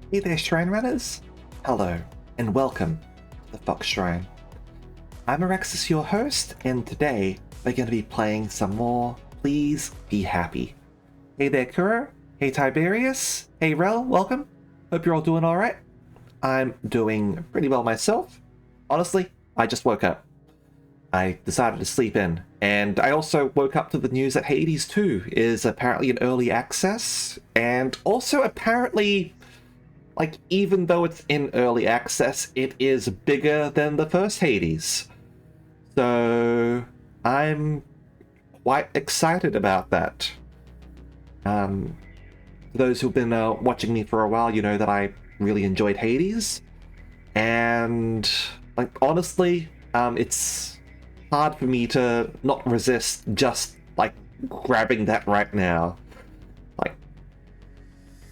Hey there, Shrine Runners! Hello, and welcome to the Fox Shrine. I'm Arexis, your host, and today we're going to be playing some more Please Be Happy. Hey there, Kuro. Hey, Tiberius. Hey, Rel, welcome. Hope you're all doing alright. I'm doing pretty well myself. Honestly, I just woke up. I decided to sleep in, and I also woke up to the news that Hades 2 is apparently in early access, and also apparently, like, even though it's in early access, it is bigger than the first Hades. So I'm quite excited about that. For those who've been watching me for a while, you know that I really enjoyed Hades, and like honestly, it's hard for me to not resist just like grabbing that right now. Like,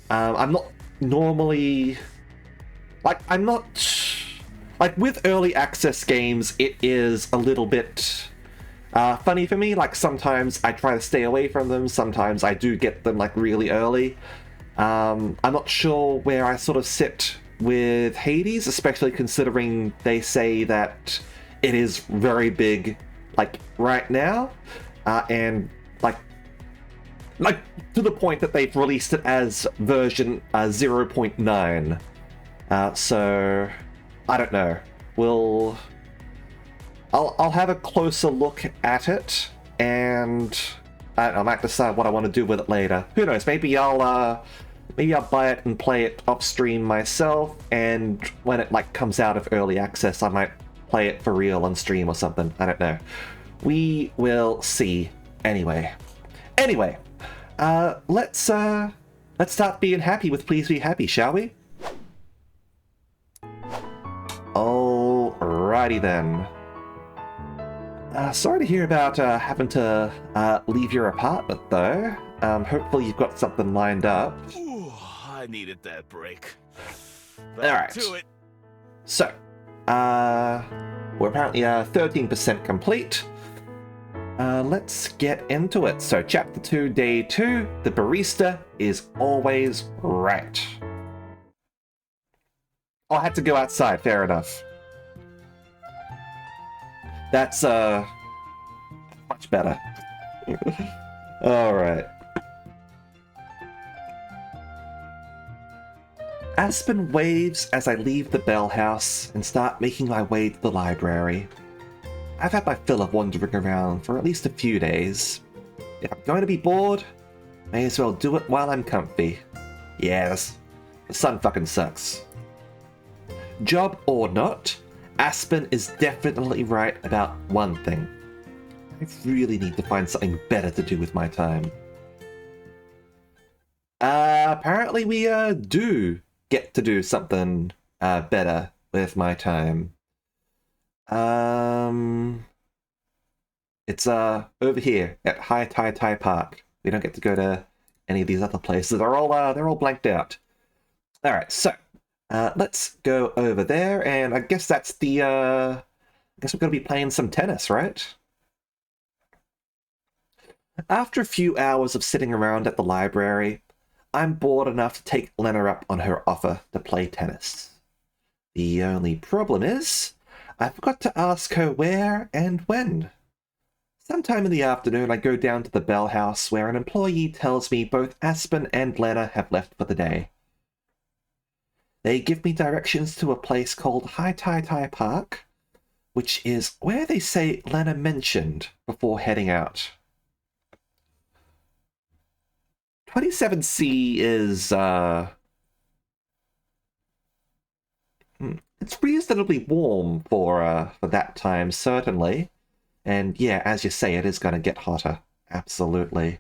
I'm not normally I'm not like with early access games. It is a little bit funny for me. Like sometimes I try to stay away from them. Sometimes I do get them like really early. I'm not sure where I sort of sit with Hades, especially considering they say that it is very big, like right now, and like to the point that they've released it as version 0.9. So I don't know. I'll have a closer look at it, and I might decide what I want to do with it later. Who knows? Maybe I'll buy it and play it off stream myself, and when it like comes out of early access, I might play it for real on stream or something. I don't know. We will see. Anyway, let's start being happy with Please Be Happy, shall we? Alrighty then. Sorry to hear about having to leave your apartment, though. Hopefully you've got something lined up. Ooh, I needed that break. Alright. To it. So, we're apparently 13% complete. Let's get into it. So, Chapter 2, Day 2, the barista is always right. Oh, I had to go outside, fair enough. That's, much better. Alright. Aspen waves as I leave the bell house and start making my way to the library. I've had my fill of wandering around for at least a few days. If I'm going to be bored, may as well do it while I'm comfy. Yes, the sun fucking sucks. Job or not, Aspen is definitely right about one thing. I really need to find something better to do with my time. Apparently we do get to do something better with my time. It's over here at High Tai Tai Park. We don't get to go to any of these other places. They're all blanked out. All right, so let's go over there, and I guess that's the I guess we're going to be playing some tennis, right? After a few hours of sitting around at the library, I'm bored enough to take Lena up on her offer to play tennis. The only problem is, I forgot to ask her where and when. Sometime in the afternoon, I go down to the Bell House where an employee tells me both Aspen and Lena have left for the day. They give me directions to a place called High Tai Tai Park, which is where they say Lena mentioned before heading out. 27C is, it's reasonably warm for that time, certainly. And yeah, as you say, it is going to get hotter. Absolutely.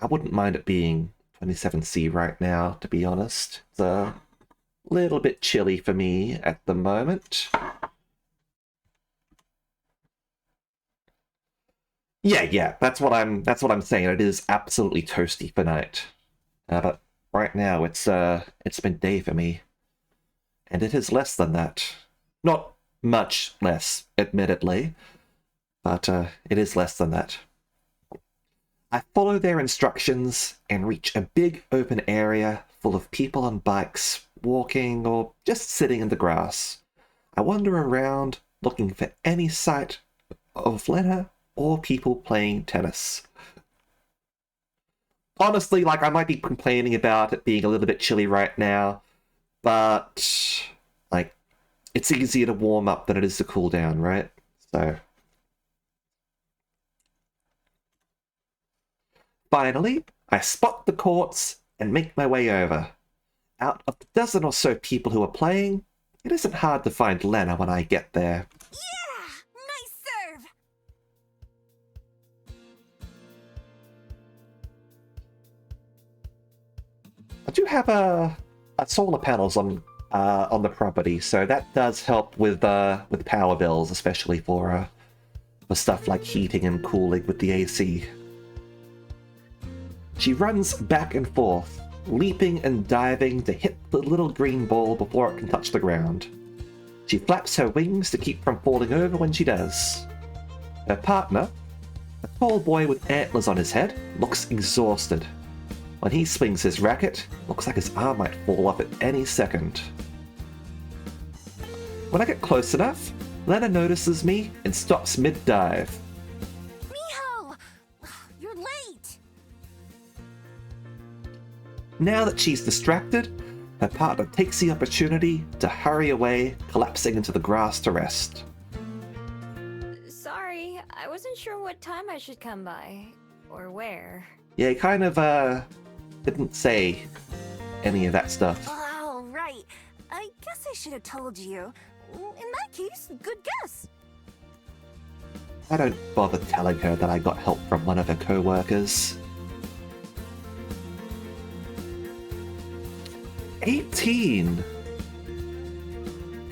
I wouldn't mind it being 27C right now, to be honest. It's a little bit chilly for me at the moment. Yeah, that's what I'm saying. It is absolutely toasty for night. But right now it's midday for me. And it is less than that. Not much less, admittedly, but it is less than that. I follow their instructions and reach a big open area full of people on bikes walking, or just sitting in the grass. I wander around looking for any sight of Lena or people playing tennis. Honestly, like, I might be complaining about it being a little bit chilly right now, but, like, it's easier to warm up than it is to cool down, right? So. Finally, I spot the courts and make my way over. Out of the dozen or so people who are playing, it isn't hard to find Lena when I get there. Yeah! Nice serve! I do have solar panels on the property, so that does help with power bills, especially for stuff like heating and cooling with the AC. She runs back and forth, leaping and diving to hit the little green ball before it can touch the ground. She flaps her wings to keep from falling over when she does. Her partner, a tall boy with antlers on his head, looks exhausted. When he swings his racket, looks like his arm might fall off at any second. When I get close enough, Lena notices me and stops mid-dive. Miho! You're late! Now that she's distracted, her partner takes the opportunity to hurry away, collapsing into the grass to rest. Sorry, I wasn't sure what time I should come by. Or where. Yeah, he kind of, didn't say any of that stuff. Oh, right. I guess I should have told you. In that case, good guess. I don't bother telling her that I got help from one of her co-workers. 18!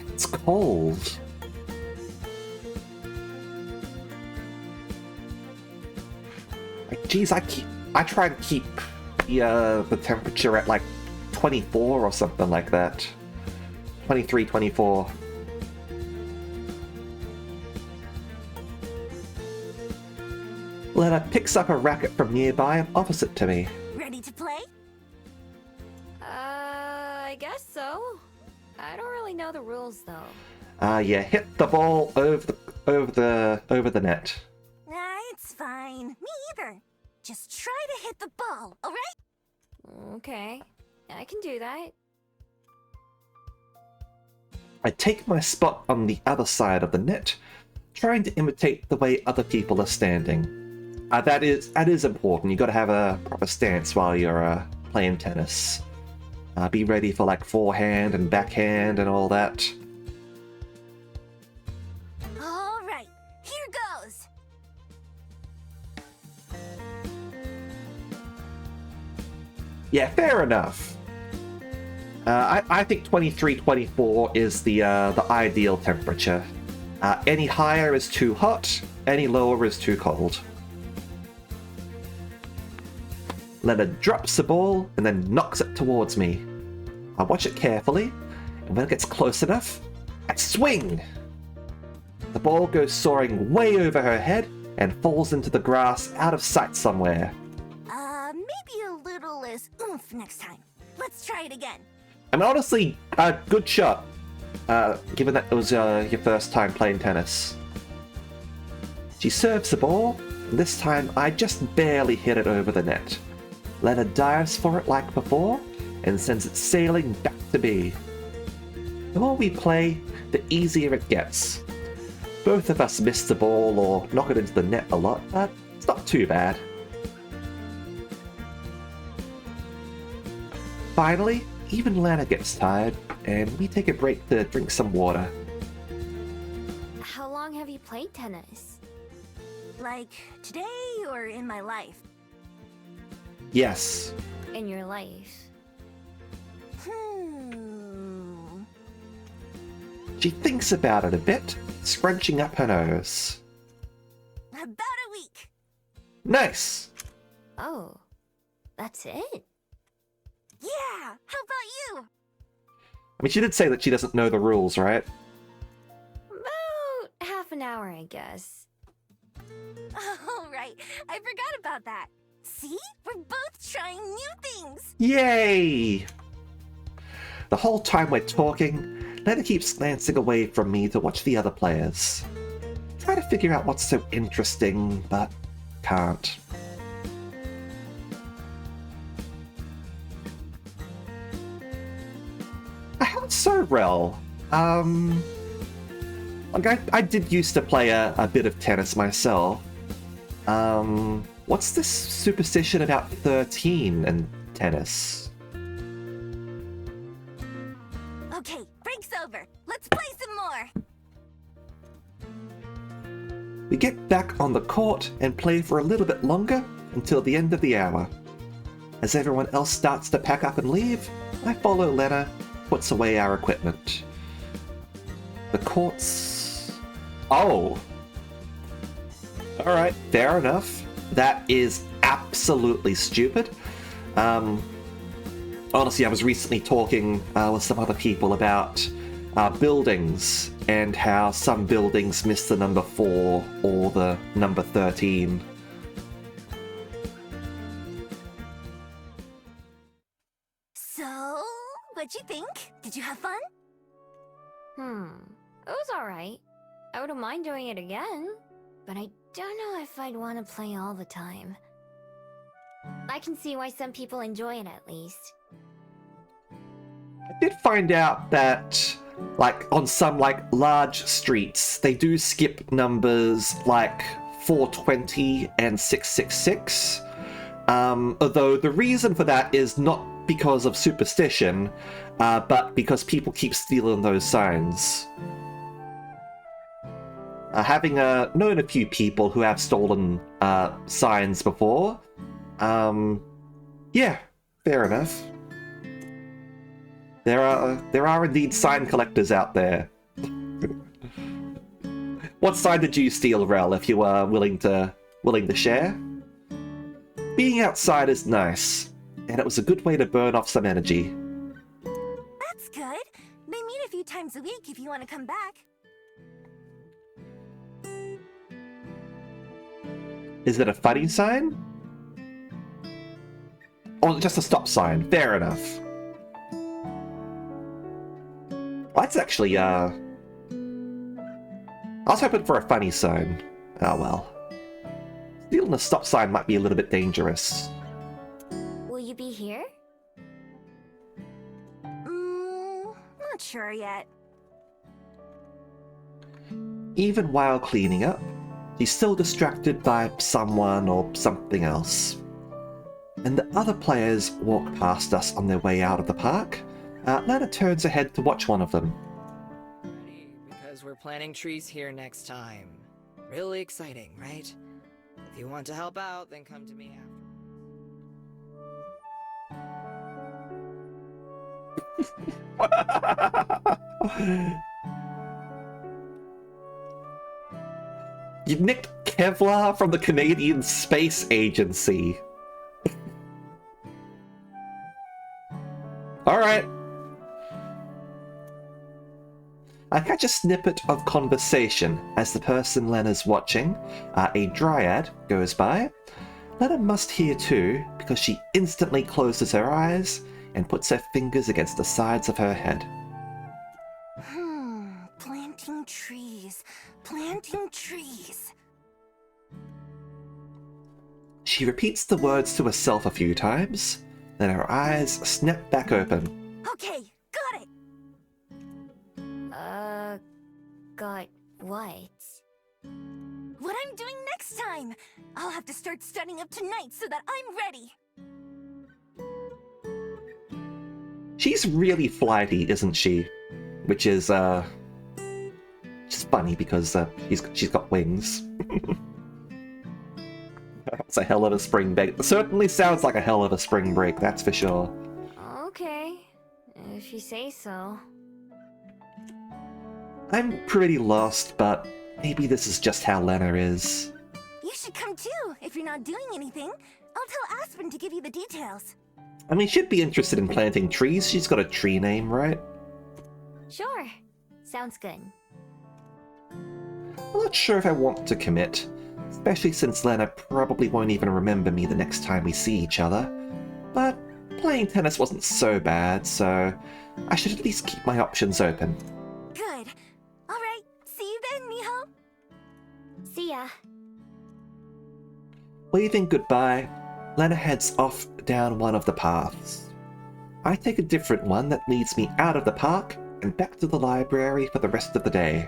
It's cold. Like, geez, I try and keep the temperature at like 24 or something like that. 23, 24. Lena picks up a racket from nearby and offers it to me. Ready to play? I guess so. I don't really know the rules though. Yeah, hit the ball over the net. It's fine. Me either. Just try to hit the ball, alright? Okay, I can do that. I take my spot on the other side of the net, trying to imitate the way other people are standing. That is important. You got to have a proper stance while you're playing tennis. Be ready for like forehand and backhand and all that. Alright, here goes! Yeah, fair enough. I think 23, 24 is the ideal temperature. Any higher is too hot, any lower is too cold. Lena drops the ball and then knocks it towards me. I watch it carefully, and when it gets close enough, I swing! The ball goes soaring way over her head and falls into the grass out of sight somewhere. Maybe a little less oomph next time. Let's try it again. I mean, honestly, good shot, given that it was your first time playing tennis. She serves the ball, and this time I just barely hit it over the net. Lena dives for it like before, and sends it sailing back to me. The more we play, the easier it gets. Both of us miss the ball or knock it into the net a lot, but it's not too bad. Finally, even Lena gets tired, and we take a break to drink some water. How long have you played tennis? Like, today or in my life? Yes. In your life? She thinks about it a bit, scrunching up her nose. About a week. Nice! Oh, that's it? Yeah, how about you? I mean, she did say that she doesn't know the rules, right? About half an hour, I guess. Oh, right. I forgot about that. See? We're both trying new things. Yay! The whole time we're talking, Lena keeps glancing away from me to watch the other players. Try to figure out what's so interesting, but can't. How so, Rel? Like I did used to play a bit of tennis myself. What's this superstition about 13 and tennis? Okay, break's over. Let's play some more. We get back on the court and play for a little bit longer until the end of the hour. As everyone else starts to pack up and leave, I follow Lena, puts away our equipment. The courts... Oh! Alright, fair enough. That is absolutely stupid. Honestly, I was recently talking with some other people about buildings and how some buildings miss the number 4 or the number 13. So, what'd you think? Did you have fun? It was alright. I wouldn't mind doing it again, but I don't know if I'd want to play all the time. I can see why some people enjoy it at least. I did find out that, like, on some, like, large streets, they do skip numbers like 420 and 666. Although the reason for that is not because of superstition, but because people keep stealing those signs. Having known a few people who have stolen signs before, yeah, fair enough. There are indeed sign collectors out there. What sign did you steal, Rel, if you were willing to share? Being outside is nice, and it was a good way to burn off some energy. That's good. They meet a few times a week if you want to come back. Is it a funny sign? Or just a stop sign? Fair enough. Well, that's actually, I was hoping for a funny sign. Oh well. Stealing a stop sign might be a little bit dangerous. Will you be here? Not sure yet. Even while cleaning up, he's still distracted by someone or something else. And the other players walk past us on their way out of the park. Lena turns ahead to watch one of them. Because we're planting trees here next time. Really exciting, right? If you want to help out, then come to me after. You nicked Kevlar from the Canadian Space Agency. Alright. I catch a snippet of conversation as the person Lena's watching, a dryad, goes by. Lena must hear too, because she instantly closes her eyes and puts her fingers against the sides of her head. Planting trees. Planting trees. She repeats the words to herself a few times, then her eyes snap back open. Okay, got it. Got what? What I'm doing next time. I'll have to start studying up tonight so that I'm ready. She's really flighty, isn't she? Which is, just funny because she's got wings. That's a hell of a spring break. It certainly sounds like a hell of a spring break, that's for sure. Okay, if you say so. I'm pretty lost, but maybe this is just how Lena is. You should come too, if you're not doing anything. I'll tell Aspen to give you the details. I mean, she'd be interested in planting trees. She's got a tree name, right? Sure, sounds good. I'm not sure if I want to commit, especially since Lena probably won't even remember me the next time we see each other. But playing tennis wasn't so bad, so I should at least keep my options open. Good. Alright, see you then, Miho. See ya. Waving goodbye, Lena heads off down one of the paths. I take a different one that leads me out of the park and back to the library for the rest of the day.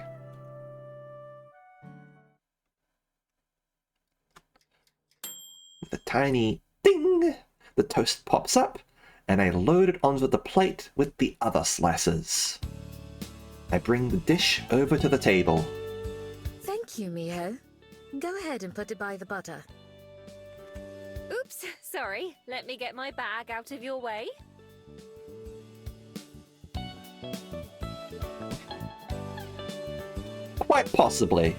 With a tiny ding, the toast pops up, and I load it onto the plate with the other slices. I bring the dish over to the table. Thank you, Miho. Go ahead and put it by the butter. Oops, sorry. Let me get my bag out of your way. Quite possibly.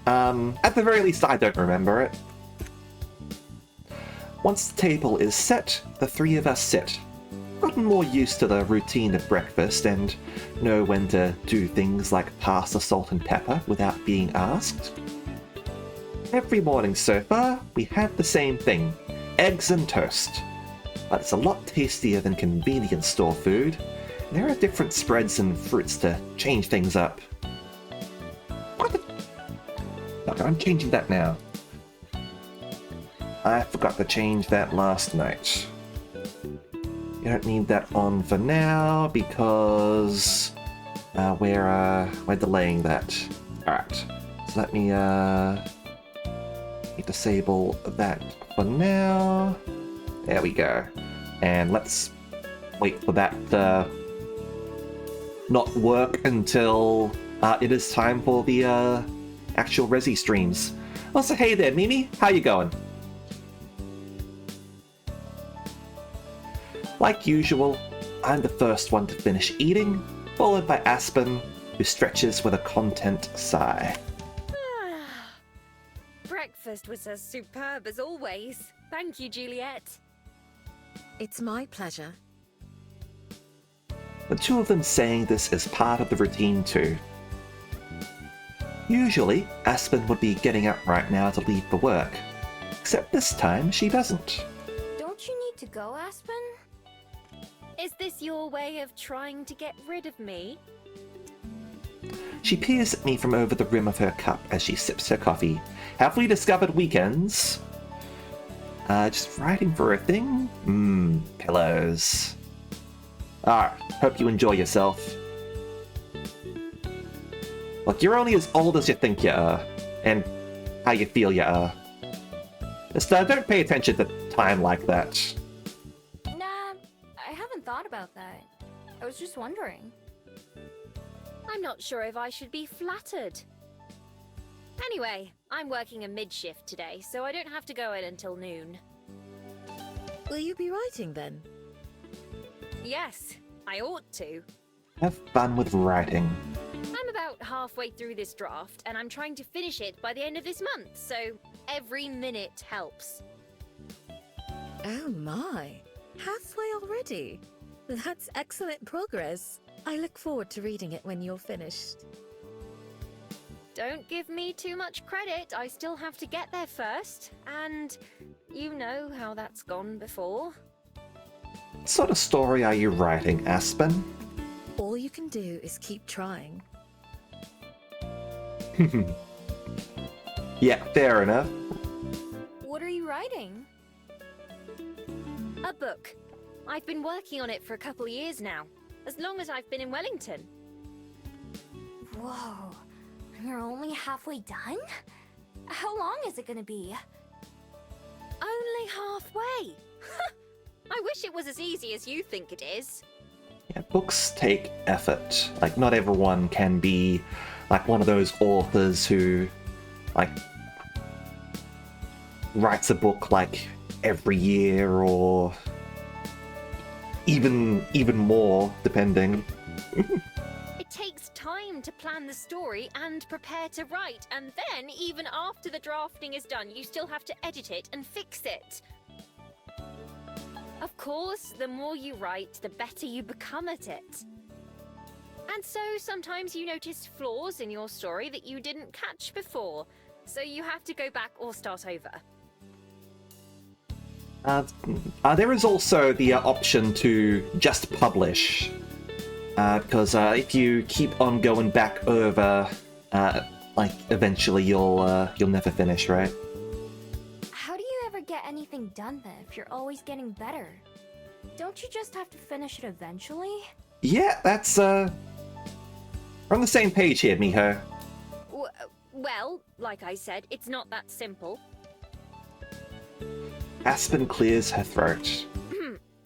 At the very least, I don't remember it. Once the table is set, the three of us sit. Gotten more used to the routine of breakfast and know when to do things like pass the salt and pepper without being asked. Every morning so far, we have the same thing, eggs and toast. But it's a lot tastier than convenience store food. There are different spreads and fruits to change things up. Okay, I'm changing that now. I forgot to change that last night. You don't need that on for now because we're delaying that. Alright, so let me disable that for now. There we go. And let's wait for that to not work until it is time for the actual Resi streams. Also, hey there, Mimi. How you going? Like usual, I'm the first one to finish eating, followed by Aspen, who stretches with a content sigh. Breakfast was as superb as always. Thank you, Juliet. It's my pleasure. The two of them saying this is part of the routine too. Usually, Aspen would be getting up right now to leave for work, except this time she doesn't. Don't you need to go, Aspen? Is this your way of trying to get rid of me? She peers at me from over the rim of her cup as she sips her coffee. Have we discovered weekends? Just writing for a thing? Pillows. Hope you enjoy yourself. Look, you're only as old as you think you are, and how you feel you are. Just don't pay attention to time like that. Nah, I haven't thought about that. I was just wondering. I'm not sure if I should be flattered. Anyway, I'm working a mid-shift today, so I don't have to go in until noon. Will you be writing then? Yes, I ought to. Have fun with writing. I'm about halfway through this draft, and I'm trying to finish it by the end of this month, so every minute helps. Oh my, halfway already? That's excellent progress. I look forward to reading it when you're finished. Don't give me too much credit, I still have to get there first, and you know how that's gone before. What sort of story are you writing, Aspen? All you can do is keep trying. Yeah, fair enough. What are you writing? A book. I've been working on it for a couple of years now, as long as I've been in Wellington. Whoa, you're only halfway done? How long is it gonna be? Only halfway! I wish it was as easy as you think it is. Yeah, books take effort. Like, not everyone can be like one of those authors who, like, writes a book like every year or even more, depending. It takes time to plan the story and prepare to write, and then even after the drafting is done, you still have to edit it and fix it. Of course, the more you write, the better you become at it. And so sometimes you notice flaws in your story that you didn't catch before, so you have to go back or start over. There is also the option to just publish, because if you keep on going back over, like eventually you'll never finish, right? How do you ever get anything done then if you're always getting better? Don't you just have to finish it eventually? Yeah, that's we're on the same page here, Miho. Well, like I said, it's not that simple. Aspen clears her throat.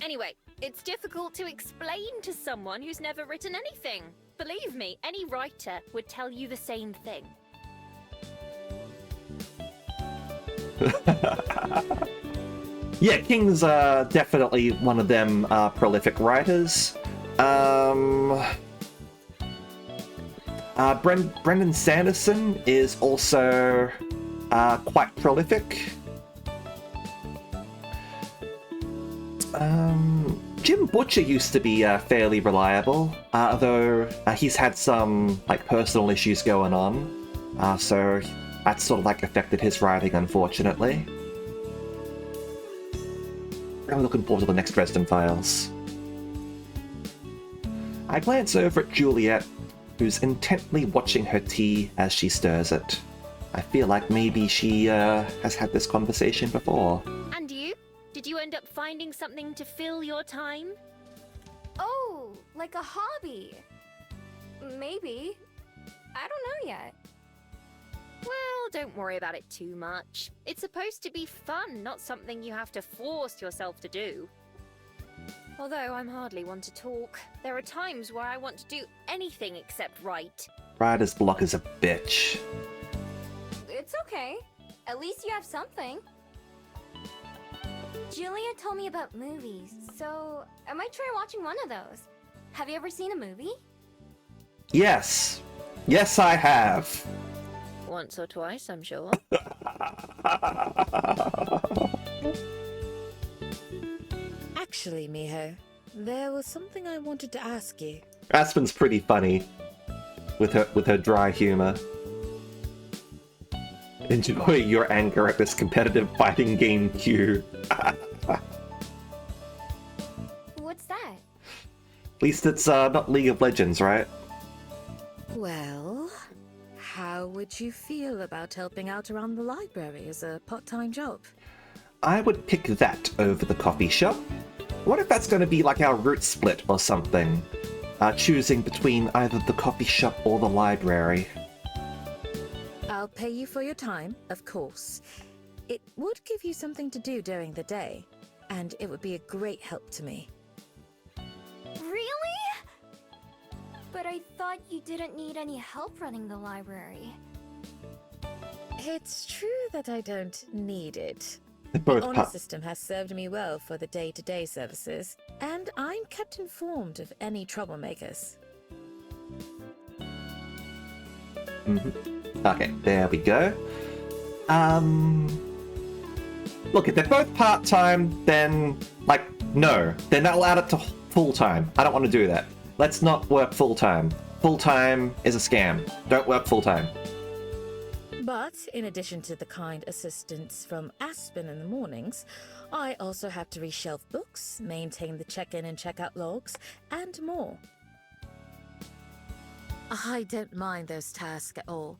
Anyway, it's difficult to explain to someone who's never written anything. Believe me, any writer would tell you the same thing. Yeah, King's definitely one of them prolific writers. Brendan Sanderson is also quite prolific. Jim Butcher used to be fairly reliable, though he's had some like personal issues going on, so that's sort of like affected his writing, unfortunately. I'm looking forward to the next Dresden Files. I glance over at Juliet, who's intently watching her tea as she stirs it. I feel like maybe she has had this conversation before. And you? Did you end up finding something to fill your time? Oh, like a hobby. Maybe. I don't know yet. Well, don't worry about it too much. It's supposed to be fun, not something you have to force yourself to do. Although I'm hardly one to talk. There are times where I want to do anything except write. Writer's block is a bitch. It's okay. At least you have something. Julia told me about movies, so I might try watching one of those. Have you ever seen a movie? Yes. Yes, I have. Once or twice, I'm sure. Actually, Miho, there was something I wanted to ask you. Aspen's pretty funny with her dry humor. Enjoy your anger at this competitive fighting game queue. What's that? At least it's not League of Legends, right? Well, how would you feel about helping out around the library as a part-time job? I would pick that over the coffee shop. What if that's going to be like our route split or something? Choosing between either the coffee shop or the library. I'll pay you for your time, of course. It would give you something to do during the day, and it would be a great help to me. Really? But I thought you didn't need any help running the library. It's true that I don't need it. They're The both honor system has served me well for the day-to-day services, and I'm kept informed of any troublemakers. Okay, there we go. Look, if they're both part-time, then, like, no. Then that'll add it to full-time. I don't want to do that. Let's not work full-time. Full-time is a scam. Don't work full-time. But in addition to the kind assistance from Aspen in the mornings, I also have to reshelve books, maintain the check-in and check-out logs, and more. I don't mind those tasks at all.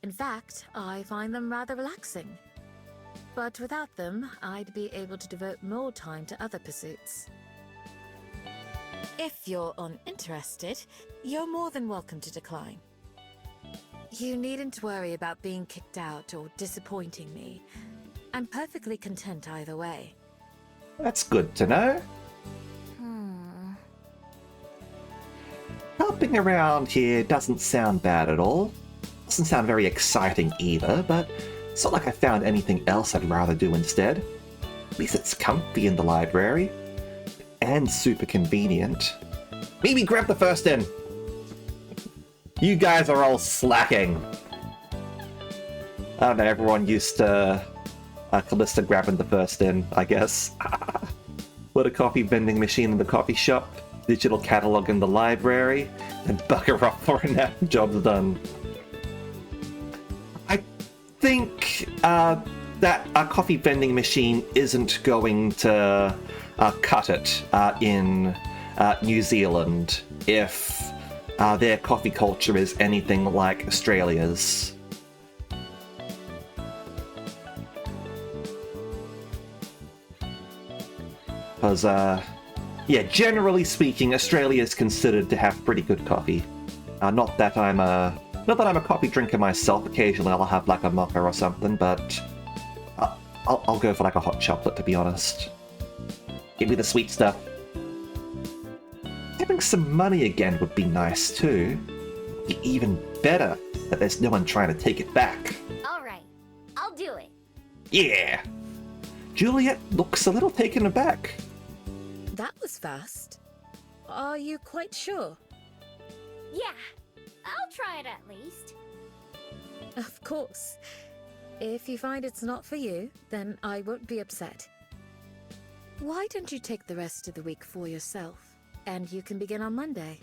In fact, I find them rather relaxing. But without them, I'd be able to devote more time to other pursuits. If you're uninterested, you're more than welcome to decline. You needn't worry about being kicked out or disappointing me. I'm perfectly content either way. That's good to know. Helping around here doesn't sound bad at all. Doesn't sound very exciting either, but it's not like I found anything else I'd rather do instead. At least it's comfy in the library. And super convenient. Maybe grab the first in! You guys are all slacking. I don't know, everyone used to Callista grabbing the first in, I guess. Put a coffee vending machine in the coffee shop, digital catalog in the library, and bugger off for a nap. Job's done. I think that a coffee vending machine isn't going to cut it in New Zealand if their coffee culture is anything like Australia's. Because, yeah, generally speaking, Australia is considered to have pretty good coffee. Not that I'm a coffee drinker myself. Occasionally I'll have like a mocha or something, but I'll go for like a hot chocolate, to be honest. Give me the sweet stuff. Having some money again would be nice too. Be even better that there's no one trying to take it back. Alright, I'll do it. Yeah! Juliet looks a little taken aback. That was fast. Are you quite sure? Yeah, I'll try it at least. Of course. If you find it's not for you, then I won't be upset. Why don't you take the rest of the week for yourself, and you can begin on Monday?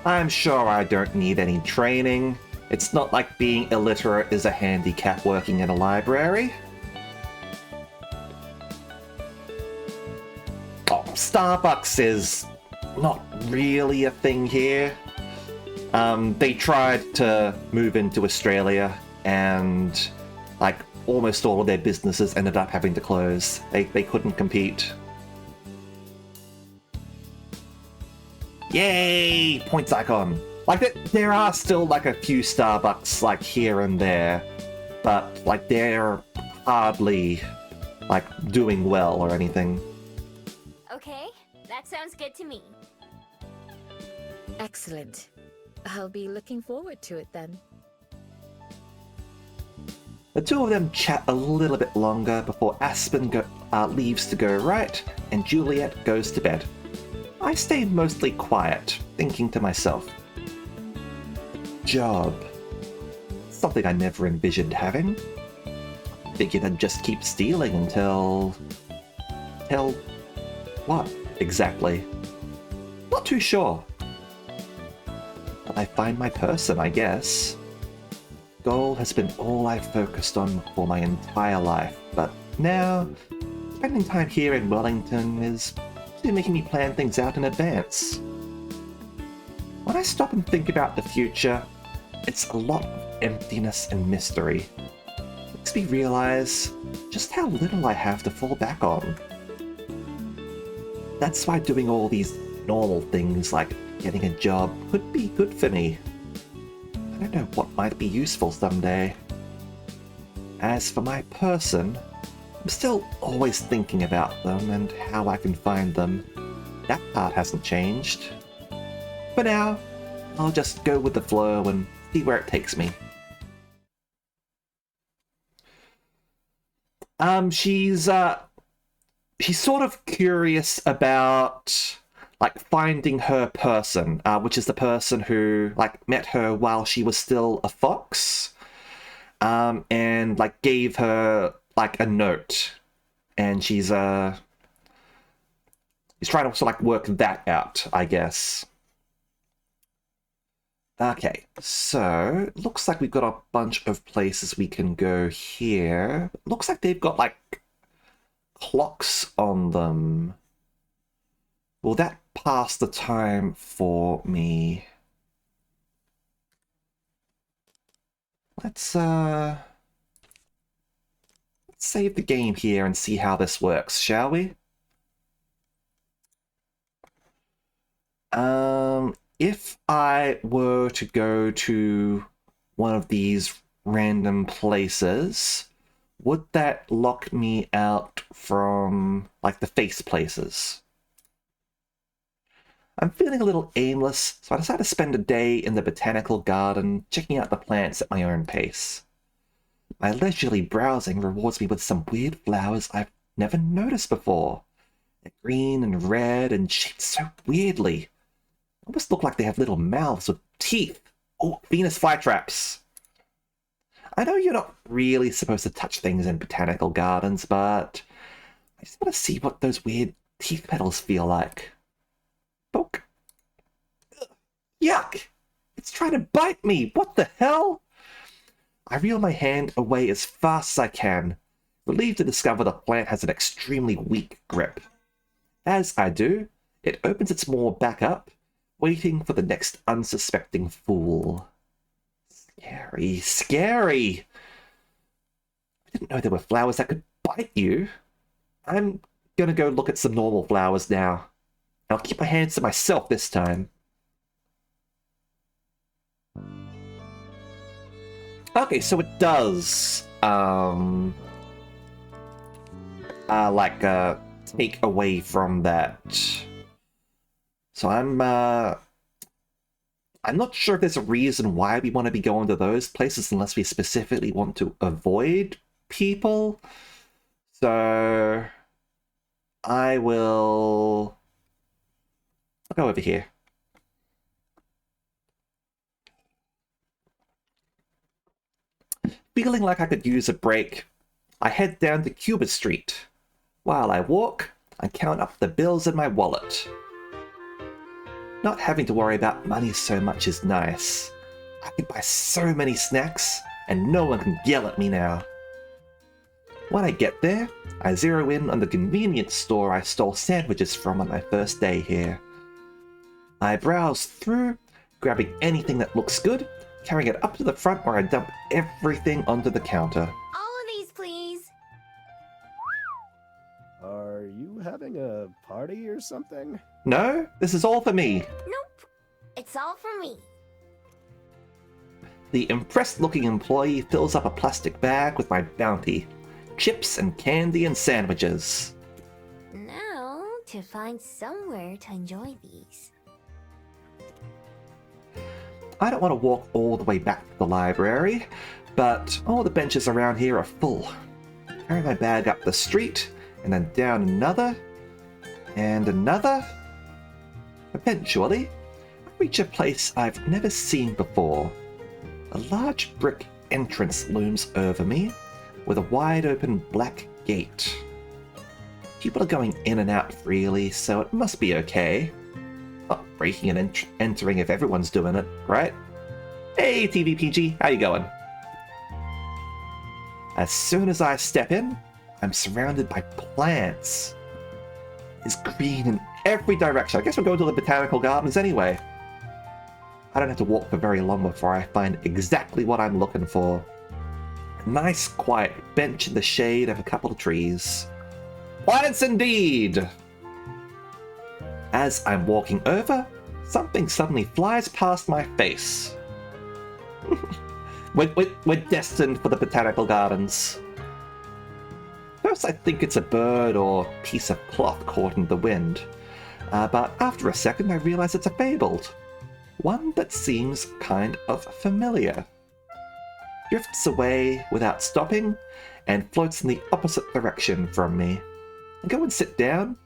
I'm sure I don't need any training. It's not like being illiterate is a handicap working in a library. Oh, Starbucks is not really a thing here. They tried to move into Australia and like almost all of their businesses ended up having to close. They couldn't compete. Yay! Points icon. Like there are still like a few Starbucks like here and there, but like they're hardly like doing well or anything. Okay, that sounds good to me. Excellent. I'll be looking forward to it then. The two of them chat a little bit longer before Aspen leaves to go right and Juliet goes to bed. I stay mostly quiet, thinking to myself. Job. Something I never envisioned having. Figured I'd just keep stealing until... Till... what, exactly? Not too sure. But I find my person, I guess. Gold has been all I've focused on for my entire life, but now, spending time here in Wellington is still making me plan things out in advance. When I stop and think about the future, it's a lot of emptiness and mystery. It makes me realize just how little I have to fall back on. That's why doing all these normal things like getting a job could be good for me. I don't know what might be useful someday. As for my person, I'm still always thinking about them and how I can find them. That part hasn't changed. For now, I'll just go with the flow and see where it takes me. She's sort of curious about like finding her person, which is the person who like met her while she was still a fox, and like gave her like a note, and she's trying to sort of like work that out, I guess. Okay, so looks like we've got a bunch of places we can go here. Looks like they've got like clocks on them. Will that pass the time for me? Let's save the game here and see how this works, shall we? If I were to go to one of these random places, would that lock me out from like the face places? I'm feeling a little aimless, so I decided to spend a day in the botanical garden, checking out the plants at my own pace. My leisurely browsing rewards me with some weird flowers I've never noticed before. They're green and red and shaped so weirdly. Almost look like they have little mouths with teeth. Oh, Venus flytraps. I know you're not really supposed to touch things in botanical gardens, but I just want to see what those weird teeth petals feel like. Poke. Ugh. Yuck! It's trying to bite me! What the hell? I reel my hand away as fast as I can, relieved to discover the plant has an extremely weak grip. As I do, it opens its maw back up, waiting for the next unsuspecting fool. Scary, scary! I didn't know there were flowers that could bite you. I'm gonna go look at some normal flowers now. I'll keep my hands to myself this time. Okay, so it does, take away from that. So I'm not sure if there's a reason why we want to be going to those places unless we specifically want to avoid people. So I'll go over here. Feeling like I could use a break, I head down to Cuba Street. While I walk, I count up the bills in my wallet. Not having to worry about money so much is nice. I can buy so many snacks, and no one can yell at me now. When I get there, I zero in on the convenience store I stole sandwiches from on my first day here. I browse through, grabbing anything that looks good, carrying it up to the front where I dump everything onto the counter. All of these, please. Are you having a party or something? No, this is all for me. Nope. It's all for me. The impressed-looking employee fills up a plastic bag with my bounty. Chips and candy and sandwiches. Now, to find somewhere to enjoy these. I don't want to walk all the way back to the library, but all the benches around here are full. Carry my bag up the street, and then down another, and another. Eventually, I reach a place I've never seen before. A large brick entrance looms over me, with a wide-open black gate. People are going in and out freely, so it must be okay. Not breaking and entering if everyone's doing it, right? Hey, TVPG, how you going? As soon as I step in, I'm surrounded by plants. It's green in every direction. I guess we're going to the botanical gardens anyway. I don't have to walk for very long before I find exactly what I'm looking for. A nice, quiet bench in the shade of a couple of trees. Plants indeed! As I'm walking over, something suddenly flies past my face. we're destined for the botanical gardens. First I think it's a bird or piece of cloth caught in the wind, but after a second I realize it's a fabled. One that seems kind of familiar. Drifts away without stopping, and floats in the opposite direction from me. I go and sit down,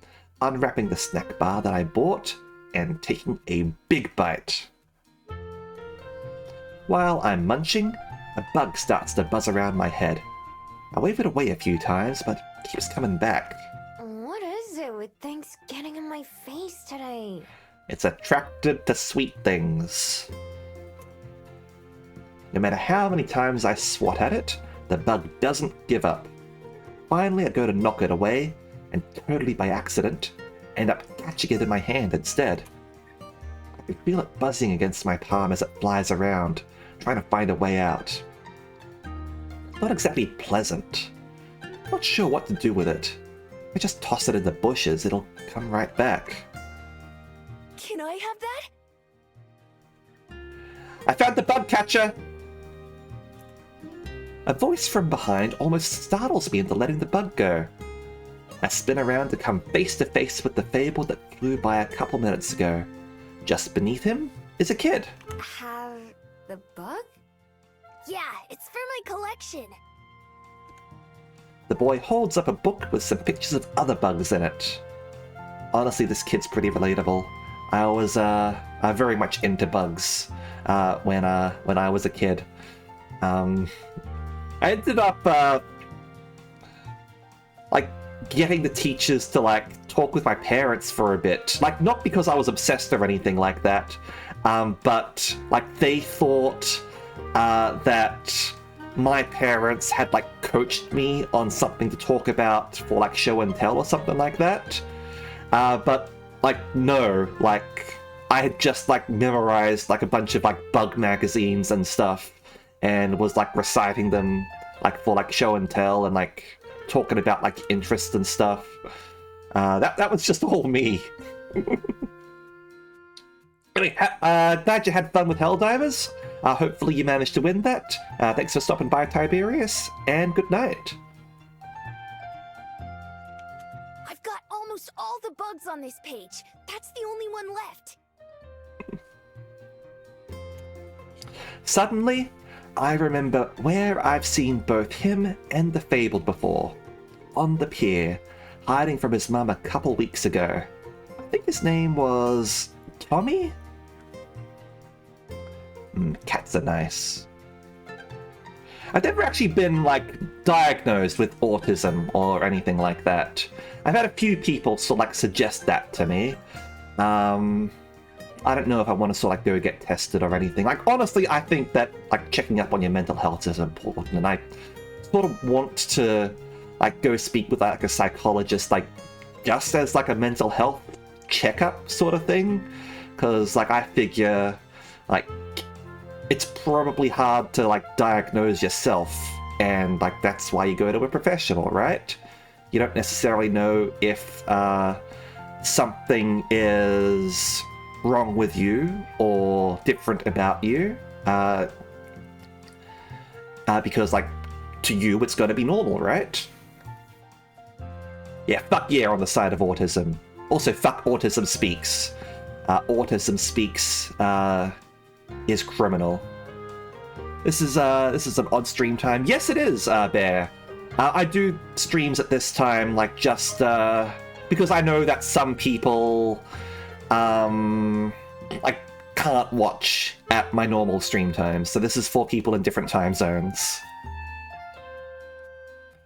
unwrapping the snack bar that I bought, and taking a big bite. While I'm munching, a bug starts to buzz around my head. I wave it away a few times, but it keeps coming back. What is it with things getting in my face today? It's attracted to sweet things. No matter how many times I swat at it, the bug doesn't give up. Finally, I go to knock it away, and totally by accident, end up catching it in my hand instead. I can feel it buzzing against my palm as it flies around, trying to find a way out. Not exactly pleasant. Not sure what to do with it. If I just toss it in the bushes, it'll come right back. Can I have that? I found the bug catcher! A voice from behind almost startles me into letting the bug go. I spin around to come face to face with the fable that flew by a couple minutes ago. Just beneath him is a kid. Have the bug? Yeah, it's for my collection. The boy holds up a book with some pictures of other bugs in it. Honestly, this kid's pretty relatable. I was very much into bugs when I was a kid. I ended up getting the teachers to talk with my parents for a bit. Not because I was obsessed or anything like that, but they thought that my parents had like coached me on something to talk about for like show and tell or something like that. But like no, like I had just like memorized like a bunch of like bug magazines and stuff, and was like reciting them like for like show and tell and like talking about like interests and stuff. That was just all me. Anyway, glad you had fun with Helldivers. Hopefully you managed to win that. Thanks for stopping by, Tiberius, and good night. I've got almost all the bugs on this page. That's the only one left. Suddenly, I remember where I've seen both him and the Fabled before. On the pier, hiding from his mum a couple weeks ago. I think his name was Tommy? Cats are nice. I've never actually been, like, diagnosed with autism or anything like that. I've had a few people sort of, like, suggest that to me. I don't know if I want to sort of, like, go get tested or anything. Like, honestly, I think that, like, checking up on your mental health is important, and I sort of want to, like, go speak with, like, a psychologist, like, just as, like, a mental health checkup sort of thing. Because, like, I figure, like, it's probably hard to, like, diagnose yourself, and, like, that's why you go to a professional, right? You don't necessarily know if something is wrong with you or different about you, because, like, to you it's going to be normal, right? Yeah, fuck yeah on the side of autism. Also, fuck Autism Speaks. Autism Speaks is criminal. This is an odd stream time. Yes, it is, Bear. I do streams at this time, like, just because I know that some people like can't watch at my normal stream times. So this is for people in different time zones.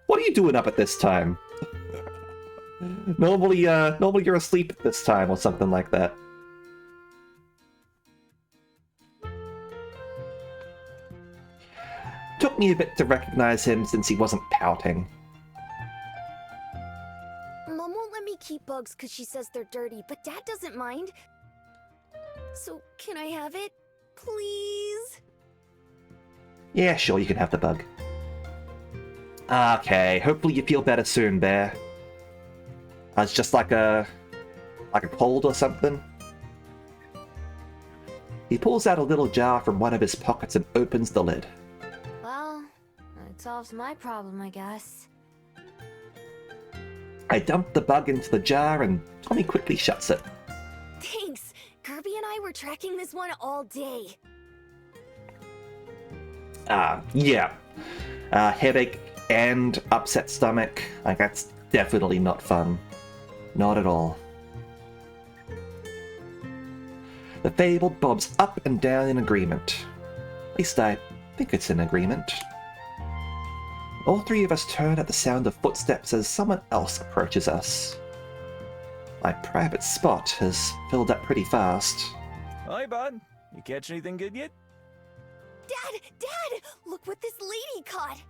What are you doing up at this time? Normally you're asleep at this time or something like that. Took me a bit to recognize him since he wasn't pouting. Mom won't let me keep bugs because she says they're dirty, but Dad doesn't mind. So, can I have it? Please? Yeah, sure, you can have the bug. Okay, hopefully you feel better soon, Bear. It's just like a cold or something. He pulls out a little jar from one of his pockets and opens the lid. Well, it solves my problem, I guess. I dump the bug into the jar and Tommy quickly shuts it. Thanks. Kirby and I were tracking this one all day. Yeah. Headache and upset stomach. Like, that's definitely not fun. Not at all. The Fabled bobs up and down in agreement. At least I think it's in agreement. All three of us turn at the sound of footsteps as someone else approaches us. My private spot has filled up pretty fast. Hi, bud. You catch anything good yet? Dad! Look what this lady caught!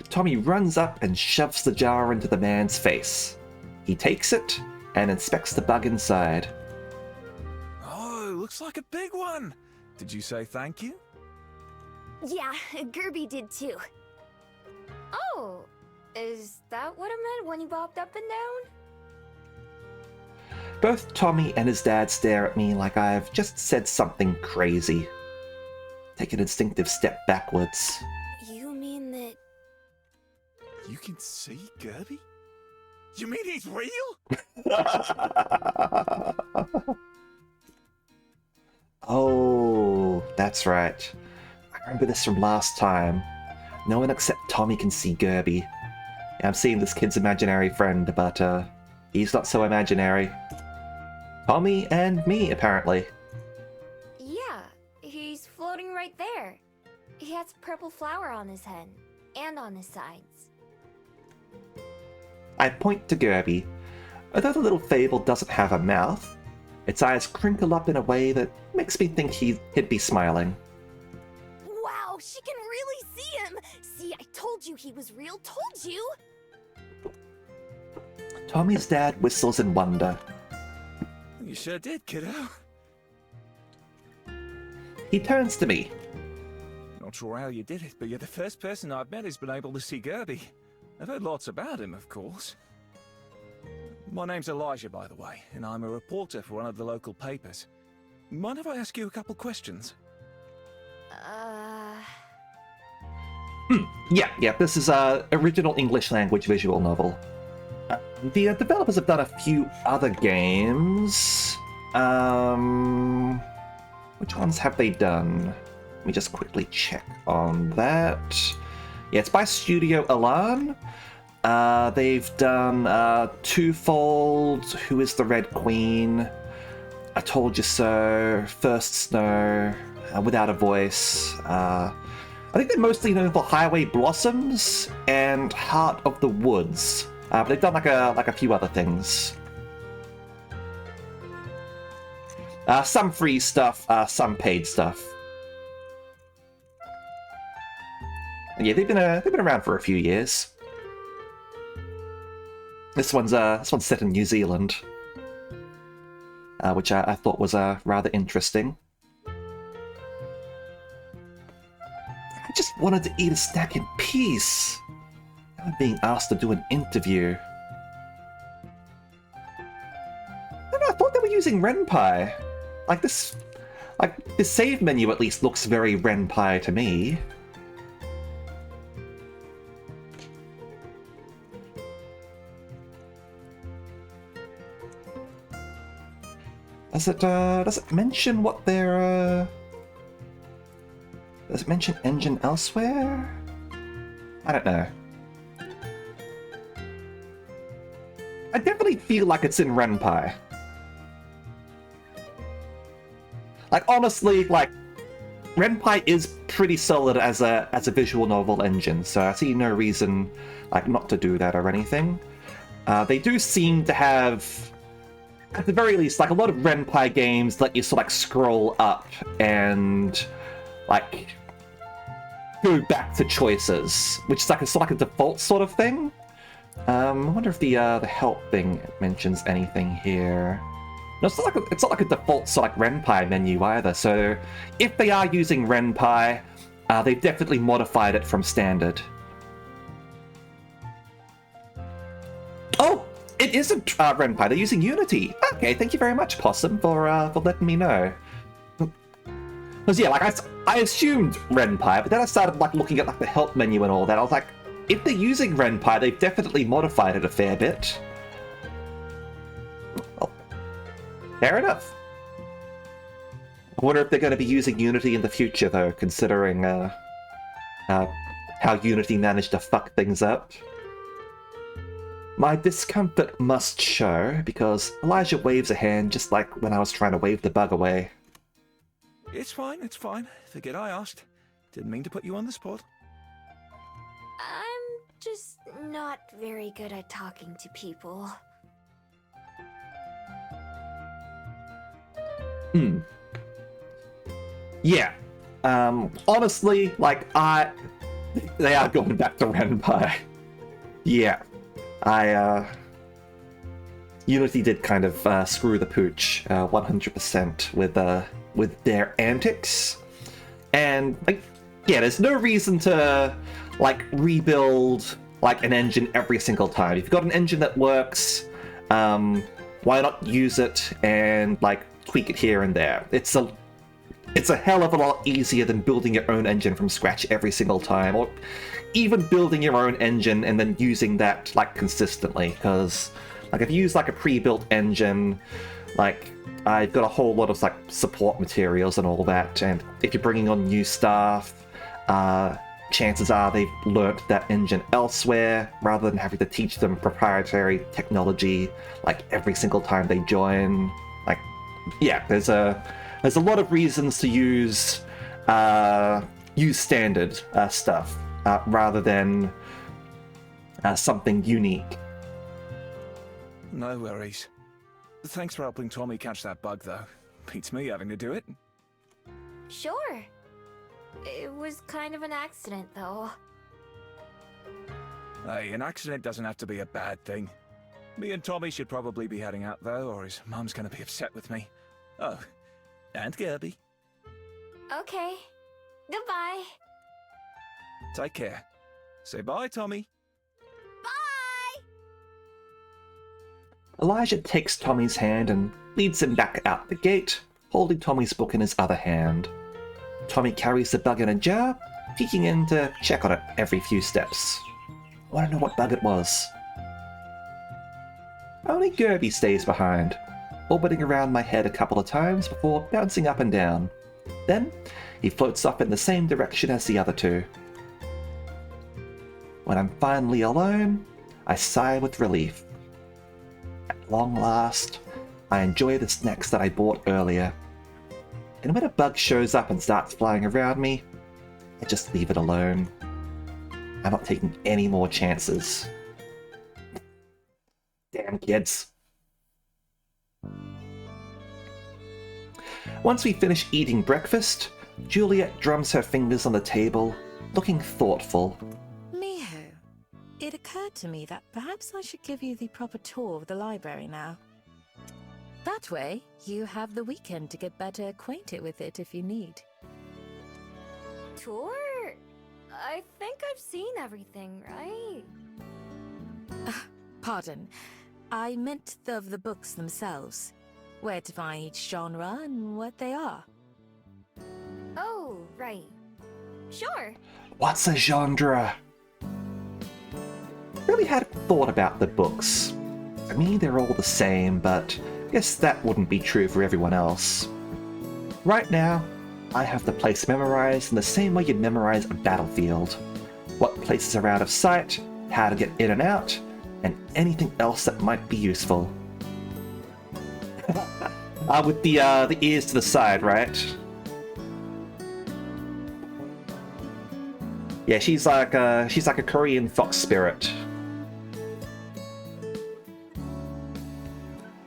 Tommy runs up and shoves the jar into the man's face. He takes it and inspects the bug inside. Oh, looks like a big one. Did you say thank you? Yeah, Kirby did too. Oh, is that what it meant when you bobbed up and down? Both Tommy and his dad stare at me like I've just said something crazy. Take an instinctive step backwards. You mean that... You can see Kirby? You mean he's real? Oh, that's right. I remember this from last time. No one except Tommy can see Gerby. I'm seeing this kid's imaginary friend, but he's not so imaginary. Tommy and me, apparently. Yeah, he's floating right there. He has a purple flower on his head, and on his sides. I point to Gerby. Although the little Fable doesn't have a mouth, its eyes crinkle up in a way that makes me think he'd be smiling. Wow, she can really he was real. Told you! Tommy's dad whistles in wonder. You sure did, kiddo. He turns to me. Not sure how you did it, but you're the first person I've met who's been able to see Gerby. I've heard lots about him, of course. My name's Elijah, by the way, and I'm a reporter for one of the local papers. Mind if I ask you a couple questions? Yeah, this is a original English language visual novel. The developers have done a few other games. Which ones have they done? Let me just quickly check on that. Yeah, it's by Studio Elan. They've done Twofold, Who is the Red Queen, I Told You So, First Snow, Without a Voice. I think they're mostly known for Highway Blossoms and Heart of the Woods. But they've done like a few other things. Some free stuff, some paid stuff. Yeah, they've been around for a few years. This one's set in New Zealand, which I thought was rather interesting. I just wanted to eat a snack in peace. I'm being asked to do an interview. I thought they were using Ren'Py. This save menu at least looks very Ren'Py to me. Does it mention what their does it mention engine elsewhere? I don't know. I definitely feel like it's in Ren'Py. Honestly, Ren'Py is pretty solid as a visual novel engine, so I see no reason not to do that or anything. They do seem to have, at the very least, a lot of Ren'Py games let you sort of scroll up and go back to choices, which is sort of a default sort of thing. I wonder if the help thing mentions anything here. No, it's not like a default Ren'Py menu either. So if they are using Ren'Py, they've definitely modified it from standard. Oh, it isn't Ren'Py. They're using Unity. Okay, thank you very much, Possum, for letting me know. Because yeah, I assumed Ren'Py, but then I started looking at the help menu and all that. I was like, if they're using Ren'Py, they've definitely modified it a fair bit. Well, fair enough. I wonder if they're going to be using Unity in the future, though, considering how Unity managed to fuck things up. My discomfort must show, because Elijah waves a hand just like when I was trying to wave the bug away. It's fine, it's fine. Forget I asked. Didn't mean to put you on the spot. I'm just not very good at talking to people. Yeah. Honestly, they are going back to Ren'Py. Yeah. Unity did kind of screw the pooch 100% with their antics. And, yeah, there's no reason to, rebuild, an engine every single time. If you've got an engine that works, why not use it and, tweak it here and there? It's a hell of a lot easier than building your own engine from scratch every single time, or even building your own engine and then using that, consistently, because, if you use, a pre-built engine, I've got a whole lot of, support materials and all that, and if you're bringing on new staff, chances are they've learnt that engine elsewhere, rather than having to teach them proprietary technology, every single time they join. Yeah, there's a lot of reasons to use standard stuff, rather than something unique. No worries. Thanks for helping Tommy catch that bug, though. Beats me having to do it. Sure. It was kind of an accident, though. Hey, an accident doesn't have to be a bad thing. Me and Tommy should probably be heading out, though, or his mum's gonna be upset with me. Oh, and Gerby. Okay. Goodbye. Take care. Say bye, Tommy. Bye! Elijah takes Tommy's hand and leads him back out the gate, holding Tommy's book in his other hand. Tommy carries the bug in a jar, peeking in to check on it every few steps. I want to know what bug it was. Only Gerby stays behind, orbiting around my head a couple of times before bouncing up and down. Then, he floats off in the same direction as the other two. When I'm finally alone, I sigh with relief. At long last, I enjoy the snacks that I bought earlier. And when a bug shows up and starts flying around me, I just leave it alone. I'm not taking any more chances. Damn kids. Once we finish eating breakfast, Juliet drums her fingers on the table, looking thoughtful. Miho, it occurred to me that perhaps I should give you the proper tour of the library now. That way, you have the weekend to get better acquainted with it if you need. Tour? I think I've seen everything, right? Pardon. I meant of the books themselves. Where to find each genre and what they are. Oh, right. Sure. What's a genre? Really hadn't thought about the books. For me, they're all the same, but I guess that wouldn't be true for everyone else. Right now, I have the place memorized in the same way you'd memorize a battlefield. What places are out of sight, how to get in and out, and anything else that might be useful. With the ears to the side, right? Yeah, she's like a Korean fox spirit.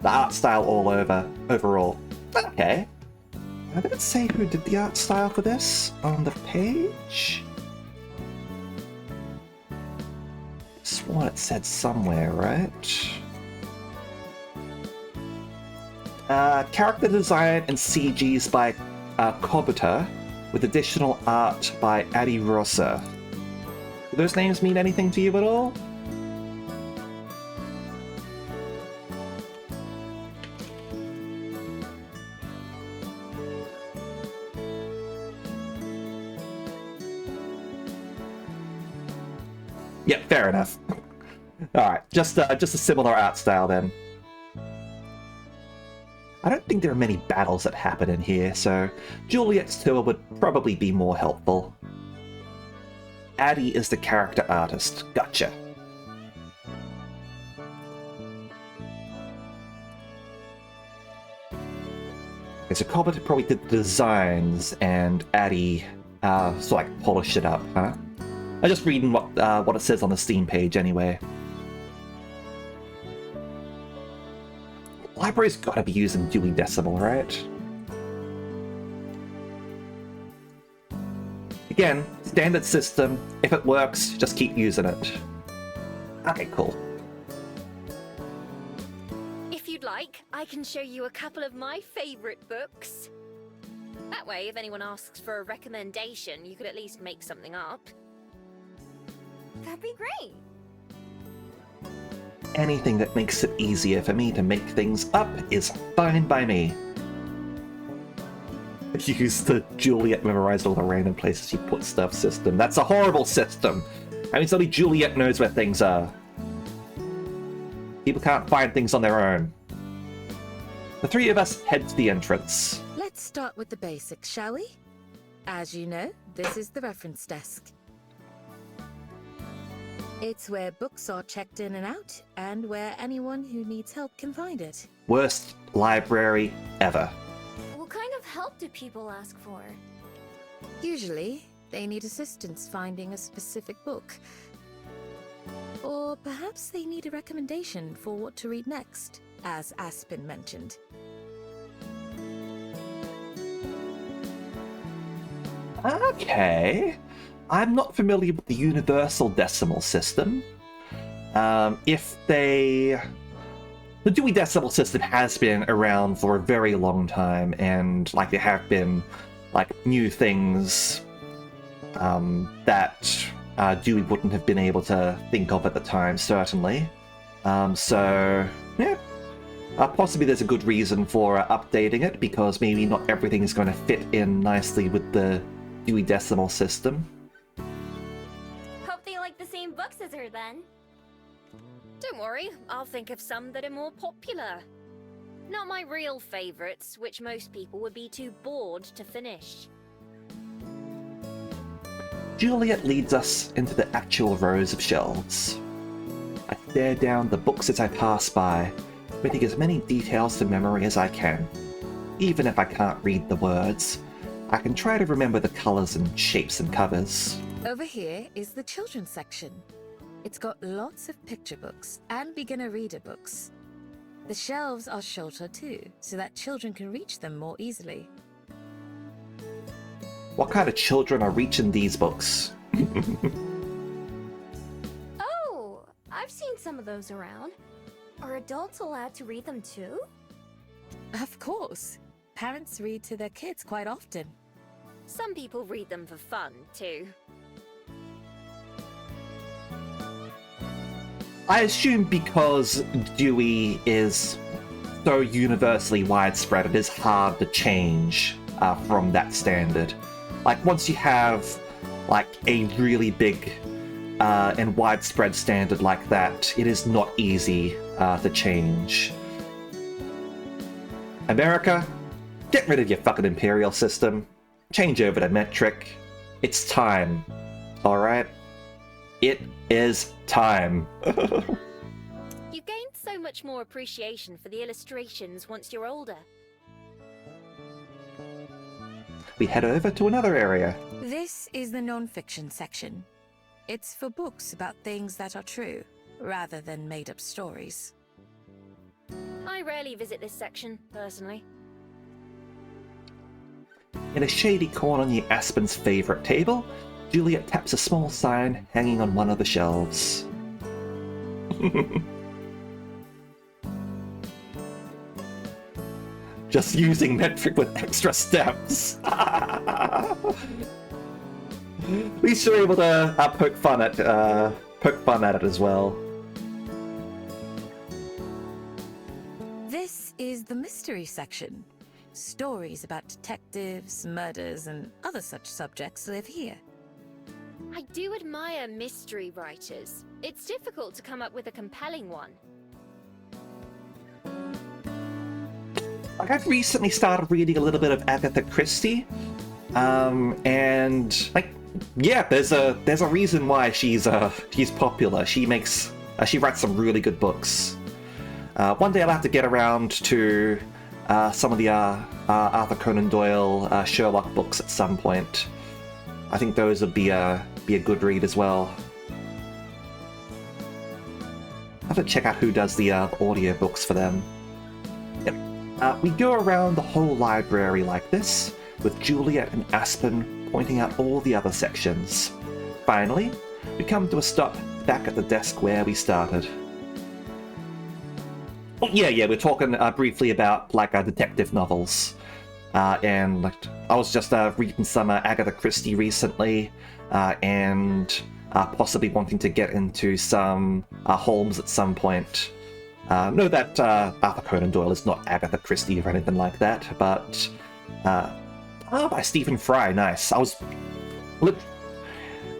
The art style all over, overall. Okay. I didn't say who did the art style for this on the page. Sworn it said somewhere, right? Character design and CGs by Kobuta, with additional art by Adi Rosa. Do those names mean anything to you at all? Yep, fair enough. Alright, just a similar art style then. I don't think there are many battles that happen in here, so Juliet's tour would probably be more helpful. Addie is the character artist. Gotcha. Okay, so Kobuta probably did the designs, and Addie sort of like polished it up, huh? I'm just reading what it says on the Steam page anyway. Library's gotta be using Dewey Decimal, right? Again, standard system. If it works, just keep using it. Okay, cool. If you'd like, I can show you a couple of my favorite books. That way, if anyone asks for a recommendation, you could at least make something up. That'd be great. Anything that makes it easier for me to make things up is fine by me. Use the Juliet memorized all the random places you put stuff system. That's a horrible system. I mean, only Juliet knows where things are. People can't find things on their own. The three of us head to the entrance. Let's start with the basics, shall we? As you know, this is the reference desk. It's where books are checked in and out, and where anyone who needs help can find it. Worst library ever. What kind of help do people ask for? Usually, they need assistance finding a specific book. Or perhaps they need a recommendation for what to read next, as Aspen mentioned. Okay. I'm not familiar with the universal decimal system. if they... The Dewey Decimal System has been around for a very long time, and like there have been like new things that Dewey wouldn't have been able to think of at the time, certainly. So, yeah. Possibly there's a good reason for updating it, because maybe not everything is going to fit in nicely with the Dewey Decimal System. Hope they like the same books as her then. Don't worry, I'll think of some that are more popular. Not my real favorites, which most people would be too bored to finish. Juliet leads us into the actual rows of shelves. I stare down the books as I pass by, committing as many details to memory as I can. Even if I can't read the words, I can try to remember the colours and shapes and covers. Over here is the children's section. It's got lots of picture books and beginner reader books. The shelves are shorter too, so that children can reach them more easily. What kind of children are reaching these books? Oh, I've seen some of those around. Are adults allowed to read them too? Of course. Parents read to their kids quite often. Some people read them for fun, too. I assume because Dewey is so universally widespread, it is hard to change from that standard. Like, once you have, like, a really big and widespread standard like that, it is not easy to change. America, get rid of your fucking imperial system. Change over to metric. It's time. Alright? It is time. You gain so much more appreciation for the illustrations once you're older. We head over to another area. This is the non-fiction section. It's for books about things that are true, rather than made-up stories. I rarely visit this section, personally. In a shady corner near Aspen's favourite table, Juliet taps a small sign hanging on one of the shelves. Just using metric with extra steps. At least you're able to poke fun at it as well. This is the mystery section. Stories about detectives, murders, and other such subjects live here. I do admire mystery writers. It's difficult to come up with a compelling one. Like, I've recently started reading a little bit of Agatha Christie, and like, yeah, there's a reason why she's popular. She writes some really good books. One day I'll have to get around to some of the Arthur Conan Doyle Sherlock books at some point. I think those would be a good read as well. I'll have to check out who does the audiobooks for them. Yep. We go around the whole library like this, with Juliet and Aspen pointing out all the other sections. Finally, we come to a stop back at the desk where we started. Oh, yeah, we're talking briefly about like detective novels. And like, I was just reading some Agatha Christie recently, and possibly wanting to get into some Holmes at some point. Know that Arthur Conan Doyle is not Agatha Christie or anything like that, but by Stephen Fry, nice. I was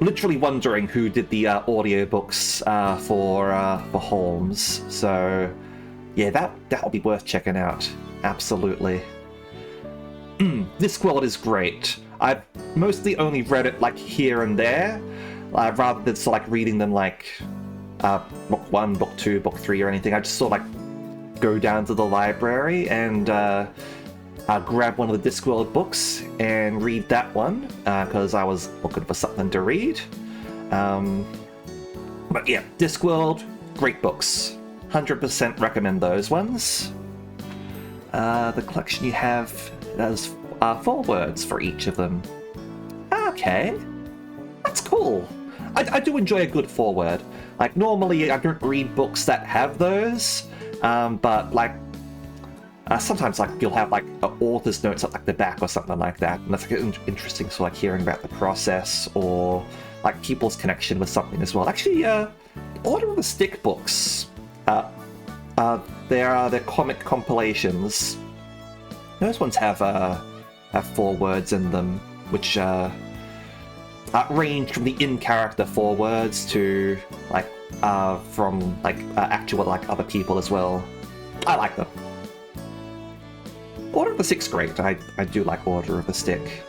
literally wondering who did the audiobooks for Holmes, so yeah, that'll be worth checking out. Absolutely. Discworld is great. I've mostly only read it like here and there, rather than sort of like reading them like book 1, book 2, book 3 or anything. I just sort of like go down to the library and grab one of the Discworld books and read that one, because I was looking for something to read. But yeah, Discworld, great books. 100% recommend those ones. The collection you have has 4 words for each of them. Okay, that's cool. I do enjoy a good foreword. Like, normally I don't read books that have those, but like, sometimes like you'll have like author's notes at like the back or something like that, and that's like interesting. So like hearing about the process or like people's connection with something as well. Actually, Order of the Stick books, they're comic compilations. Those ones have forewords in them, which range from the in-character forewords to like from like actual like other people as well. I like them. Order of the Stick's great. I do like Order of the Stick.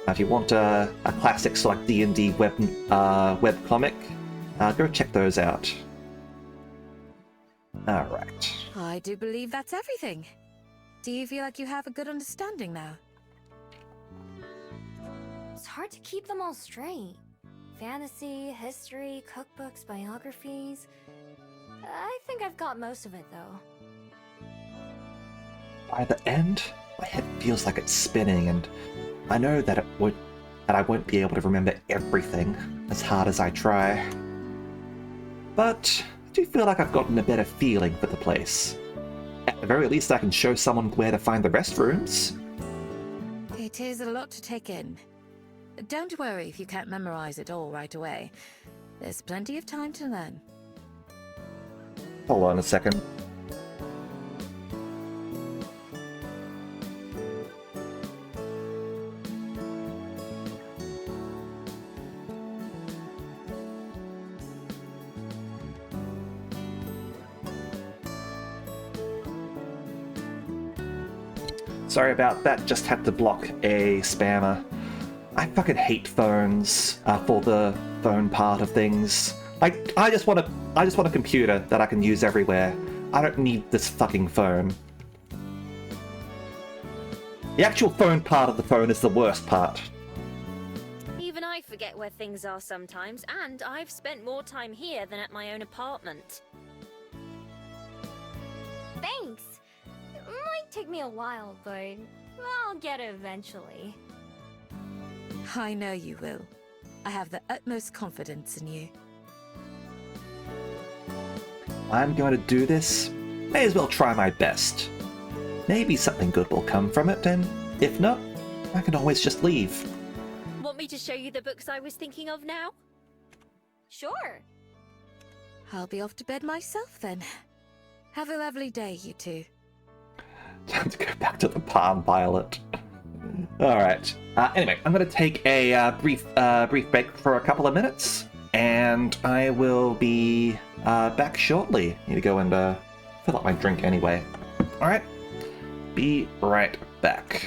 If you want a classic sort of like D&D web comic, go check those out. All right. I do believe that's everything. Do you feel like you have a good understanding now? It's hard to keep them all straight. Fantasy, history, cookbooks, biographies. I think I've got most of it, though. By the end, my head feels like it's spinning, and I know that I won't be able to remember everything as hard as I try. But I do feel like I've gotten a better feeling for the place. At the very least, I can show someone where to find the restrooms. It is a lot to take in. Don't worry if you can't memorize it all right away. There's plenty of time to learn. Hold on a second. Sorry about that, just had to block a spammer. I fucking hate phones for the phone part of things. I just want a computer that I can use everywhere. I don't need this fucking phone. The actual phone part of the phone is the worst part. Even I forget where things are sometimes, and I've spent more time here than at my own apartment. Thanks! It might take me a while, but I'll get it eventually. I know you will. I have the utmost confidence in you. I'm going to do this. May as well try my best. Maybe something good will come from it, and if not, I can always just leave. Want me to show you the books I was thinking of now? Sure! I'll be off to bed myself then. Have a lovely day, you two. Time to go back to the Palm Pilot. Alright. Anyway, I'm going to take a brief break for a couple of minutes, and I will be back shortly. Need to go and fill up my drink anyway. Alright. Be right back.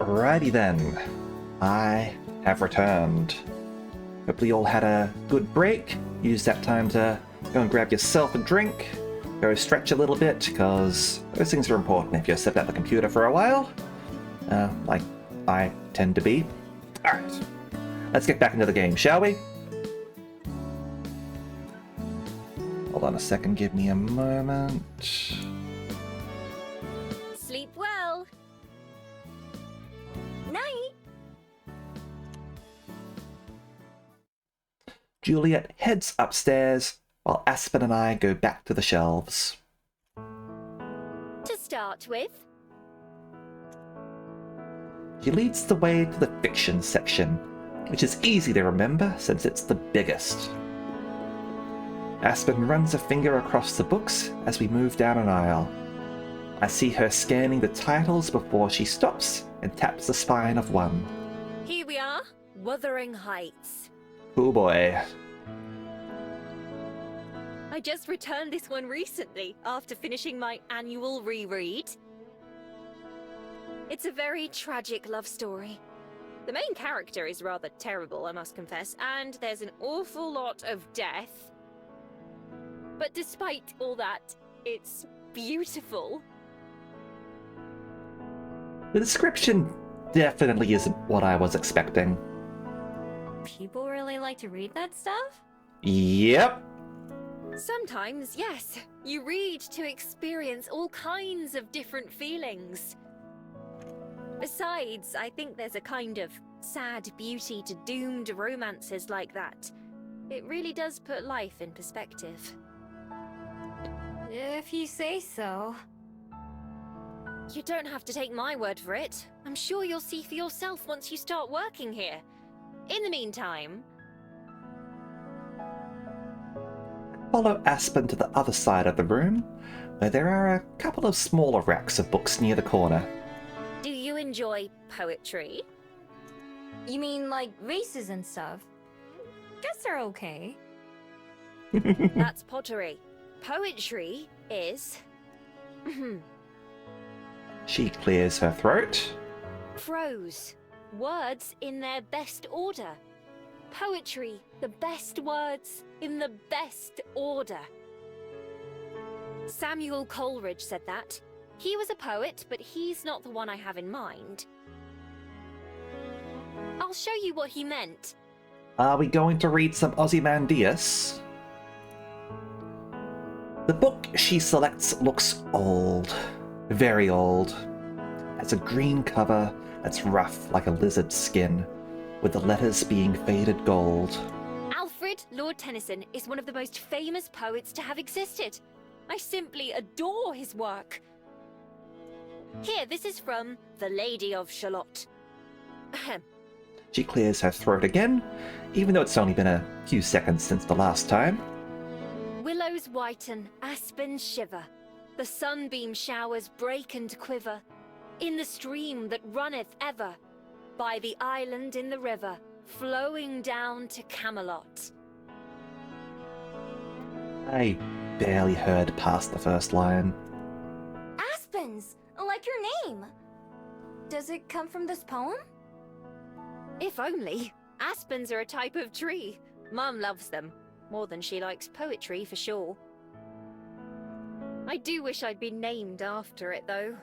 Alrighty then. I have returned. Hopefully you all had a good break. Use that time to go and grab yourself a drink. Go stretch a little bit, because those things are important if you're sitting at the computer for a while. Like I tend to be. Alright. Let's get back into the game, shall we? Hold on a second, give me a moment. Sleep well. Night. Juliet heads upstairs, while Aspen and I go back to the shelves. To start with, She leads the way to the fiction section, which is easy to remember since it's the biggest. Aspen runs a finger across the books as we move down an aisle. I see her scanning the titles before she stops and taps the spine of one. here we are, Wuthering Heights. Oh boy. I just returned this one recently after finishing my annual reread. It's a very tragic love story. The main character is rather terrible, I must confess, and there's an awful lot of death. But despite all that, it's beautiful. The description definitely isn't what I was expecting. People really like to read that stuff? Yep. Sometimes, yes, you read to experience all kinds of different feelings. Besides, I think there's a kind of sad beauty to doomed romances like that. It really does put life in perspective. If you say so. You don't have to take my word for it. I'm sure you'll see for yourself once you start working here. In the meantime, Follow Aspen to the other side of the room, where there are a couple of smaller racks of books near the corner. do you enjoy poetry? You mean like races and stuff? Guess they're okay. That's pottery. Poetry is... She clears her throat. prose. Words in their best order. Poetry, the best words in the best order. Samuel Coleridge said that. He was a poet, but he's not the one I have in mind. I'll show you what he meant. Are we going to read some Ozymandias? The book she selects looks old. Very old. Has a green cover that's rough like a lizard's skin, with the letters being faded gold. Alfred Lord Tennyson is one of the most famous poets to have existed. I simply adore his work. Here, this is from The Lady of Shalott. Ahem. She clears her throat again, even though it's only been a few seconds since the last time. Willows whiten, aspens shiver. The sunbeam showers break and quiver. In the stream that runneth ever, by the island in the river, flowing down to Camelot. I barely heard past the first line. Aspens! Like your name! Does it come from this poem? If only. Aspens are a type of tree. Mum loves them. More than she likes poetry, for sure. I do wish I'd been named after it, though.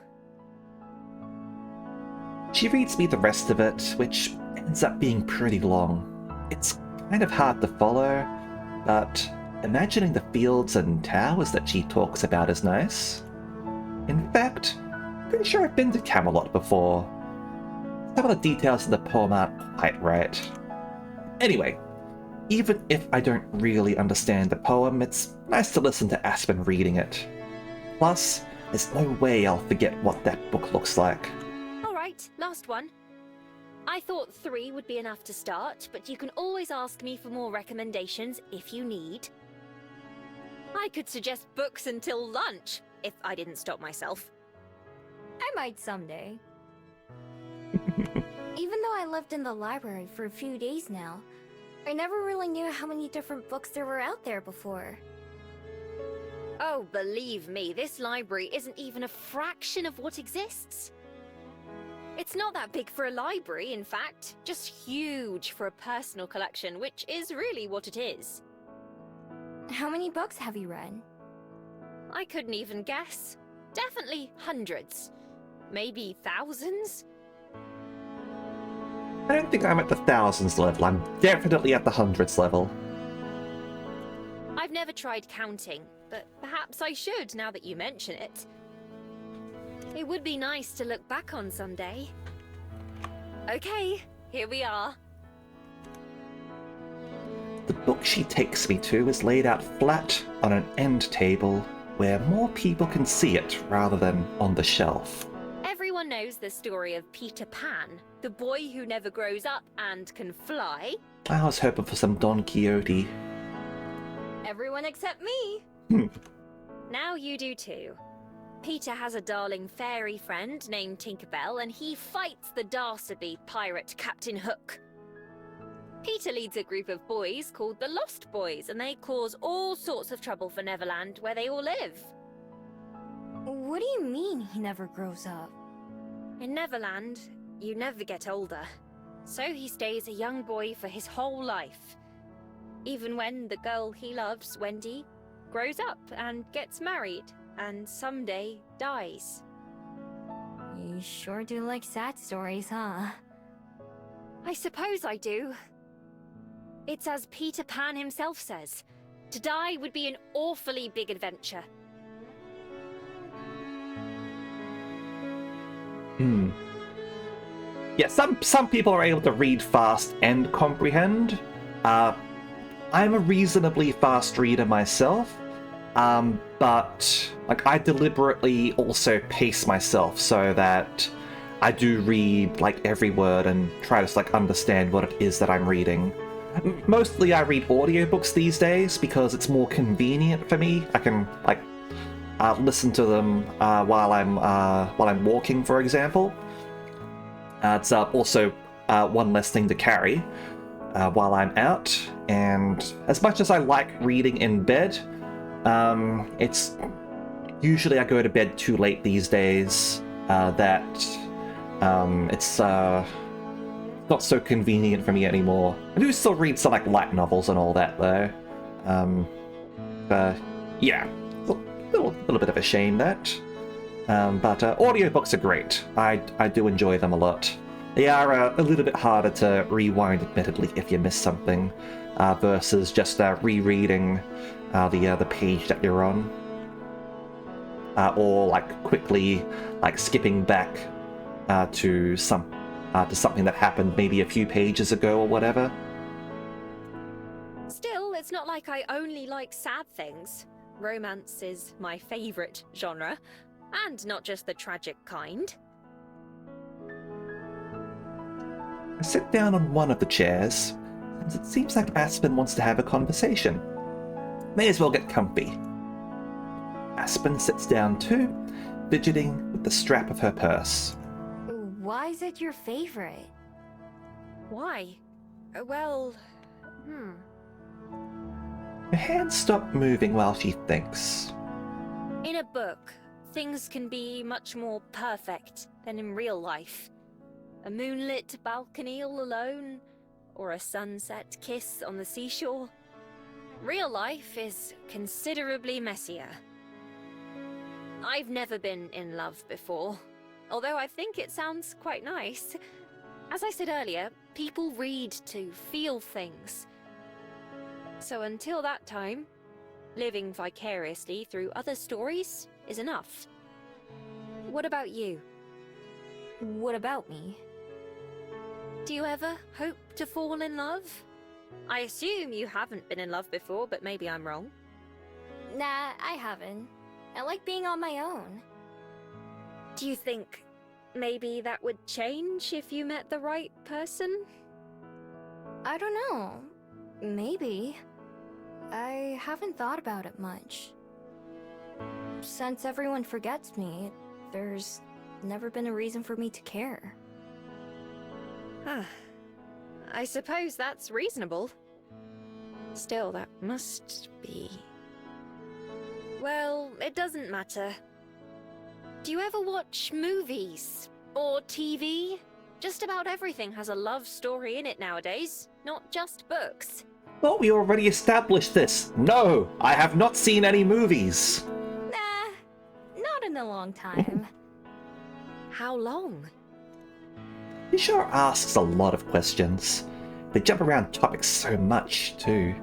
She reads me the rest of it, which ends up being pretty long. It's kind of hard to follow, but imagining the fields and towers that she talks about is nice. In fact, pretty sure I've been to Camelot before. Some of the details in the poem aren't quite right. Anyway, even if I don't really understand the poem, it's nice to listen to Aspen reading it. Plus, there's no way I'll forget what that book looks like. Alright, last one. I thought 3 would be enough to start, but you can always ask me for more recommendations if you need. I could suggest books until lunch, if I didn't stop myself. I might someday. Even though I lived in the library for a few days now, I never really knew how many different books there were out there before. Oh, believe me, this library isn't even a fraction of what exists. It's not that big for a library, in fact. Just huge for a personal collection, which is really what it is. How many books have you read? I couldn't even guess. Definitely hundreds. Maybe thousands? I don't think I'm at the thousands level. I'm definitely at the hundreds level. I've never tried counting, but perhaps I should now that you mention it. It would be nice to look back on someday. Okay, here we are. The book she takes me to is laid out flat on an end table where more people can see it rather than on the shelf. Everyone knows the story of Peter Pan, the boy who never grows up and can fly. I was hoping for some Don Quixote. Everyone except me. Now you do too. Peter has a darling fairy friend named Tinkerbell, and he fights the Darcyby pirate Captain Hook. Peter leads a group of boys called the Lost Boys, and they cause all sorts of trouble for Neverland, where they all live. What do you mean he never grows up? In Neverland, you never get older. So he stays a young boy for his whole life. Even when the girl he loves, Wendy, grows up and gets married, and someday dies. You sure do like sad stories, huh? I suppose I do. It's as Peter Pan himself says. To die would be an awfully big adventure. Yeah, some people are able to read fast and comprehend. I'm a reasonably fast reader myself, but like I deliberately also pace myself so that I do read like every word and try to like understand what it is that I'm reading. Mostly I read audiobooks these days because it's more convenient for me. I can like listen to them while I'm walking, for example. It's also one less thing to carry while I'm out. And as much as I like reading in bed, it's usually I go to bed too late these days. That it's not so convenient for me anymore. I do still read some like light novels and all that though. Yeah, a little bit of a shame that. But audiobooks are great. I do enjoy them a lot. They are a little bit harder to rewind, admittedly, if you miss something, versus just rereading the page that you're on, or like quickly like skipping back to something that happened maybe a few pages ago or whatever. Still, it's not like I only like sad things. Romance is my favorite genre, and not just the tragic kind. I sit down on one of the chairs, and it seems like Aspen wants to have a conversation. May as well get comfy. Aspen sits down too, fidgeting with the strap of her purse. Why is it your favorite? Why? Well, Her hands stop moving while she thinks. In a book, things can be much more perfect than in real life. A moonlit balcony all alone, or a sunset kiss on the seashore. Real life is considerably messier. I've never been in love before, although I think it sounds quite nice. As I said earlier, people read to feel things. So until that time, living vicariously through other stories is enough. What about you? What about me? Do you ever hope to fall in love? I assume you haven't been in love before, but maybe I'm wrong. Nah, I haven't. I like being on my own. Do you think maybe that would change if you met the right person? I don't know. Maybe. I haven't thought about it much. Since everyone forgets me, there's never been a reason for me to care. I suppose that's reasonable. Still, that must be... Well, it doesn't matter. Do you ever watch movies? Or TV. Just about everything has a love story in it nowadays, not just books. Thought we already established this. No, I have not seen any movies. Nah, not in a long time. How long? He sure asks a lot of questions. They jump around topics so much, too.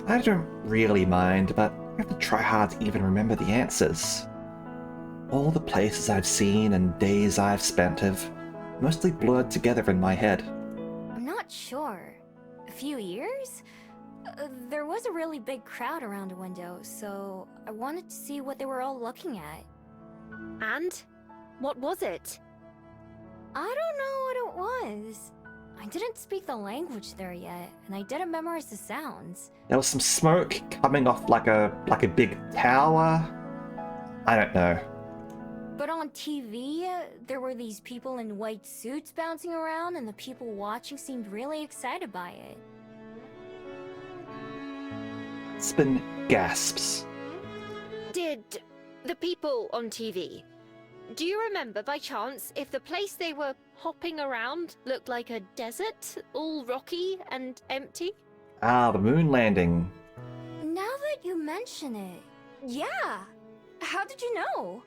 I don't really mind, but I have to try hard to even remember the answers. All the places I've seen and days I've spent have mostly blurred together in my head. I'm not sure. A few years? There was a really big crowd around a window, so I wanted to see what they were all looking at. And? What was it? I don't know what it was. I didn't speak the language there yet, and I didn't memorize the sounds. There was some smoke coming off like a big tower. I don't know. But on TV, there were these people in white suits bouncing around, and the people watching seemed really excited by it. Aspen gasps. Did the people on TV... Do you remember by chance if the place they were hopping around looked like a desert, all rocky and empty? Ah, the moon landing. Now that you mention it, yeah. How did you know?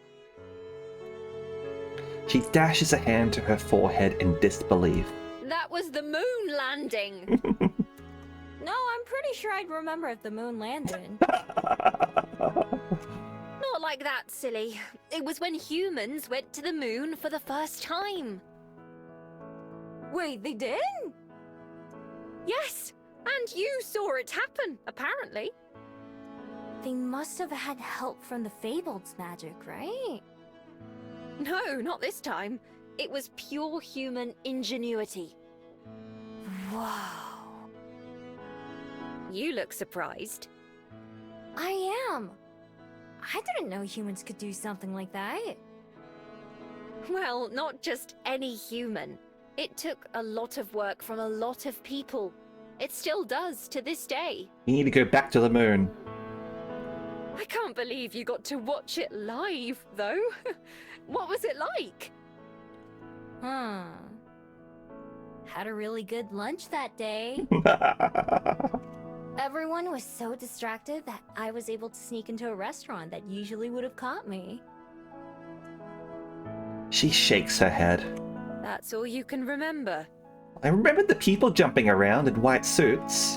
She dashes a hand to her forehead in disbelief. That was the moon landing! No, I'm pretty sure I'd remember if the moon landed. Not like that, silly. It was when humans went to the moon for the first time. Wait, they did? Yes, and you saw it happen, apparently. They must have had help from the Fableds' magic, right? No, not this time. It was pure human ingenuity. Wow. You look surprised. I am. I didn't know humans could do something like that. Well, not just any human. It took a lot of work from a lot of people. It still does to this day. You need to go back to the moon. I can't believe you got to watch it live, though. What was it like? Had a really good lunch that day. Everyone was so distracted that I was able to sneak into a restaurant that usually would have caught me. She shakes her head. That's all you can remember. I remembered the people jumping around in white suits.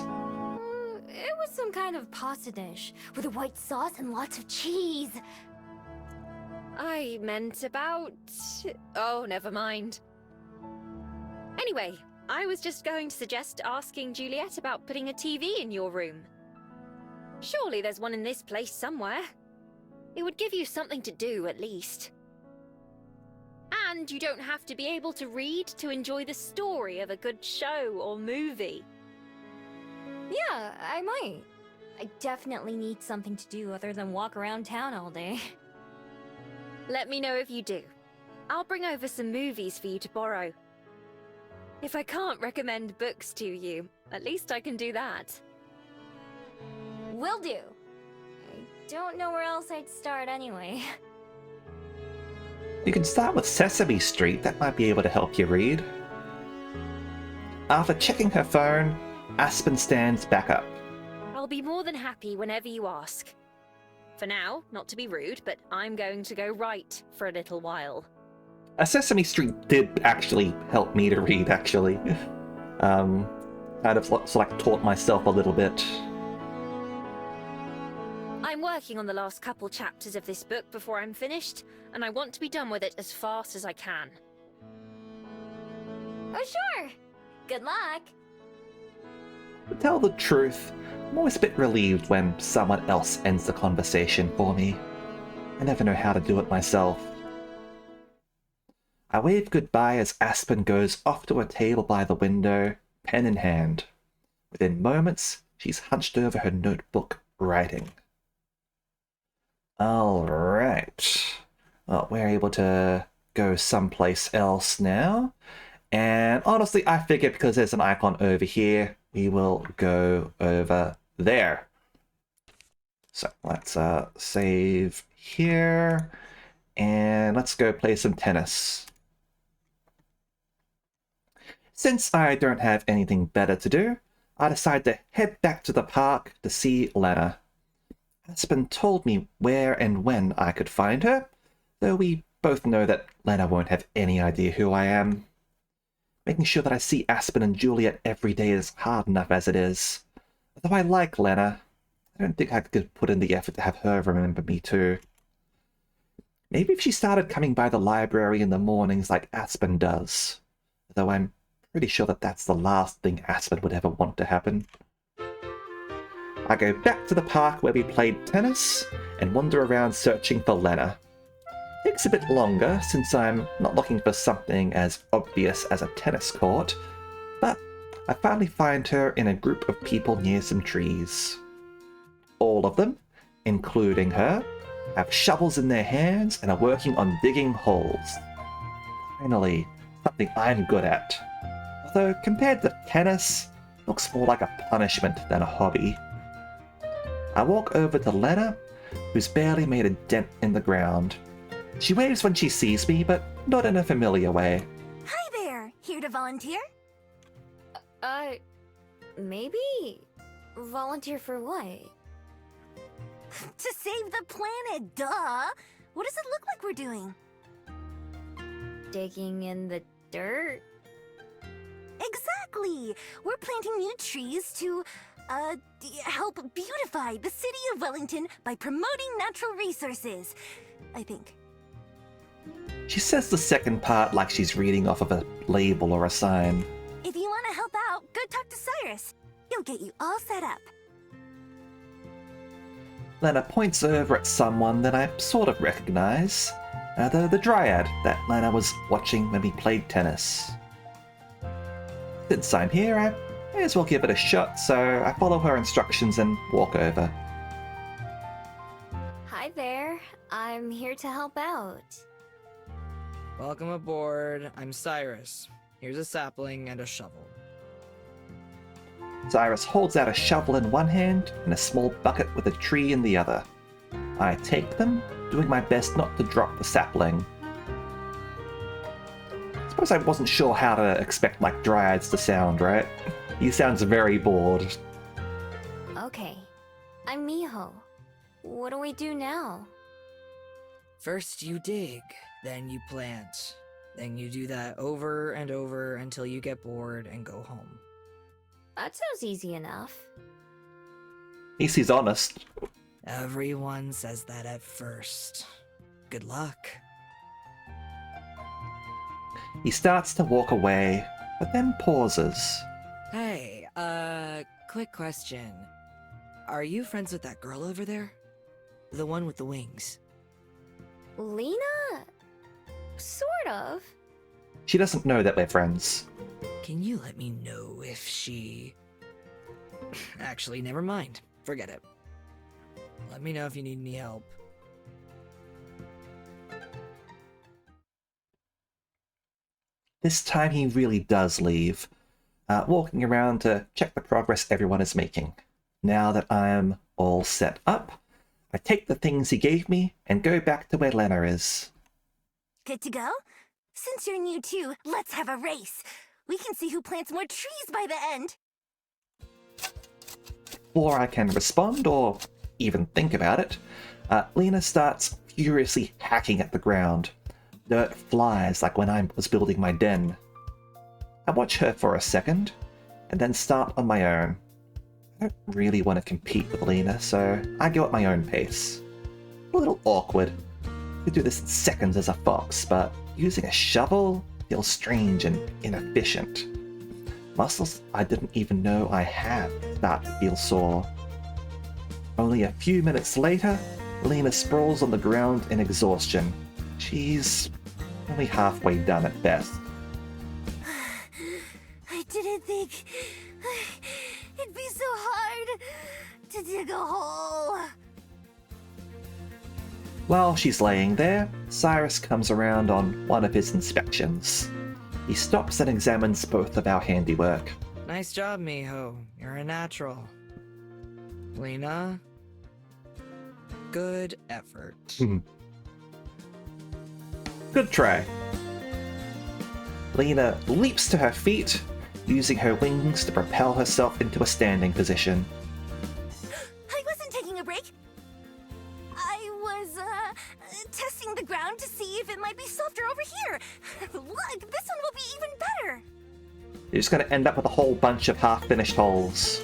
It was some kind of pasta dish with a white sauce and lots of cheese. I meant about... Oh, never mind. Anyway, I was just going to suggest asking Juliet about putting a TV in your room. Surely there's one in this place somewhere. It would give you something to do, at least. And you don't have to be able to read to enjoy the story of a good show or movie. Yeah, I might. I definitely need something to do other than walk around town all day. Let me know if you do. I'll bring over some movies for you to borrow. If I can't recommend books to you, at least I can do that. Will do. I don't know where else I'd start anyway. You can start with Sesame Street, that might be able to help you read. After checking her phone, Aspen stands back up. I'll be more than happy whenever you ask. For now, not to be rude, but I'm going to go write for a little while. Sesame Street did actually help me to read, actually. Kind of like taught myself a little bit. I'm working on the last couple chapters of this book before I'm finished, and I want to be done with it as fast as I can. Oh, sure. Good luck. To tell the truth, I'm always a bit relieved when someone else ends the conversation for me. I never know how to do it myself. I wave goodbye as Aspen goes off to a table by the window, pen in hand. Within moments, she's hunched over her notebook, writing. Alright. Well, we're able to go someplace else now. And honestly, I figure because there's an icon over here, we will go over there. So let's save here. And let's go play some tennis. Since I don't have anything better to do, I decide to head back to the park to see Lena. Aspen told me where and when I could find her, though we both know that Lena won't have any idea who I am. Making sure that I see Aspen and Juliet every day is hard enough as it is. Although I like Lena, I don't think I could put in the effort to have her remember me too. Maybe if she started coming by the library in the mornings like Aspen does. Though I'm pretty sure that that's the last thing Aspen would ever want to happen. I go back to the park where we played tennis and wander around searching for Lena. Takes a bit longer since I'm not looking for something as obvious as a tennis court, but I finally find her in a group of people near some trees. All of them, including her, have shovels in their hands and are working on digging holes. Finally, something I'm good at. Although compared to tennis, it looks more like a punishment than a hobby. I walk over to Lena, who's barely made a dent in the ground. She waves when she sees me, but not in a familiar way. Hi there! Here to volunteer? Maybe? Volunteer for what? To save the planet, duh! What does it look like we're doing? Digging in the dirt? Exactly! We're planting new trees to, help beautify the city of Wellington by promoting natural resources. I think. She says the second part like she's reading off of a label or a sign. If you want to help out, go talk to Cyrus. He'll get you all set up. Lena points over at someone that I sort of recognize. The Dryad that Lena was watching when we played tennis. Since I'm here, I may as well give it a shot, so I follow her instructions and walk over. Hi there. I'm here to help out. Welcome aboard. I'm Cyrus. Here's a sapling and a shovel. Cyrus holds out a shovel in one hand and a small bucket with a tree in the other. I take them, doing my best not to drop the sapling. I suppose I wasn't sure how to expect like Dryads to sound, right? He sounds very bored. Okay. I'm Miho. What do we do now? First you dig, then you plant. Then you do that over and over until you get bored and go home. That sounds easy enough. At least he's honest. Everyone says that at first. Good luck. He starts to walk away, but then pauses. Hey, quick question. Are you friends with that girl over there? The one with the wings? Lena? Sort of. She doesn't know that we're friends. Can you let me know if she... Actually, never mind. Forget it. Let me know if you need any help. This time he really does leave, walking around to check the progress everyone is making. Now that I am all set up, I take the things he gave me and go back to where Lena is. Good to go? Since you're new too, let's have a race. We can see who plants more trees by the end. Before I can respond or even think about it, Lena starts furiously hacking at the ground. Dirt flies like when I was building my den. I watch her for a second, and then start on my own. I don't really want to compete with Lena, so I go at my own pace. A little awkward. I could do this in seconds as a fox, but using a shovel feels strange and inefficient. Muscles I didn't even know I had start to feel sore. Only a few minutes later, Lena sprawls on the ground in exhaustion. She's only halfway done at best. I didn't think it'd be so hard to dig a hole. While she's laying there, Cyrus comes around on one of his inspections. He stops and examines both of our handiwork. Nice job, Miho. You're a natural. Lena? Good effort. Good try. Lena leaps to her feet, using her wings to propel herself into a standing position. I wasn't taking a break. I was, testing the ground to see if it might be softer over here. Look, this one will be even better. You're just going to end up with a whole bunch of half-finished holes.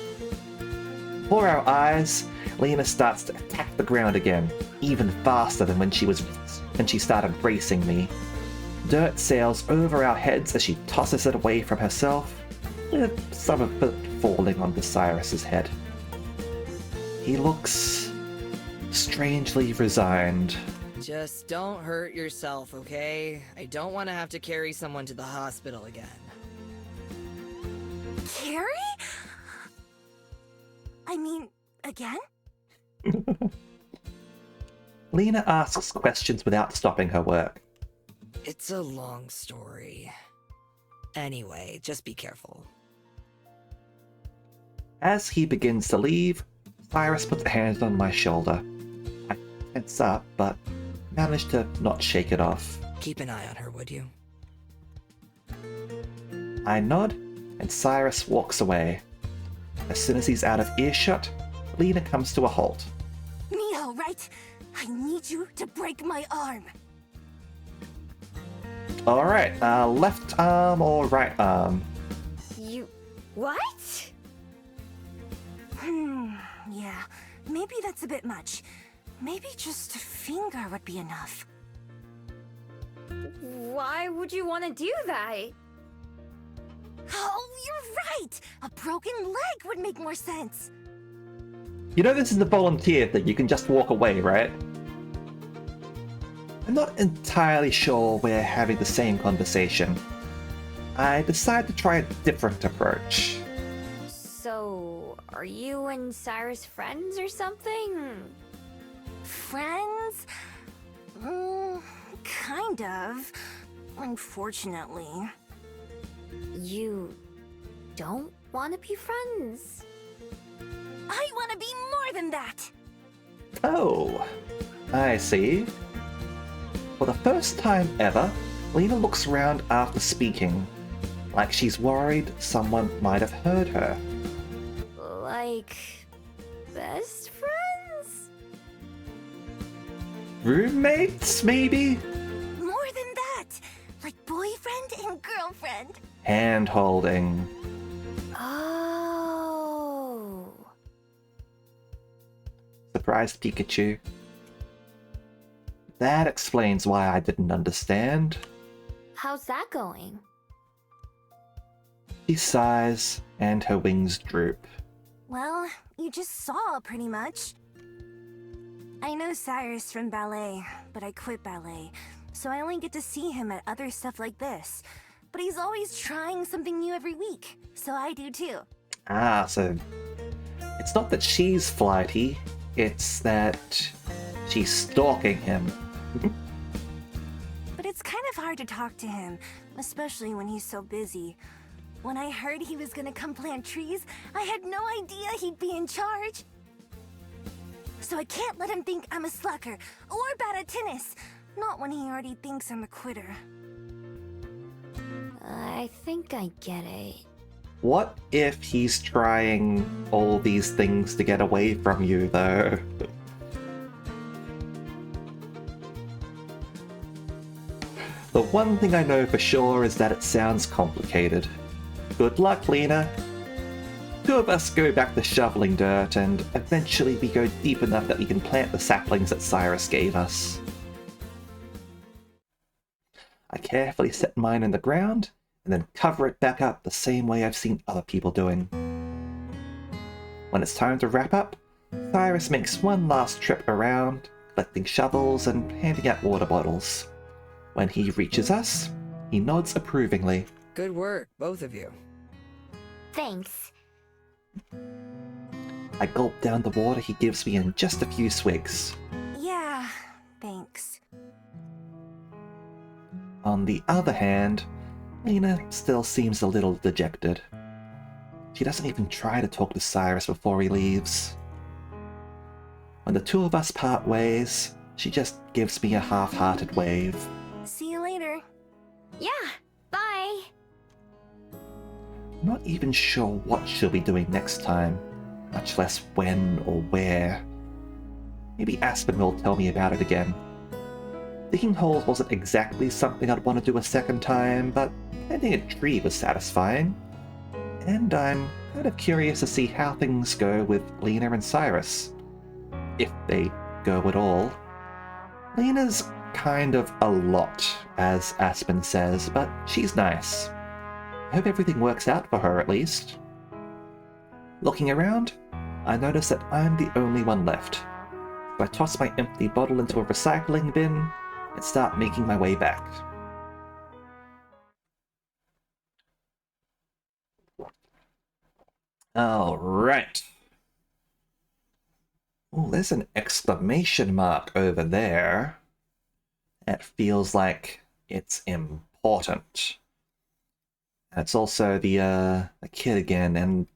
Before our eyes, Lena starts to attack the ground again, even faster than when she started racing me. Dirt sails over our heads as she tosses it away from herself, with some of it falling onto Cyrus's head. He looks strangely resigned. Just don't hurt yourself, okay? I don't want to have to carry someone to the hospital again. Carrie? I mean, again? Lena asks questions without stopping her work. It's a long story. Anyway, just be careful. As he begins to leave, Cyrus puts a hand on my shoulder. I tense up, but manage to not shake it off. Keep an eye on her, would you? I nod, and Cyrus walks away. As soon as he's out of earshot, Lena comes to a halt. Miho, right? I need you to break my arm. Alright, left arm or right arm? You... what? Yeah, maybe that's a bit much. Maybe just a finger would be enough. Why would you want to do that? Oh, you're right! A broken leg would make more sense. You know this is a volunteer thing, you can just walk away, right? I'm not entirely sure we're having the same conversation. I decide to try a different approach. So, are you and Cyrus friends or something? Friends? Kind of. Unfortunately. You don't want to be friends? I want to be more than that! Oh, I see. For the first time ever, Lena looks around after speaking, like she's worried someone might have heard her. Like... best friends? Roommates, maybe? More than that! Like boyfriend and girlfriend. Hand-holding. Oh... Surprised Pikachu. That explains why I didn't understand. How's that going? She sighs, and her wings droop. Well, you just saw pretty much. I know Cyrus from ballet, but I quit ballet, so I only get to see him at other stuff like this. But he's always trying something new every week, so I do too. Ah, so it's not that she's flighty, it's that she's stalking him. But it's kind of hard to talk to him, especially when he's so busy. When I heard he was gonna come plant trees, I had no idea he'd be in charge. So I can't let him think I'm a slacker or bad at tennis. Not when he already thinks I'm a quitter. I think I get it. What if he's trying all these things to get away from you, though? The one thing I know for sure is that it sounds complicated. Good luck, Lena. Two of us go back to shoveling dirt, and eventually we go deep enough that we can plant the saplings that Cyrus gave us. I carefully set mine in the ground, and then cover it back up the same way I've seen other people doing. When it's time to wrap up, Cyrus makes one last trip around, collecting shovels and handing out water bottles. When he reaches us, he nods approvingly. Good work, both of you. Thanks. I gulp down the water he gives me in just a few swigs. Yeah, thanks. On the other hand, Lena still seems a little dejected. She doesn't even try to talk to Cyrus before he leaves. When the two of us part ways, she just gives me a half-hearted wave. See you later. Yeah, bye. not even sure what she'll be doing next time, much less when or where. Maybe Aspen will tell me about it again. Digging holes wasn't exactly something I'd want to do a second time, but planting a tree was satisfying. And I'm kind of curious to see how things go with Lena and Cyrus. If they go at all. Lena's kind of a lot, as Aspen says, but she's nice. I hope everything works out for her at least. Looking around, I notice that I'm the only one left. So I toss my empty bottle into a recycling bin and start making my way back. Alright. Oh, there's an exclamation mark over there. That feels like it's important. And it's also the kid again, and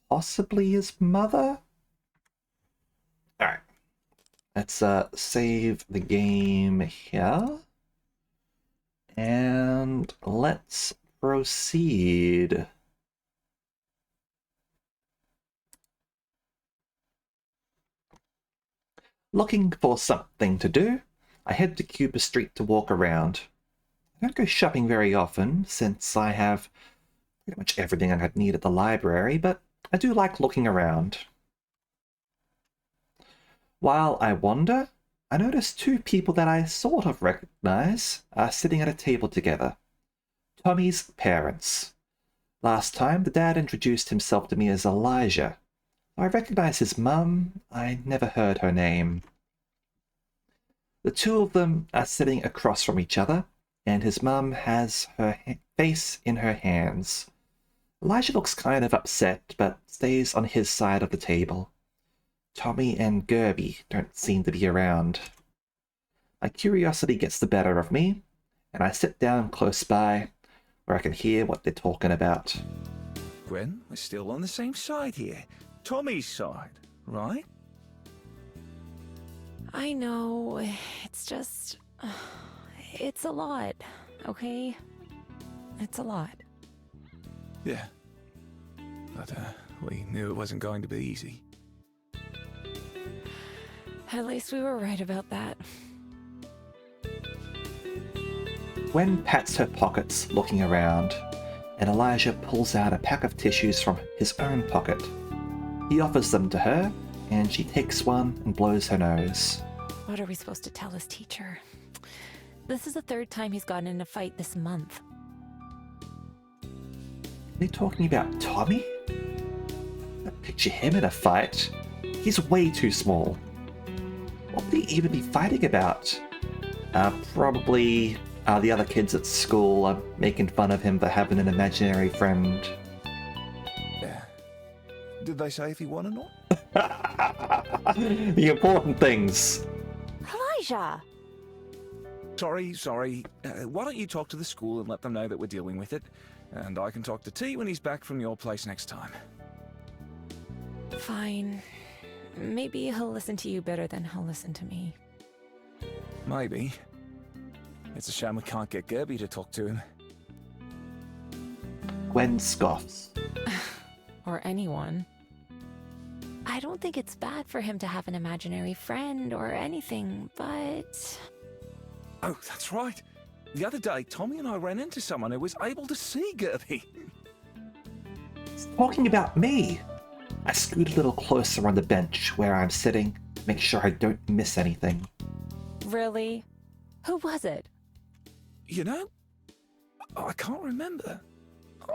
possibly his mother? Alright. Let's save the game here. And let's proceed. Looking for something to do, I head to Cuba Street to walk around. I don't go shopping very often, since I have pretty much everything I'd need at the library, but I do like looking around. While I wander, I notice two people that I sort of recognize are sitting at a table together. Tommy's parents. Last time, the dad introduced himself to me as Elijah. I recognize his mum. I never heard her name. The two of them are sitting across from each other, and his mum has her face in her hands. Elijah looks kind of upset, but stays on his side of the table. Tommy and Gerby don't seem to be around. My curiosity gets the better of me, and I sit down close by, where I can hear what they're talking about. Gwen, we're still on the same side here. Tommy's side, right? I know, it's just... it's a lot, okay? It's a lot. Yeah. But, we knew it wasn't going to be easy. At least we were right about that. Gwen pats her pockets, looking around, and Elijah pulls out a pack of tissues from his own pocket. He offers them to her, and she takes one and blows her nose. What are we supposed to tell his teacher? This is the third time he's gotten in a fight this month. Are they talking about Tommy? I picture him in a fight. He's way too small. What would he even be fighting about? Probably the other kids at school are making fun of him for having an imaginary friend. Yeah. Did they say if he won or not? The important things. Elijah! Sorry. Why don't you talk to the school and let them know that we're dealing with it? And I can talk to T when he's back from your place next time. Fine. Maybe he'll listen to you better than he'll listen to me. Maybe. It's a shame we can't get Gerby to talk to him. Gwen scoffs. Or anyone. I don't think it's bad for him to have an imaginary friend or anything, but... Oh, that's right. The other day, Tommy and I ran into someone who was able to see Gerby. He's talking about me. I scoot a little closer on the bench where I'm sitting, make sure I don't miss anything. Really? Who was it? You know, I can't remember.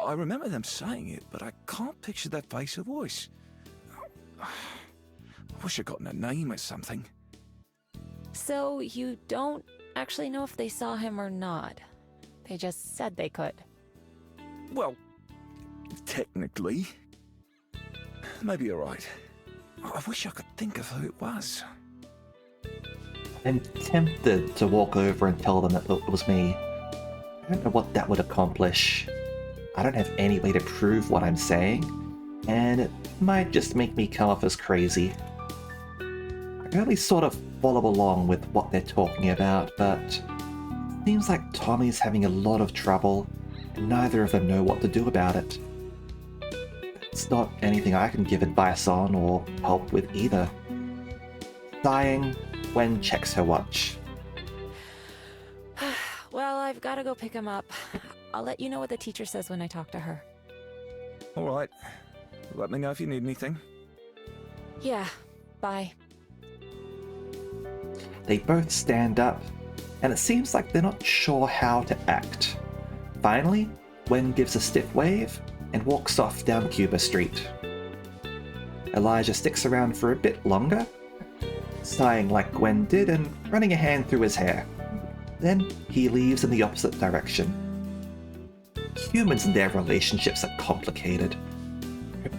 I remember them saying it, but I can't picture their face or voice. I wish I'd gotten a name or something. So you don't actually know if they saw him or not? They just said they could. Well, technically. Maybe you're right. I wish I could think of who it was. I'm tempted to walk over and tell them that it was me. I don't know what that would accomplish. I don't have any way to prove what I'm saying, and it might just make me come off as crazy. I can only sort of follow along with what they're talking about, but it seems like Tommy's having a lot of trouble, and neither of them know what to do about it. it's not anything I can give advice on or help with either. Sighing, Gwen checks her watch. Well, I've got to go pick him up. I'll let you know what the teacher says when I talk to her. All right. Let me know if you need anything. Yeah, bye. They both stand up, and it seems like they're not sure how to act. Finally, Gwen gives a stiff wave and walks off down Cuba Street. Elijah sticks around for a bit longer, sighing like Gwen did and running a hand through his hair. Then he leaves in the opposite direction. Humans and their relationships are complicated.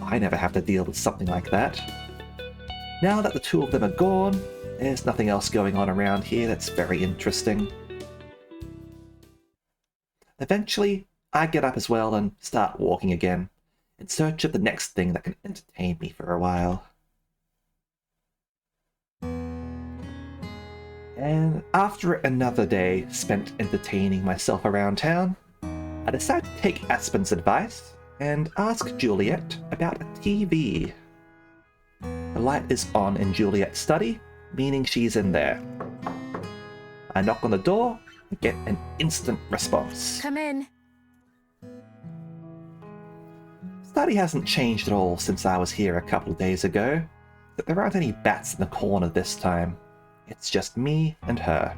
I never have to deal with something like that. Now that the two of them are gone, there's nothing else going on around here that's very interesting. Eventually, I get up as well and start walking again, in search of the next thing that can entertain me for a while. And after another day spent entertaining myself around town, I decide to take Aspen's advice and ask Juliet about a TV. The light is on in Juliet's study, meaning she's in there. I knock on the door and get an instant response. Come in. Study hasn't changed at all since I was here a couple of days ago, but there aren't any bats in the corner this time. It's just me and her.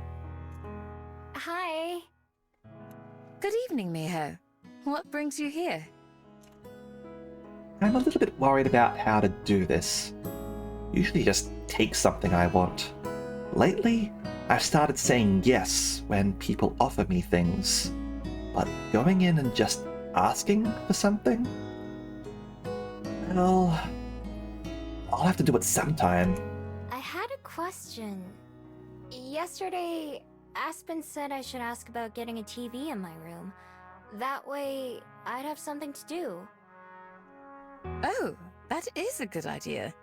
Hi. Good evening, Miho. What brings you here? I'm a little bit worried about how to do this. Usually just take something I want. Lately, I've started saying yes when people offer me things, but going in and just asking for something? Well, I'll have to do it sometime. I had a question. Yesterday, Aspen said I should ask about getting a TV in my room. That way, I'd have something to do. Oh, that is a good idea.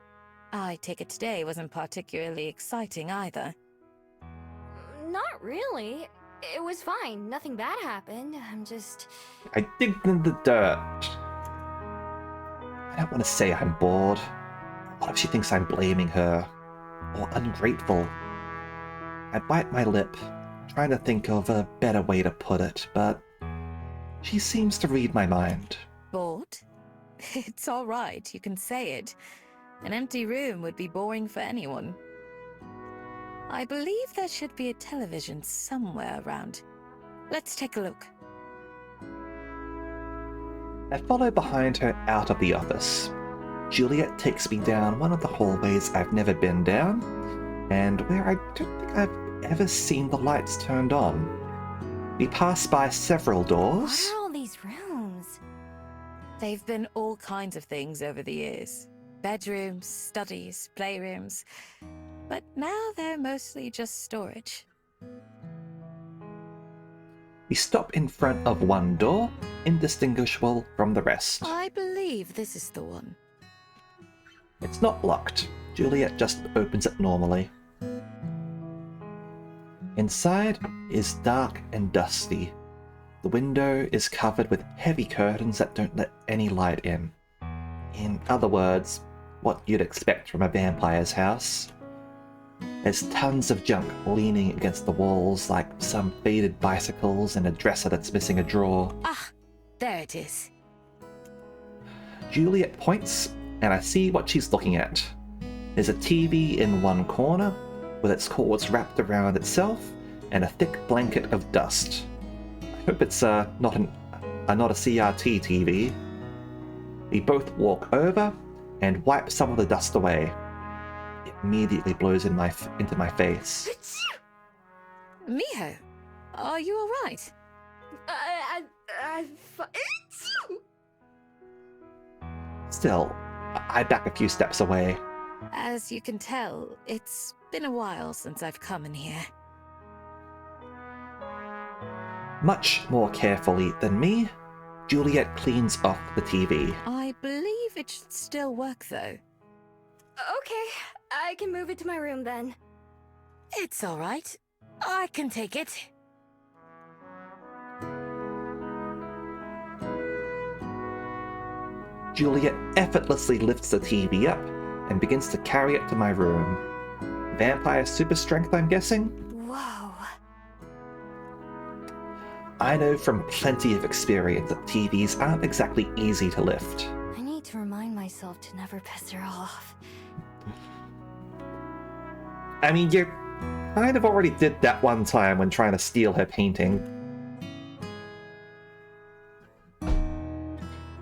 I take it today wasn't particularly exciting either. Not really. It was fine. Nothing bad happened. I'm just... I digged in the dirt. I don't want to say I'm bored. What if she thinks I'm blaming her? Or ungrateful? I bite my lip, trying to think of a better way to put it, but she seems to read my mind. Bored? It's all right, you can say it. An empty room would be boring for anyone. I believe there should be a television somewhere around. Let's take a look. I follow behind her out of the office. Juliet takes me down one of the hallways I've never been down, and where I don't think I've ever seen the lights turned on. We pass by several doors. What are all these rooms? They've been all kinds of things over the years. Bedrooms, studies, playrooms. But now they're mostly just storage. We stop in front of one door, indistinguishable from the rest. I believe this is the one. It's not locked. Juliet just opens it normally. Inside is dark and dusty. The window is covered with heavy curtains that don't let any light in. In other words, what you'd expect from a vampire's house. There's tons of junk leaning against the walls like some faded bicycles and a dresser that's missing a drawer. Ah, there it is. Juliet points, and I see what she's looking at. There's a TV in one corner, with its cords wrapped around itself, and a thick blanket of dust. I hope it's not a CRT TV. We both walk over and wipe some of the dust away. It immediately blows into my face. Miho, are you alright? Still, I back a few steps away. As you can tell, it's been a while since I've come in here. Much more carefully than me, Juliet cleans off the TV. I believe it should still work, though. Okay, I can move it to my room then. It's alright. I can take it. Juliet effortlessly lifts the TV up and begins to carry it to my room. Vampire super strength, I'm guessing? Whoa. I know from plenty of experience that TVs aren't exactly easy to lift. I need to remind myself to never piss her off. I mean, you kind of already did that one time when trying to steal her painting.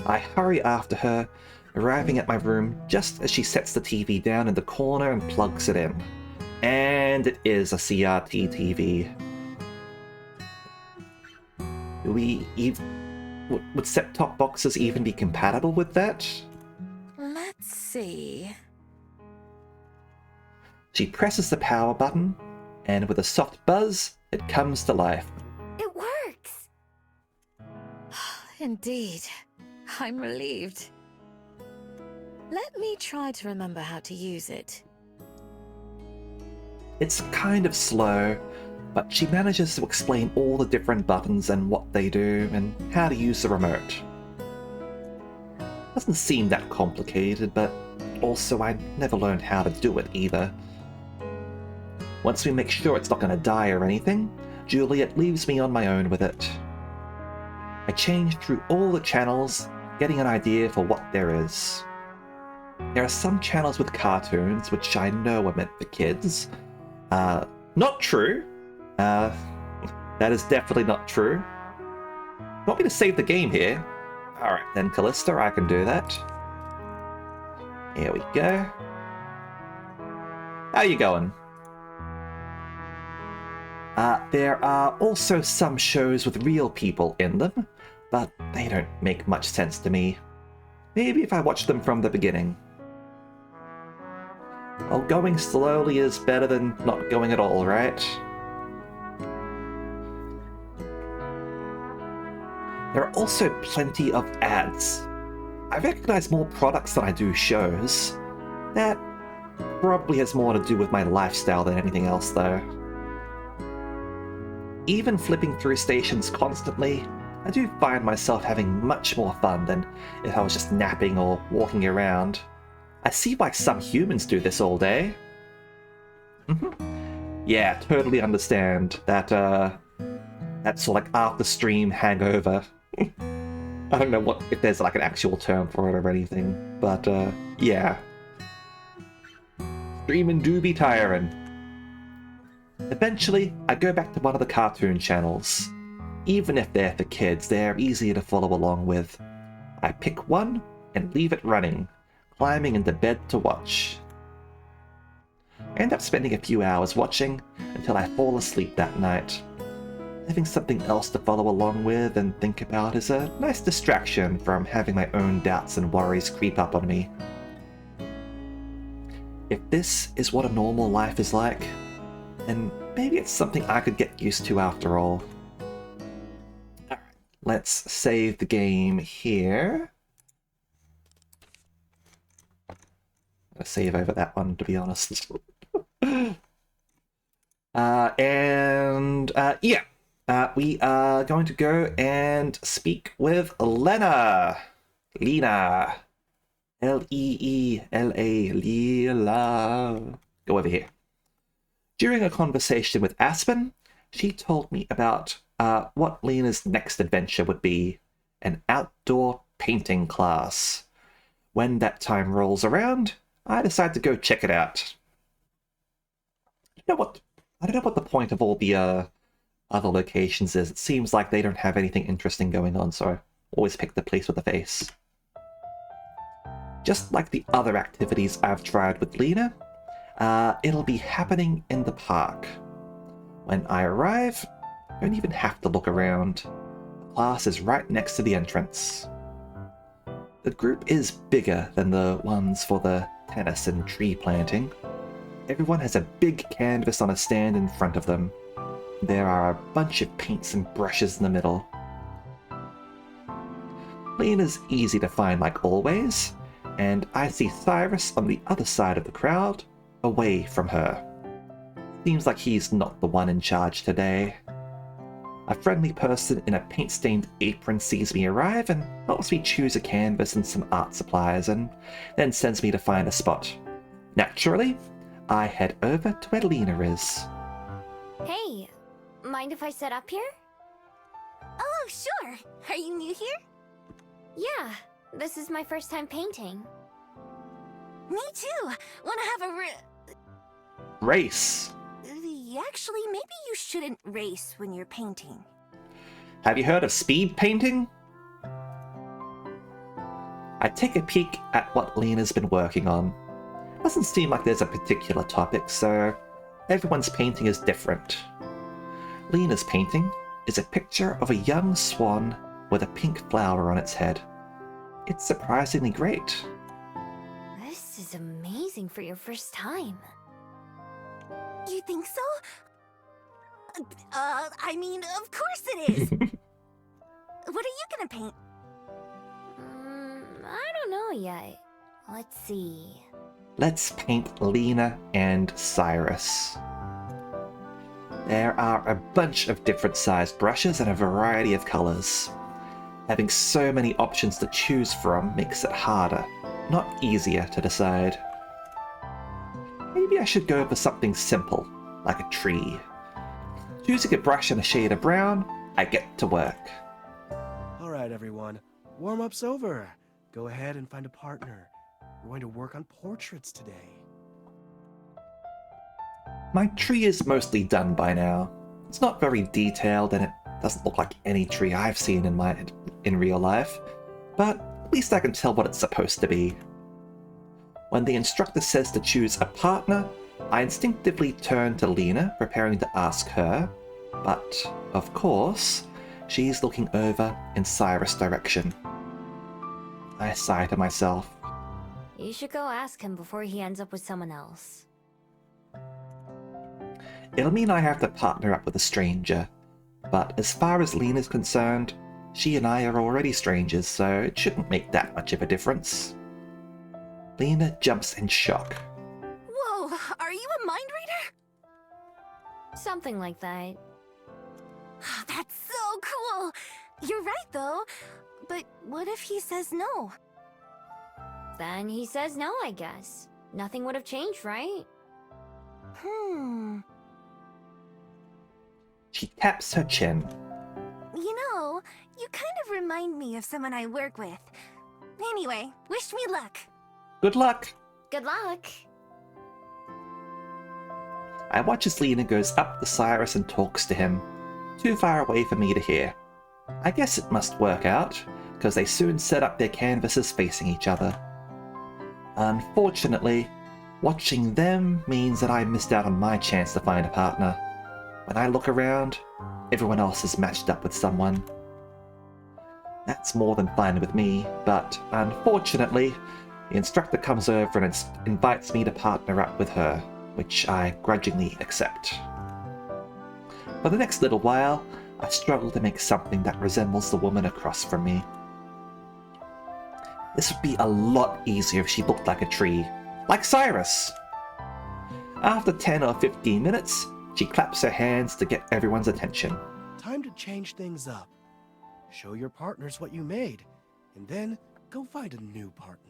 I hurry after her, arriving at my room just as she sets the TV down in the corner and plugs it in. And it is a CRT TV. Would set-top boxes even be compatible with that? Let's see. She presses the power button, and with a soft buzz, it comes to life. It works! Indeed. I'm relieved. Let me try to remember how to use it. It's kind of slow, but she manages to explain all the different buttons and what they do, and how to use the remote. Doesn't seem that complicated, but also I never learned how to do it either. Once we make sure it's not going to die or anything, Juliet leaves me on my own with it. I change through all the channels, getting an idea for what there is. There are some channels with cartoons, which I know are meant for kids. Not true. That is definitely not true. Want me to save the game here? Alright then, Callista, I can do that. Here we go. How you going? There are also some shows with real people in them, but they don't make much sense to me. Maybe if I watch them from the beginning. Well, going slowly is better than not going at all, right? There are also plenty of ads. I recognize more products than I do shows. That probably has more to do with my lifestyle than anything else, though. Even flipping through stations constantly, I do find myself having much more fun than if I was just napping or walking around. I see why some humans do this all day. Yeah, totally understand that, that sort of like after-stream hangover. I don't know if there's like an actual term for it or anything, but yeah. Streaming do be tiring. Eventually, I go back to one of the cartoon channels. Even if they're for kids, they're easier to follow along with. I pick one and leave it running, climbing into bed to watch. I end up spending a few hours watching until I fall asleep that night. Having something else to follow along with and think about is a nice distraction from having my own doubts and worries creep up on me. If this is what a normal life is like, then maybe it's something I could get used to after all. Alright, let's save the game here. I'm gonna save over that one, to be honest. We are going to go and speak with Lena. Lena. L-E-E-L-A. Leela. Go over here. During a conversation with Aspen, she told me about what Lena's next adventure would be, an outdoor painting class. When that time rolls around, I decide to go check it out. I don't know what the point of all the other locations is. It seems like they don't have anything interesting going on, so I always pick the place with a face. Just like the other activities I've tried with Lena, it'll be happening in the park. When I arrive, I don't even have to look around. The class is right next to the entrance. The group is bigger than the ones for the tennis and tree planting. Everyone has a big canvas on a stand in front of them. There are a bunch of paints and brushes in the middle. Lena's easy to find like always, and I see Cyrus on the other side of the crowd, away from her. Seems like he's not the one in charge today. A friendly person in a paint-stained apron sees me arrive and helps me choose a canvas and some art supplies, and then sends me to find a spot. Naturally, I head over to where Lena is. Hey, mind if I set up here? Oh, sure. Are you new here? Yeah, this is my first time painting. Me too. Wanna have a Race! Actually, maybe you shouldn't race when you're painting. Have you heard of speed painting? I take a peek at what Lena's been working on. Doesn't seem like there's a particular topic, so everyone's painting is different. Lena's painting is a picture of a young swan with a pink flower on its head. It's surprisingly great. This is amazing for your first time. You think so? I mean, of course it is. What are you gonna paint? I don't know yet. Let's see. Let's paint Lena and Cyrus. There are a bunch of different sized brushes and a variety of colors. Having so many options to choose from makes it harder, not easier to decide. Maybe I should go for something simple, like a tree. Choosing a brush and a shade of brown, I get to work. Alright, everyone. Warm-up's over. Go ahead and find a partner. We're going to work on portraits today. My tree is mostly done by now. It's not very detailed and it doesn't look like any tree I've seen in real life, but at least I can tell what it's supposed to be. When the instructor says to choose a partner, I instinctively turn to Lena, preparing to ask her, but, of course, she's looking over in Cyrus' direction. I sigh to myself. You should go ask him before he ends up with someone else. It'll mean I have to partner up with a stranger, but as far as Lena's concerned, she and I are already strangers, so it shouldn't make that much of a difference. Lena jumps in shock. Whoa, are you a mind reader? Something like that. That's so cool! You're right, though. But what if he says no? Then he says no, I guess. Nothing would have changed, right? She taps her chin. You know, you kind of remind me of someone I work with. Anyway, wish me luck. Good luck! Good luck! I watch as Lena goes up to Cyrus and talks to him, too far away for me to hear. I guess it must work out, because they soon set up their canvases facing each other. Unfortunately, watching them means that I missed out on my chance to find a partner. When I look around, everyone else is matched up with someone. That's more than fine with me, but unfortunately, the instructor comes over and invites me to partner up with her, which I grudgingly accept. For the next little while, I struggle to make something that resembles the woman across from me. This would be a lot easier if she looked like a tree, like Cyrus! After 10 or 15 minutes, she claps her hands to get everyone's attention. Time to change things up. Show your partners what you made, and then go find a new partner.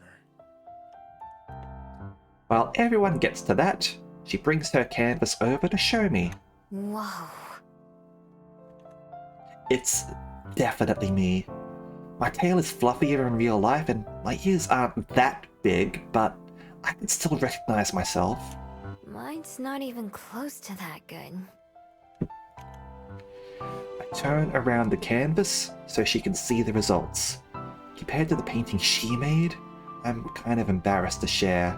While everyone gets to that, she brings her canvas over to show me. Whoa. It's definitely me. My tail is fluffier in real life and my ears aren't that big, but I can still recognize myself. Mine's not even close to that good. I turn around the canvas so she can see the results. Compared to the painting she made, I'm kind of embarrassed to share.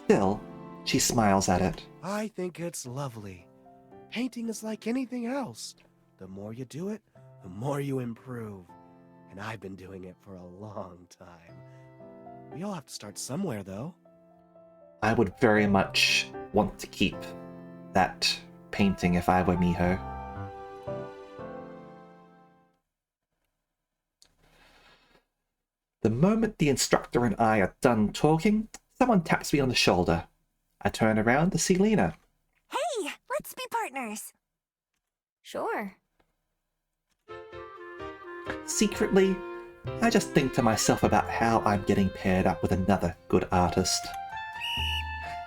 Still, she smiles at it. I think it's lovely. Painting is like anything else. The more you do it, the more you improve. And I've been doing it for a long time. We all have to start somewhere, though. I would very much want to keep that painting if I were Miho. The moment the instructor and I are done talking, someone taps me on the shoulder. I turn around to see Lena. Hey, let's be partners. Sure. Secretly, I just think to myself about how I'm getting paired up with another good artist.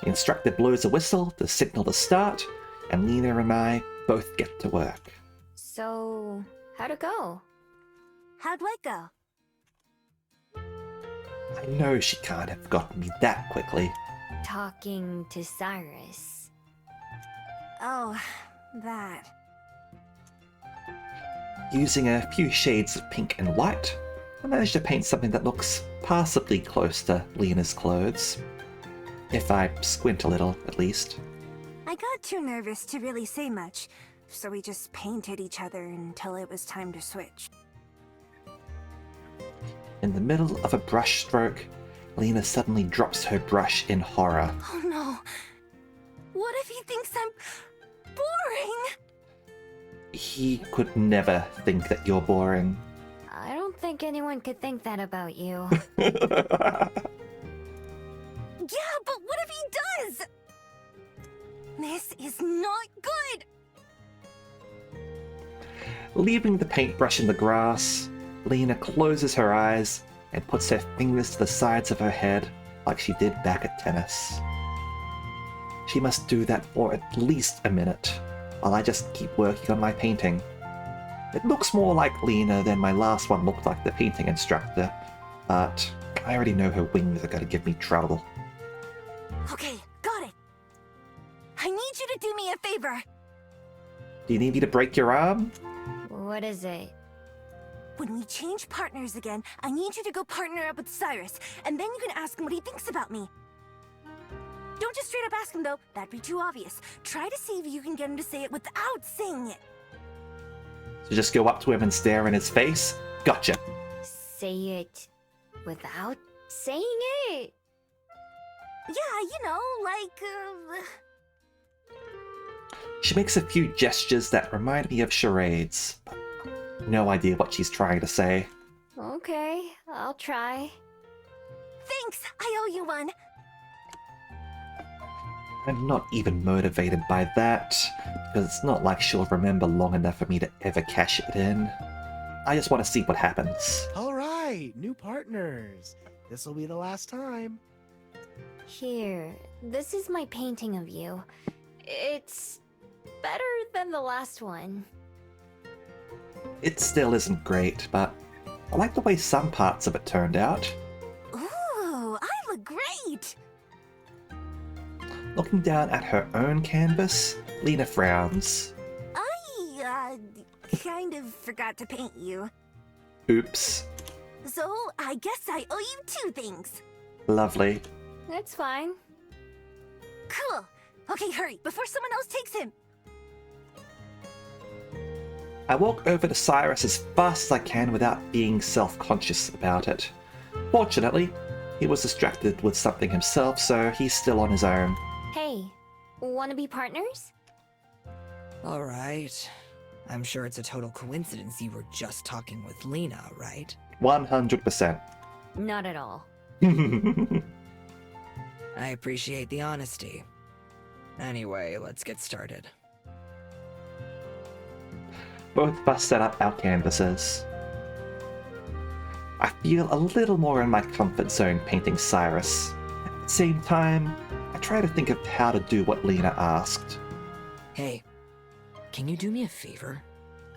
The instructor blows a whistle to signal the start, and Lena and I both get to work. So, how'd it go? How'd what go? I know she can't have gotten me that quickly. Talking to Cyrus. Oh, that. Using a few shades of pink and white, I managed to paint something that looks passably close to Lena's clothes. If I squint a little, at least. I got too nervous to really say much, so we just painted each other until it was time to switch. In the middle of a brush stroke, Lena suddenly drops her brush in horror. Oh no! What if he thinks I'm boring? He could never think that you're boring. I don't think anyone could think that about you. Yeah, but what if he does? This is not good! Leaving the paintbrush in the grass, Lena closes her eyes and puts her fingers to the sides of her head like she did back at tennis. She must do that for at least a minute, while I just keep working on my painting. It looks more like Lena than my last one looked like the painting instructor, but I already know her wings are gonna give me trouble. Okay, got it. I need you to do me a favor. Do you need me to break your arm? What is it? When we change partners again, I need you to go partner up with Cyrus, and then you can ask him what he thinks about me. Don't just straight up ask him though, that'd be too obvious. Try to see if you can get him to say it without saying it. So just go up to him and stare in his face? Gotcha. Say it without saying it? Yeah, you know, like, She makes a few gestures that remind me of charades. No idea what she's trying to say. Okay, I'll try. Thanks, I owe you one. I'm not even motivated by that, because it's not like she'll remember long enough for me to ever cash it in. I just want to see what happens. Alright, new partners. This'll be the last time. Here, this is my painting of you. It's better than the last one. It still isn't great, but I like the way some parts of it turned out. Ooh, I look great. Looking down at her own canvas, Lena frowns. I, kind of forgot to paint you. Oops. So, I guess I owe you two things. Lovely. That's fine. Cool. Okay, hurry, before someone else takes him. I walk over to Cyrus as fast as I can without being self-conscious about it. Fortunately, he was distracted with something himself, so he's still on his own. Hey, wanna be partners? Alright. I'm sure it's a total coincidence you were just talking with Lena, right? 100%. Not at all. I appreciate the honesty. Anyway, let's get started. Both of us set up our canvases. I feel a little more in my comfort zone painting Cyrus. At the same time, I try to think of how to do what Lena asked. Hey, can you do me a favor?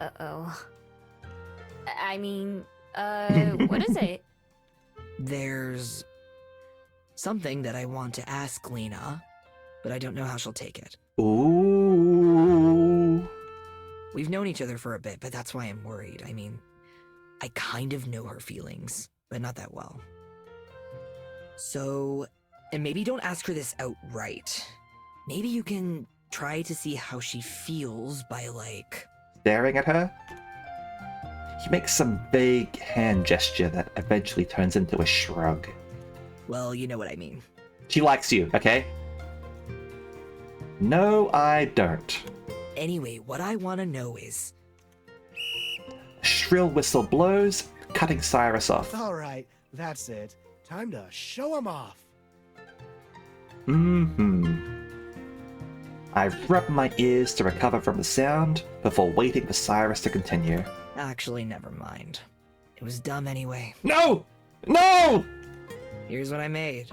Uh-oh. I mean, what is it? There's something that I want to ask Lena, but I don't know how she'll take it. Ooh. We've known each other for a bit, but that's why I'm worried. I mean, I kind of know her feelings, but not that well. So, and maybe don't ask her this outright. Maybe you can try to see how she feels by, like... Staring at her? He makes some vague hand gesture that eventually turns into a shrug. Well, you know what I mean. She likes you, okay? No, I don't. Anyway, what I want to know is... A shrill whistle blows, cutting Cyrus off. Alright, that's it. Time to show him off. I rub my ears to recover from the sound before waiting for Cyrus to continue. Actually, never mind. It was dumb anyway. No! No! Here's what I made.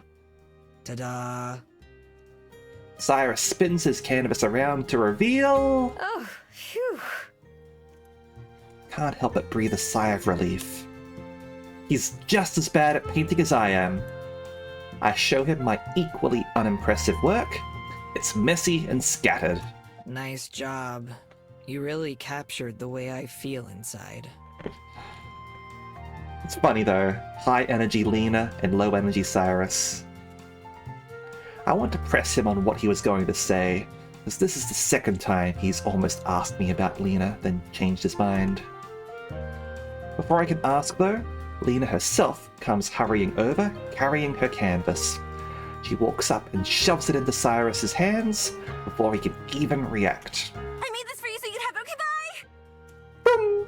Ta-da! Cyrus spins his canvas around to reveal... Oh, phew. Can't help but breathe a sigh of relief. He's just as bad at painting as I am. I show him my equally unimpressive work. It's messy and scattered. Nice job. You really captured the way I feel inside. It's funny though, high energy Lena and low energy Cyrus. I want to press him on what he was going to say, as this is the second time he's almost asked me about Lena, then changed his mind. Before I can ask though, Lena herself comes hurrying over, carrying her canvas. She walks up and shoves it into Cyrus's hands before he can even react. I made this for you so you can have it. Okay, bye! Boom!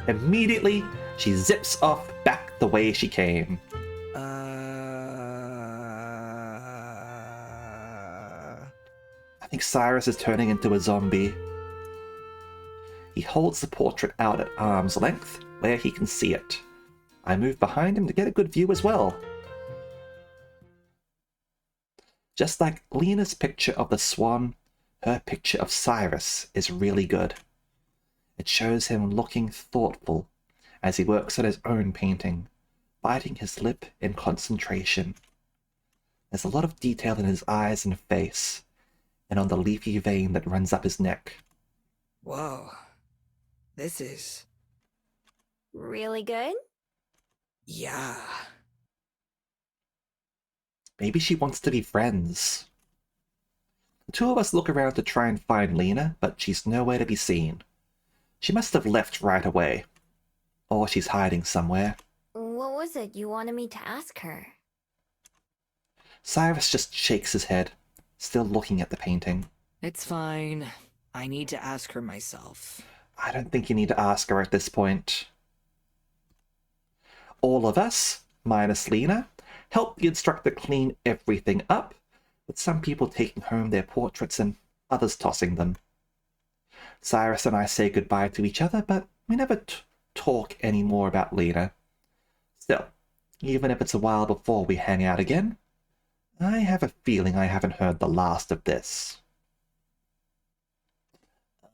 Immediately, she zips off back the way she came. I think Cyrus is turning into a zombie. He holds the portrait out at arm's length, where he can see it. I move behind him to get a good view as well. Just like Lena's picture of the swan, her picture of Cyrus is really good. It shows him looking thoughtful as he works on his own painting, biting his lip in concentration. There's a lot of detail in his eyes and face, and on the leafy vein that runs up his neck. Whoa. This is... Really good? Yeah. Maybe she wants to be friends. The two of us look around to try and find Lena, but she's nowhere to be seen. She must have left right away. Or she's hiding somewhere. What was it you wanted me to ask her? Cyrus just shakes his head, still looking at the painting. It's fine. I need to ask her myself. I don't think you need to ask her at this point. All of us, minus Lena, help the instructor clean everything up, with some people taking home their portraits and others tossing them. Cyrus and I say goodbye to each other, but we never talk any more about Lena. Still, even if it's a while before we hang out again, I have a feeling I haven't heard the last of this.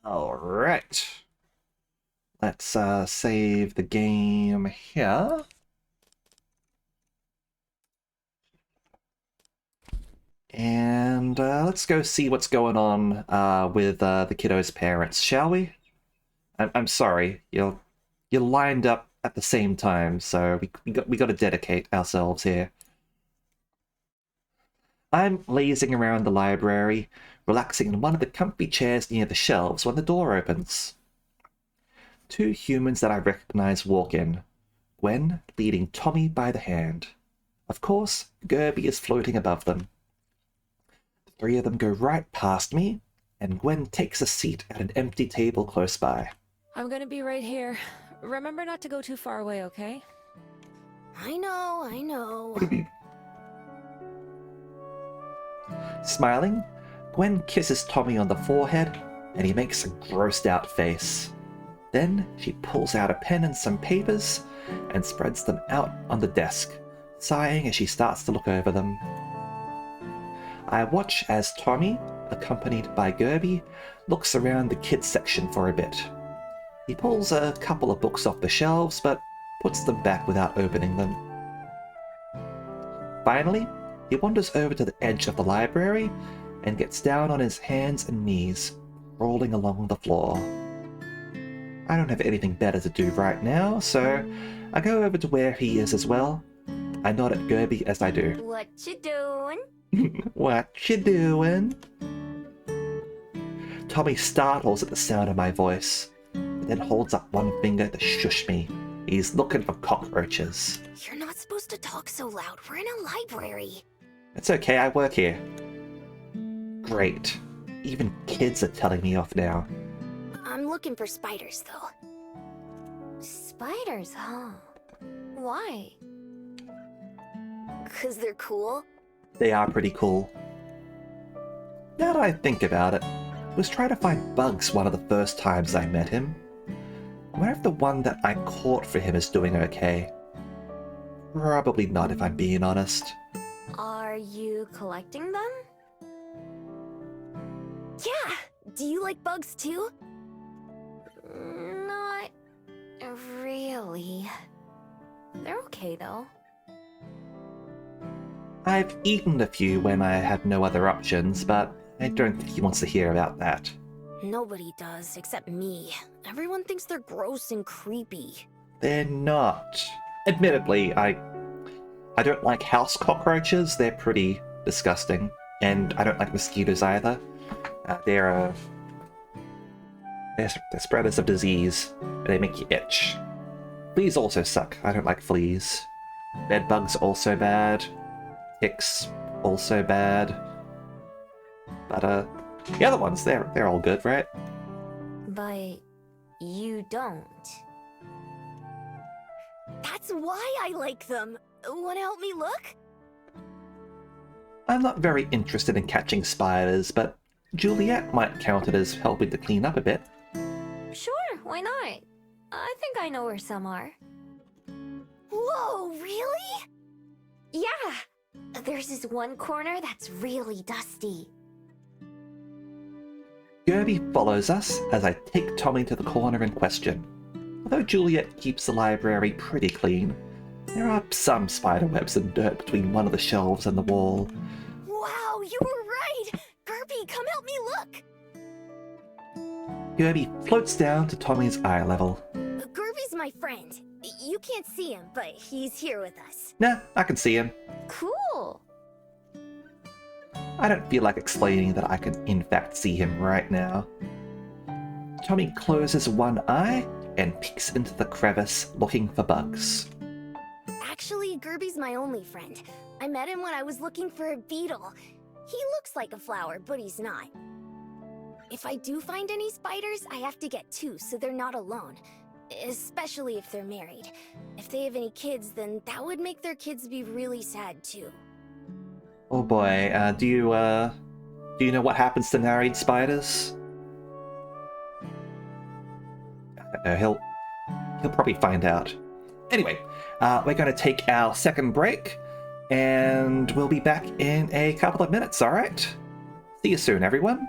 Alright. Let's save the game here. And let's go see what's going on with the kiddo's parents, shall we? I'm sorry, you're lined up at the same time, so we got to dedicate ourselves here. I'm lazing around the library, relaxing in one of the comfy chairs near the shelves when the door opens. Two humans that I recognize walk in, Gwen leading Tommy by the hand. Of course, Gerby is floating above them. The three of them go right past me, and Gwen takes a seat at an empty table close by. I'm gonna be right here. Remember not to go too far away, okay? I know. Smiling, Gwen kisses Tommy on the forehead, and he makes a grossed out face. Then she pulls out a pen and some papers, and spreads them out on the desk, sighing as she starts to look over them. I watch as Tommy, accompanied by Gerby, looks around the kids section for a bit. He pulls a couple of books off the shelves, but puts them back without opening them. Finally, he wanders over to the edge of the library and gets down on his hands and knees, rolling along the floor. I don't have anything better to do right now, so I go over to where he is as well. I nod at Gerby as I do. What you doing? What you doing? Tommy startles at the sound of my voice, but then holds up one finger to shush me. He's looking for cockroaches. You're not supposed to talk so loud. We're in a library. It's okay, I work here. Great. Even kids are telling me off now. I'm looking for spiders, though. Spiders, huh? Why? 'Cause they're cool. They are pretty cool. Now that I think about it, I was trying to find Bugs one of the first times I met him. wonder if the one that I caught for him is doing okay. Probably not, if I'm being honest. Are you collecting them? Yeah! Do you like bugs too? Not really. They're okay though. I've eaten a few when I had no other options, but I don't think he wants to hear about that. Nobody does, except me. Everyone thinks they're gross and creepy. They're not. Admittedly, I don't like house cockroaches. They're pretty disgusting. And I don't like mosquitoes either. They're spreaders of disease. They make you itch. Fleas also suck. I don't like fleas. Bed bugs also bad. Ticks also bad. But the other ones, they're all good, right? But you don't. That's why I like them. Wanna help me look? I'm not very interested in catching spiders, but Juliet might count it as helping to clean up a bit. Sure, why not? I think I know where some are. Whoa, really? Yeah! There's this one corner that's really dusty. Gerby follows us as I take Tommy to the corner in question. Although Juliet keeps the library pretty clean, there are some spiderwebs and dirt between one of the shelves and the wall. Wow, you were right! Gerby, come help me look! Gerby floats down to Tommy's eye level. Gerby's my friend. You can't see him, but he's here with us. Nah, I can see him. Cool! I don't feel like explaining that I can in fact see him right now. Tommy closes one eye and peeks into the crevice looking for bugs. Actually, Gerby's my only friend. I met him when I was looking for a beetle. He looks like a flower, but he's not. If I do find any spiders, I have to get two so they're not alone. Especially if they're married. If they have any kids, then that would make their kids be really sad too. Oh boy, do you know what happens to married spiders? He'll probably find out. Anyway, we're going to take our second break, and we'll be back in a couple of minutes, alright? See you soon, everyone.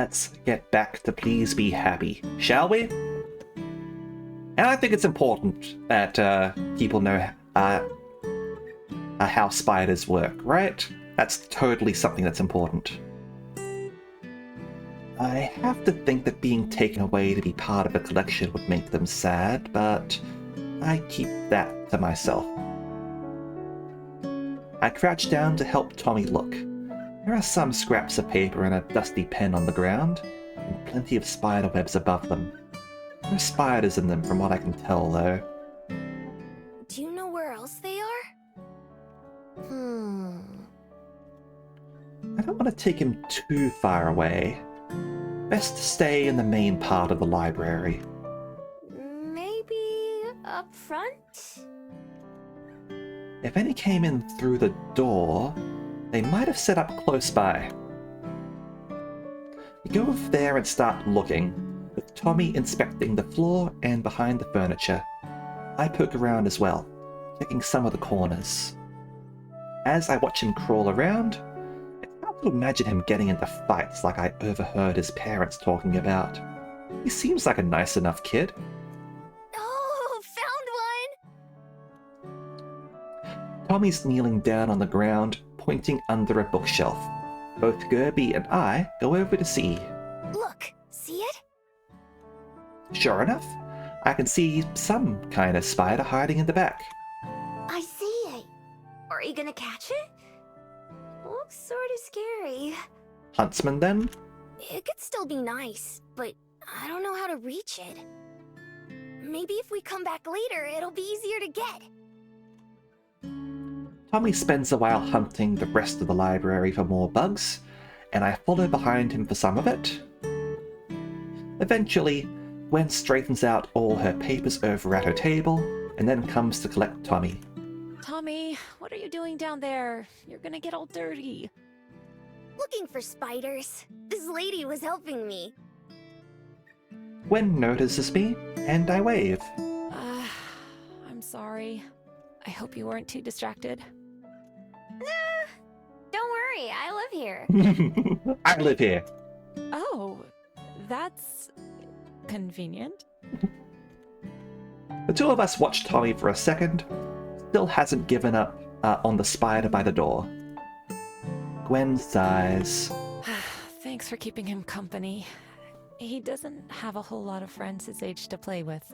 let's get back to Please Be Happy, shall we? And I think it's important that people know how spiders work, right? That's totally something that's important. I have to think that being taken away to be part of a collection would make them sad, but I keep that to myself. I crouch down to help Tommy look. There are some scraps of paper and a dusty pen on the ground, and plenty of spider webs above them. No spiders in them from what I can tell, though. Do you know where else they are? I don't want to take him too far away. Best to stay in the main part of the library. Maybe up front? If any came in through the door, they might have set up close by. We go over there and start looking, with Tommy inspecting the floor and behind the furniture. I poke around as well, checking some of the corners. As I watch him crawl around, it's hard to imagine him getting into fights like I overheard his parents talking about. He seems like a nice enough kid. Oh, found one! Tommy's kneeling down on the ground, pointing under a bookshelf. Both Gerby and I go over to see. Look, see it? Sure enough, I can see some kind of spider hiding in the back. I see it. Are you gonna catch it? Looks sorta scary. Huntsman, then? It could still be nice, but I don't know how to reach it. Maybe if we come back later, it'll be easier to get. Tommy spends a while hunting the rest of the library for more bugs, and I follow behind him for some of it. Eventually, Gwen straightens out all her papers over at her table, and then comes to collect Tommy. Tommy, what are you doing down there? You're gonna get all dirty. Looking for spiders. This lady was helping me. Gwen notices me, and I wave. I'm sorry. I hope you weren't too distracted. Don't worry, I live here. I live here. Oh, that's convenient. The two of us watch Tommy for a second. Still hasn't given up on the spider by the door. Gwen sighs. Thanks for keeping him company. He doesn't have a whole lot of friends his age to play with.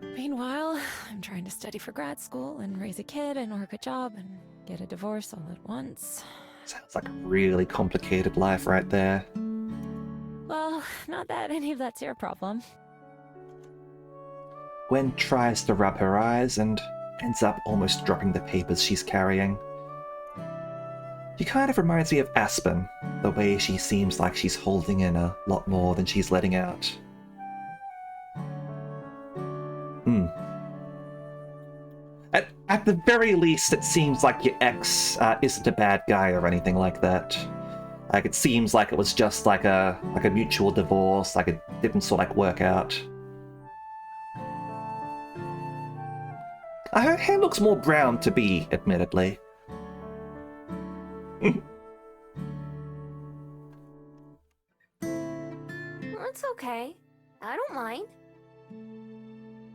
Meanwhile, I'm trying to study for grad school and raise a kid and work a job and get a divorce all at once. Sounds like a really complicated life right there. Well, not that any of that's your problem. Gwen tries to rub her eyes and ends up almost dropping the papers she's carrying. She kind of reminds me of Aspen, the way she seems like she's holding in a lot more than she's letting out. At the very least, it seems like your ex isn't a bad guy or anything like that. Like, it seems like it was just like a mutual divorce, like it didn't sort of like work out. Her hair looks more brown to be, admittedly. That's okay. I don't mind.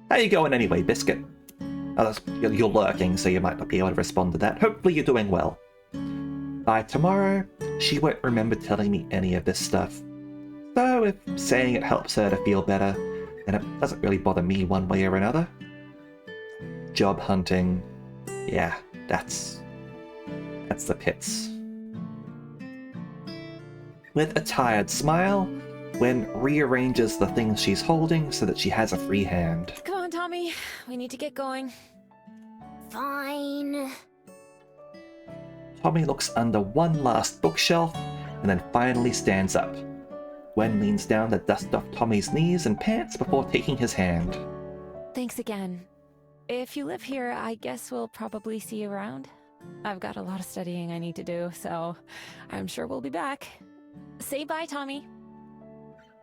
How you going anyway, Biscuit? Oh, you're lurking, so you might not be able to respond to that. Hopefully you're doing well. By tomorrow, she won't remember telling me any of this stuff. So if saying it helps her to feel better, then it doesn't really bother me one way or another. Job hunting, yeah, that's the pits. With a tired smile, Gwen rearranges the things she's holding so that she has a free hand. Come on, Tommy. We need to get going. Fine. Tommy looks under one last bookshelf and then finally stands up. Gwen leans down to dust off Tommy's knees and pants before taking his hand. Thanks again. If you live here, I guess we'll probably see you around. I've got a lot of studying I need to do, so I'm sure we'll be back. Say bye, Tommy.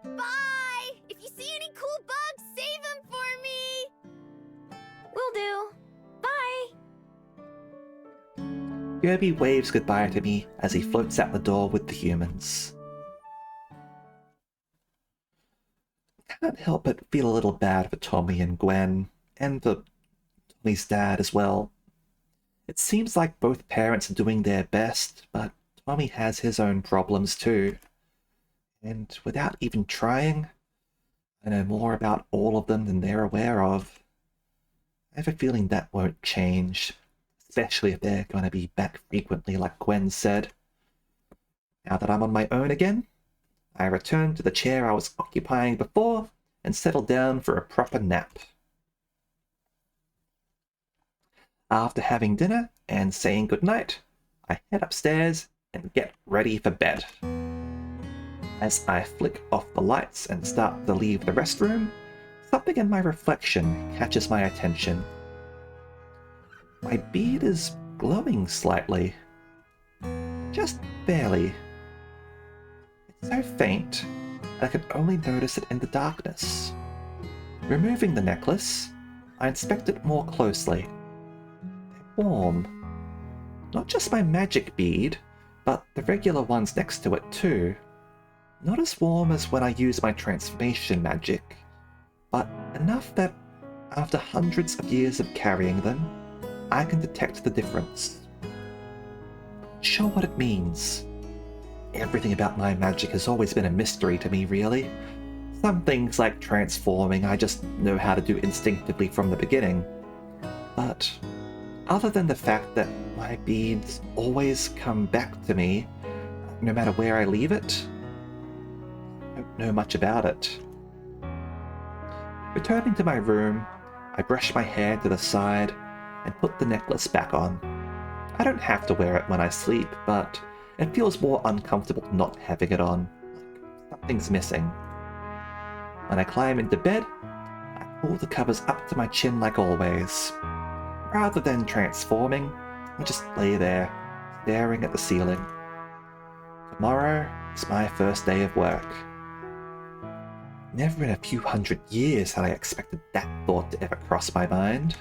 Bye! If you see any cool bugs, save them for me! Will do. Bye! Gerby waves goodbye to me as he floats out the door with the humans. can't help but feel a little bad for Tommy and Gwen, and for Tommy's dad as well. It seems like both parents are doing their best, but Tommy has his own problems too. And without even trying, I know more about all of them than they're aware of. I have a feeling that won't change, especially if they're going to be back frequently like Gwen said. Now that I'm on my own again, I return to the chair I was occupying before and settle down for a proper nap. After having dinner and saying goodnight, I head upstairs and get ready for bed. As I flick off the lights and start to leave the restroom, something in my reflection catches my attention. My beard is glowing slightly. Just barely. It's so faint that I can only notice it in the darkness. Removing the necklace, I inspect it more closely. They're warm. Not just my magic bead, but the regular ones next to it too. Not as warm as when I use my transformation magic, but enough that after hundreds of years of carrying them, I can detect the difference. Not sure what it means. Everything about my magic has always been a mystery to me, really. Some things like transforming I just know how to do instinctively from the beginning. But other than the fact that my beads always come back to me, no matter where I leave it, I don't know much about it. Returning to my room, I brush my hair to the side and put the necklace back on. I don't have to wear it when I sleep, but it feels more uncomfortable not having it on, like something's missing. When I climb into bed, I pull the covers up to my chin like always. Rather than transforming, I just lay there, staring at the ceiling. Tomorrow is my first day of work. Never in a few hundred years had I expected that thought to ever cross my mind.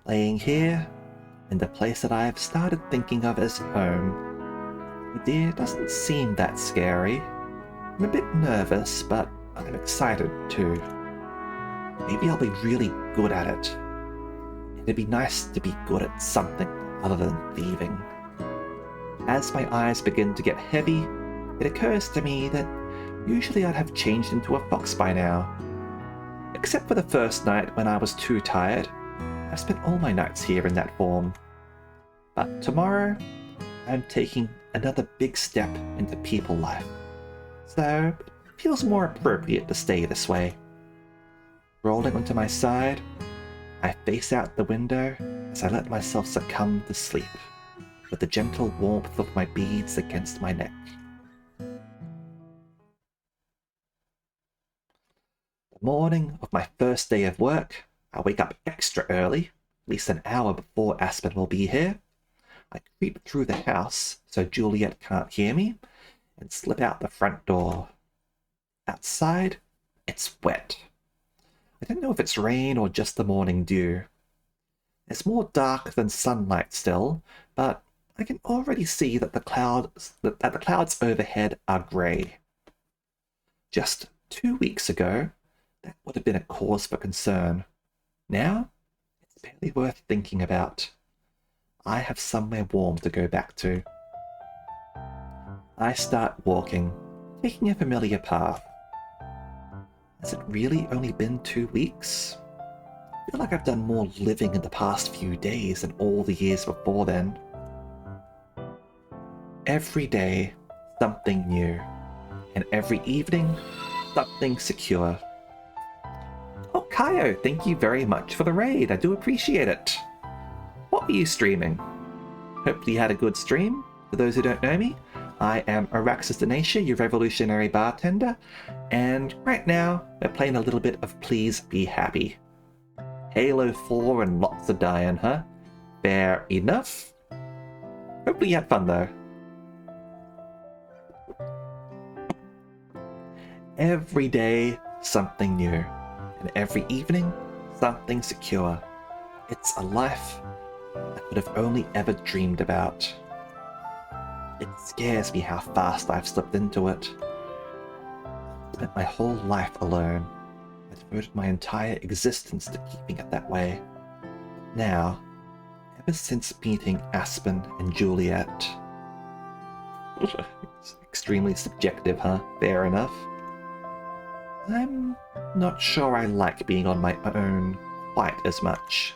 Laying here, in the place that I have started thinking of as home, the idea doesn't seem that scary. I'm a bit nervous, but I'm excited too. Maybe I'll be really good at it. It'd be nice to be good at something other than thieving. As my eyes begin to get heavy, it occurs to me that usually I'd have changed into a fox by now. Except for the first night when I was too tired, I've spent all my nights here in that form. But tomorrow, I'm taking another big step into people life. So, it feels more appropriate to stay this way. Rolling onto my side, I face out the window as I let myself succumb to sleep, with the gentle warmth of my beads against my neck. The morning of my first day of work, I wake up extra early, at least an hour before Aspen will be here. I creep through the house so Juliet can't hear me, and slip out the front door. Outside, it's wet. I don't know if it's rain or just the morning dew. It's more dark than sunlight still, but I can already see that the clouds overhead are grey. Just 2 weeks ago, that would have been a cause for concern. Now, it's barely worth thinking about. I have somewhere warm to go back to. I start walking, taking a familiar path. Has it really only been 2 weeks? I feel like I've done more living in the past few days than all the years before then. Every day, something new. And every evening, something secure. Oh, Kaio, thank you very much for the raid. I do appreciate it. What were you streaming? Hopefully you had a good stream. For those who don't know me, I am Araxis Denacia, your revolutionary bartender, and right now we're playing a little bit of Please Be Happy. Halo 4 and lots of dying, huh? Fair enough. Hopefully you had fun though. Every day, something new. And every evening, something secure. It's a life I could have only ever dreamed about. It scares me how fast I've slipped into it. I spent my whole life alone, devoted my entire existence to keeping it that way. Now, ever since meeting Aspen and Juliet... It's extremely subjective, huh? Fair enough. I'm not sure I like being on my own quite as much.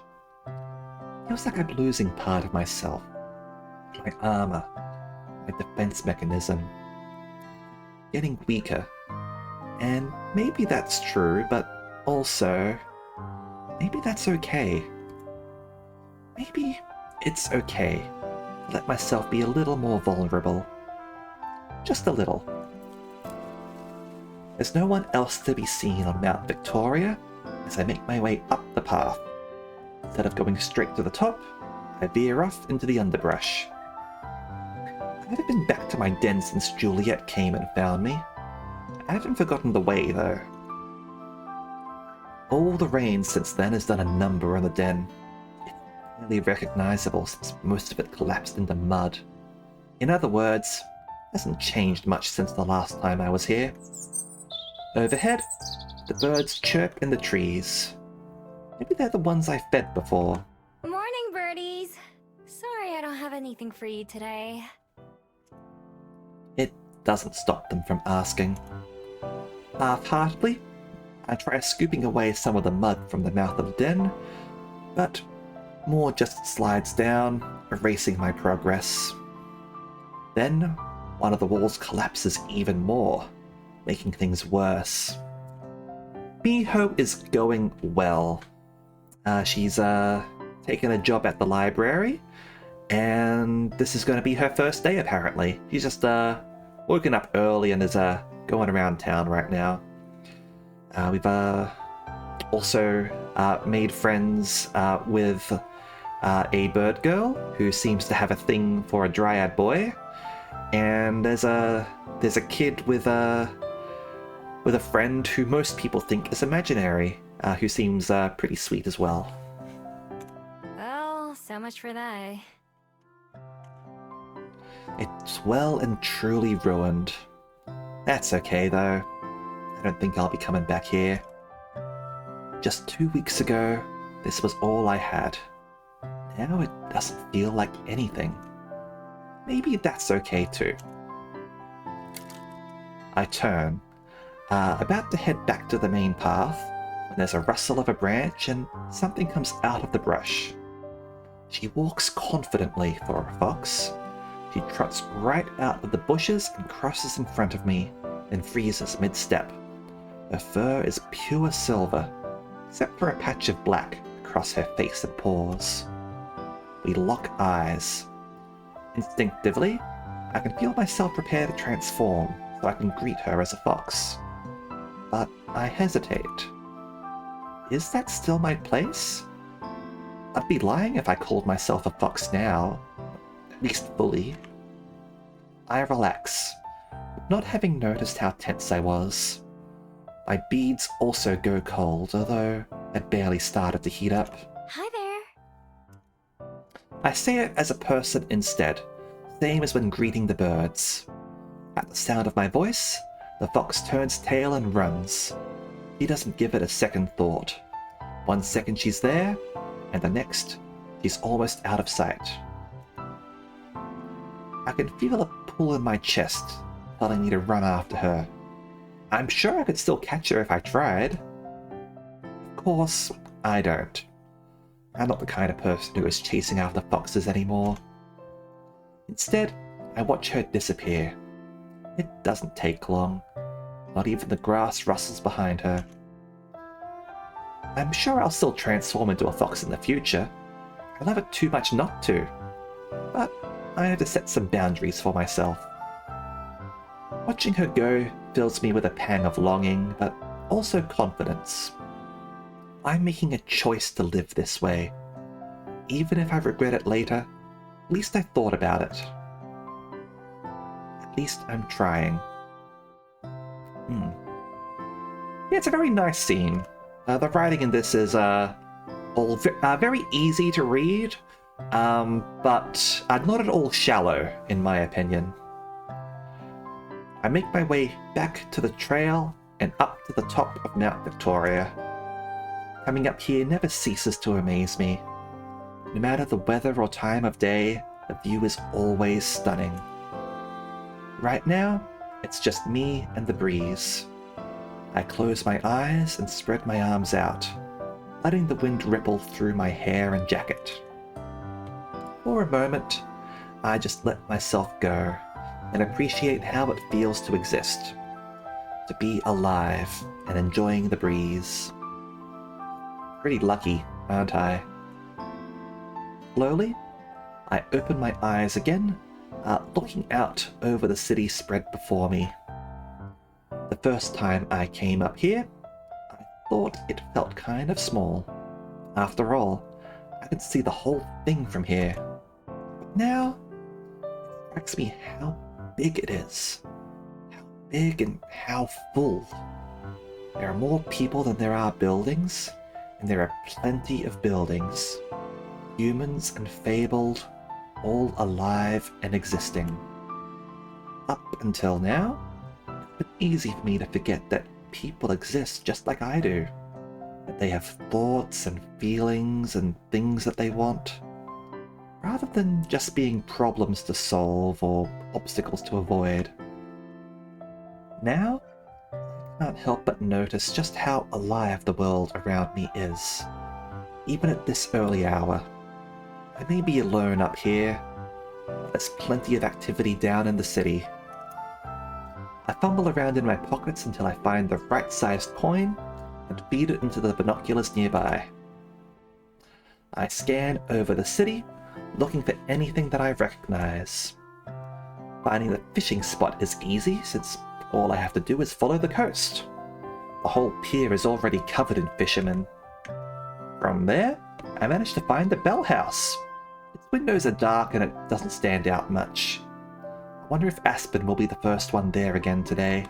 Feels like I'm losing part of myself. My armor, my defense mechanism. Getting weaker. And maybe that's true, but also... maybe that's okay. Maybe it's okay to let myself be a little more vulnerable. Just a little. There's no one else to be seen on Mount Victoria as I make my way up the path. Instead of going straight to the top, I veer off into the underbrush. I haven't been back to my den since Juliet came and found me. I haven't forgotten the way, though. All the rain since then has done a number on the den. It's barely recognizable since most of it collapsed into mud. In other words, it hasn't changed much since the last time I was here. Overhead, the birds chirp in the trees. Maybe they're the ones I fed before. Morning, birdies. Sorry I don't have anything for you today. It doesn't stop them from asking. Half-heartedly, I try scooping away some of the mud from the mouth of the den, but more just slides down, erasing my progress. Then, one of the walls collapses even more, making things worse. Miho is going well. She's taken a job at the library, and this is going to be her first day apparently. She's just woken up early and is going around town right now. We've also made friends with a bird girl who seems to have a thing for a dryad boy, and there's a kid with a friend who most people think is imaginary, who seems pretty sweet as well. Well, so much for that. It's well and truly ruined. That's okay though. I don't think I'll be coming back here. Just 2 weeks ago, this was all I had. Now it doesn't feel like anything. Maybe that's okay too. I turn, about to head back to the main path, when there's a rustle of a branch and something comes out of the brush. She walks confidently for a fox. She trots right out of the bushes and crosses in front of me, then freezes mid-step. Her fur is pure silver, except for a patch of black across her face and paws. We lock eyes. Instinctively, I can feel myself prepare to transform so I can greet her as a fox. But I hesitate. Is that still my place? I'd be lying if I called myself a fox now, at least fully. I relax, not having noticed how tense I was. My beads also go cold, although I barely started to heat up. Hi there. I say it as a person instead, same as when greeting the birds. At the sound of my voice, the fox turns tail and runs. She doesn't give it a second thought. 1 second she's there, and the next, she's almost out of sight. I can feel a pull in my chest, telling me to run after her. I'm sure I could still catch her if I tried. Of course, I don't. I'm not the kind of person who is chasing after foxes anymore. Instead, I watch her disappear. It doesn't take long. Not even the grass rustles behind her. I'm sure I'll still transform into a fox in the future. I love it too much not to. But I have to set some boundaries for myself. Watching her go fills me with a pang of longing, but also confidence. I'm making a choice to live this way. Even if I regret it later, at least I thought about it. At least I'm trying. Yeah, it's a very nice scene. The writing in this is all very easy to read, but not at all shallow, in my opinion. I make my way back to the trail and up to the top of Mount Victoria. Coming up here never ceases to amaze me. No matter the weather or time of day, the view is always stunning. Right now, it's just me and the breeze. I close my eyes and spread my arms out, letting the wind ripple through my hair and jacket. For a moment, I just let myself go and appreciate how it feels to exist, to be alive and enjoying the breeze. Pretty lucky, aren't I? Slowly, I open my eyes again, looking out over the city spread before me. The first time I came up here, I thought it felt kind of small. After all, I could see the whole thing from here. But now, it strikes me how big it is. How big and how full. There are more people than there are buildings, and there are plenty of buildings. Humans and fabled, all alive and existing. Up until now, it's been easy for me to forget that people exist just like I do. That they have thoughts and feelings and things that they want, rather than just being problems to solve or obstacles to avoid. Now, I can't help but notice just how alive the world around me is, even at this early hour. I may be alone up here, but there's plenty of activity down in the city. I fumble around in my pockets until I find the right-sized coin and feed it into the binoculars nearby. I scan over the city, looking for anything that I recognize. Finding the fishing spot is easy, since all I have to do is follow the coast. The whole pier is already covered in fishermen. From there, I managed to find the Bell House. Its windows are dark and it doesn't stand out much. I wonder if Aspen will be the first one there again today.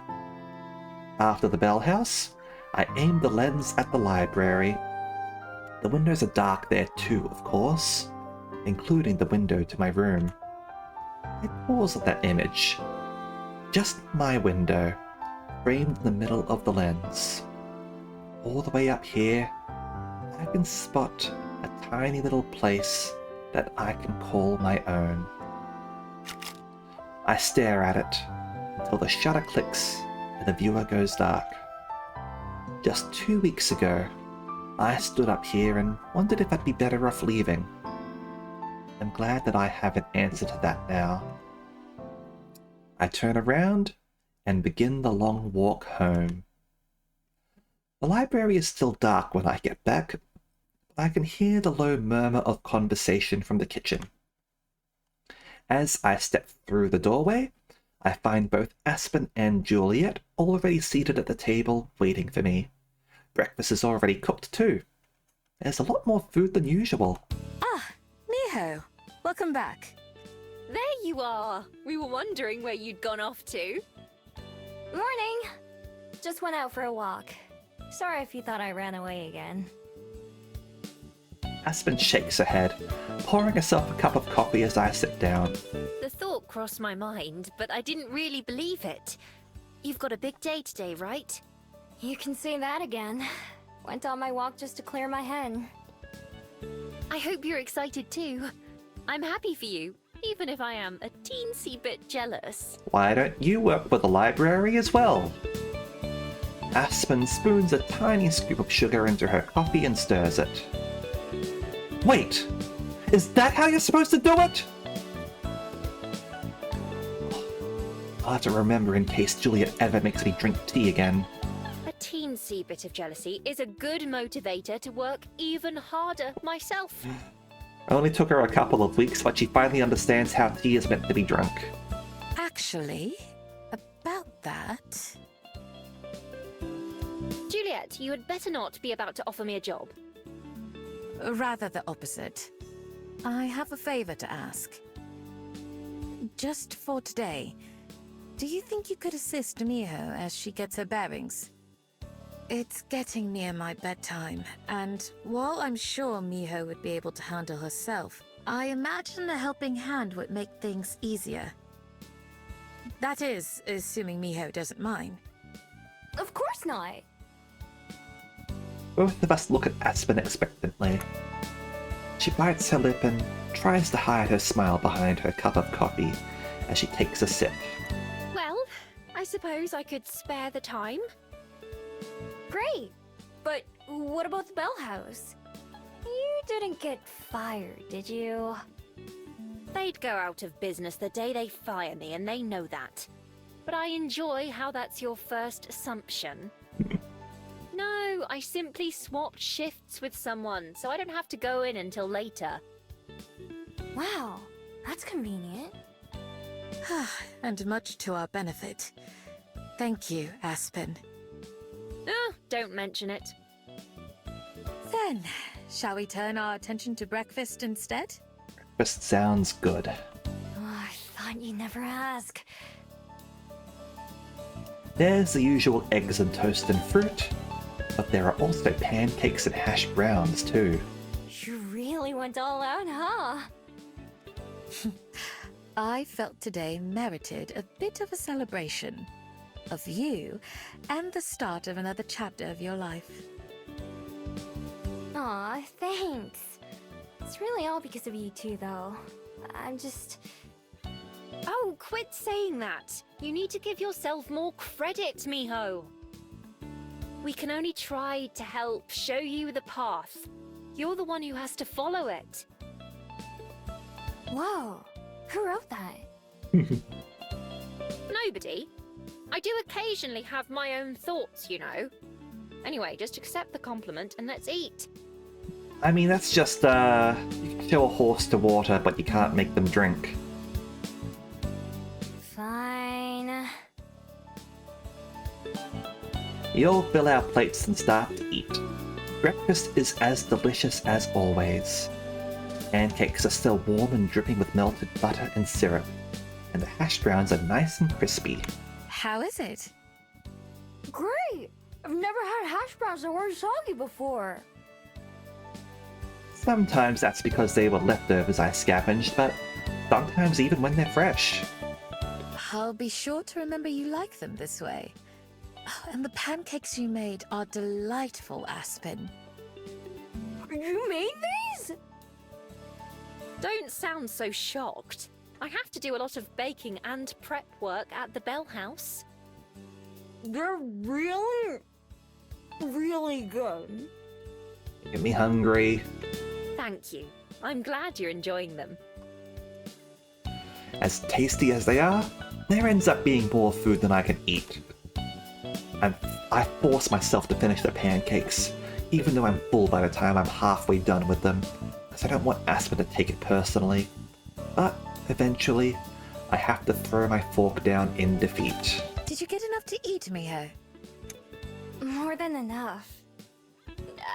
After the Bell House, I aim the lens at the library. The windows are dark there too, of course, including the window to my room. I pause at that image. Just my window, framed in the middle of the lens. All the way up here, I can spot a tiny little place that I can call my own. I stare at it until the shutter clicks and the viewer goes dark. Just 2 weeks ago, I stood up here and wondered if I'd be better off leaving. I'm glad that I have an answer to that now. I turn around and begin the long walk home. The library is still dark when I get back, but I can hear the low murmur of conversation from the kitchen. As I step through the doorway, I find both Aspen and Juliet already seated at the table waiting for me. Breakfast is already cooked too. There's a lot more food than usual. Ah, Miho, welcome back. There you are! We were wondering where you'd gone off to. Morning! Just went out for a walk. Sorry if you thought I ran away again. Aspen shakes her head, pouring herself a cup of coffee as I sit down. The thought crossed my mind, but I didn't really believe it. You've got a big day today, right? You can say that again. Went on my walk just to clear my head. I hope you're excited too. I'm happy for you, even if I am a teensy bit jealous. Why don't you work for the library as well? Aspen spoons a tiny scoop of sugar into her coffee and stirs it. Wait! Is that how you're supposed to do it? I'll have to remember in case Juliet ever makes me drink tea again. A teensy bit of jealousy is a good motivator to work even harder myself. Only took her a couple of weeks, but she finally understands how tea is meant to be drunk. Actually, about that... Juliet, you had better not be about to offer me a job. Rather the opposite. I have a favor to ask. Just for today, do you think you could assist Miho as she gets her bearings? It's getting near my bedtime, and while I'm sure Miho would be able to handle herself, I imagine a helping hand would make things easier. That is, assuming Miho doesn't mind. Of course not! Both of us look at Aspen expectantly. She bites her lip and tries to hide her smile behind her cup of coffee as she takes a sip. Well, I suppose I could spare the time. Great! But what about the Bell House? You didn't get fired, did you? They'd go out of business the day they fire me, and they know that. But I enjoy how that's your first assumption. No, I simply swapped shifts with someone, so I don't have to go in until later. Wow, that's convenient. And much to our benefit. Thank you, Aspen. Oh, don't mention it. Then, shall we turn our attention to breakfast instead? Breakfast sounds good. Oh, I thought you'd never ask. There's the usual eggs and toast and fruit, but there are also pancakes and hash browns too. You really went all out, huh? I felt today merited a bit of a celebration. Of you, and the start of another chapter of your life. Aw, thanks. It's really all because of you two, though. I'm just... Oh, quit saying that. You need to give yourself more credit, Miho. We can only try to help show you the path. You're the one who has to follow it. Whoa, who wrote that? Nobody. I do occasionally have my own thoughts, you know. Anyway, just accept the compliment and let's eat. I mean, that's just, you can show a horse to water, but you can't make them drink. Fine. We all fill our plates and start to eat. Breakfast is as delicious as always. Pancakes are still warm and dripping with melted butter and syrup, and the hash browns are nice and crispy. How is it? Great! I've never had hash browns that weren't soggy before. Sometimes that's because they were leftovers I scavenged, but sometimes even when they're fresh. I'll be sure to remember you like them this way. Oh, and the pancakes you made are delightful, Aspen. You made these? Don't sound so shocked. I have to do a lot of baking and prep work at the Bell House. They're really, really good. Get me hungry. Thank you. I'm glad you're enjoying them. As tasty as they are, there ends up being more food than I can eat. I force myself to finish the pancakes, even though I'm full by the time I'm halfway done with them, because I don't want Aspen to take it personally. But eventually, I have to throw my fork down in defeat. Did you get enough to eat, Miho? More than enough.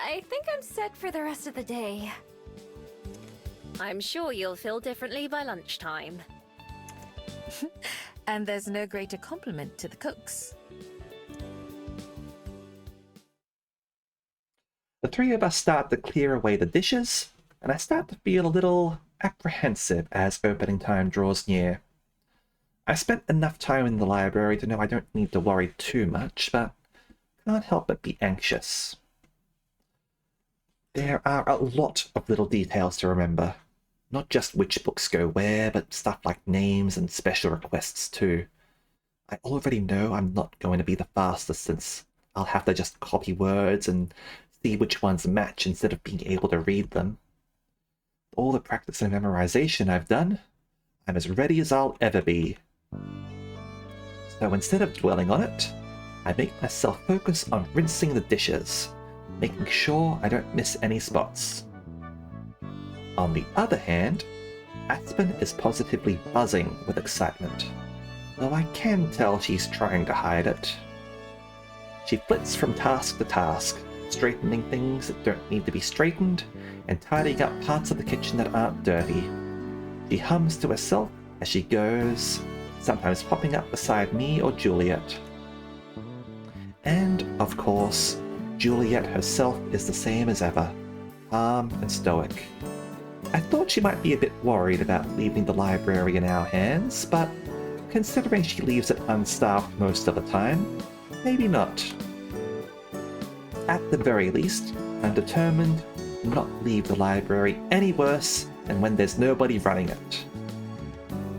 I think I'm set for the rest of the day. I'm sure you'll feel differently by lunchtime. And there's no greater compliment to the cooks. The three of us start to clear away the dishes, and I start to feel a little apprehensive as opening time draws near. I spent enough time in the library to know I don't need to worry too much, but can't help but be anxious. There are a lot of little details to remember. Not just which books go where, but stuff like names and special requests too. I already know I'm not going to be the fastest since I'll have to just copy words and see which ones match instead of being able to read them. All the practice and memorization I've done, I'm as ready as I'll ever be. So instead of dwelling on it, I make myself focus on rinsing the dishes, making sure I don't miss any spots. On the other hand, Aspen is positively buzzing with excitement, though I can tell she's trying to hide it. She flits from task to task, straightening things that don't need to be straightened, and tidying up parts of the kitchen that aren't dirty. She hums to herself as she goes, sometimes popping up beside me or Juliet. And, of course, Juliet herself is the same as ever, calm and stoic. I thought she might be a bit worried about leaving the library in our hands, but considering she leaves it unstaffed most of the time, maybe not. At the very least, I'm determined to not leave the library any worse than when there's nobody running it.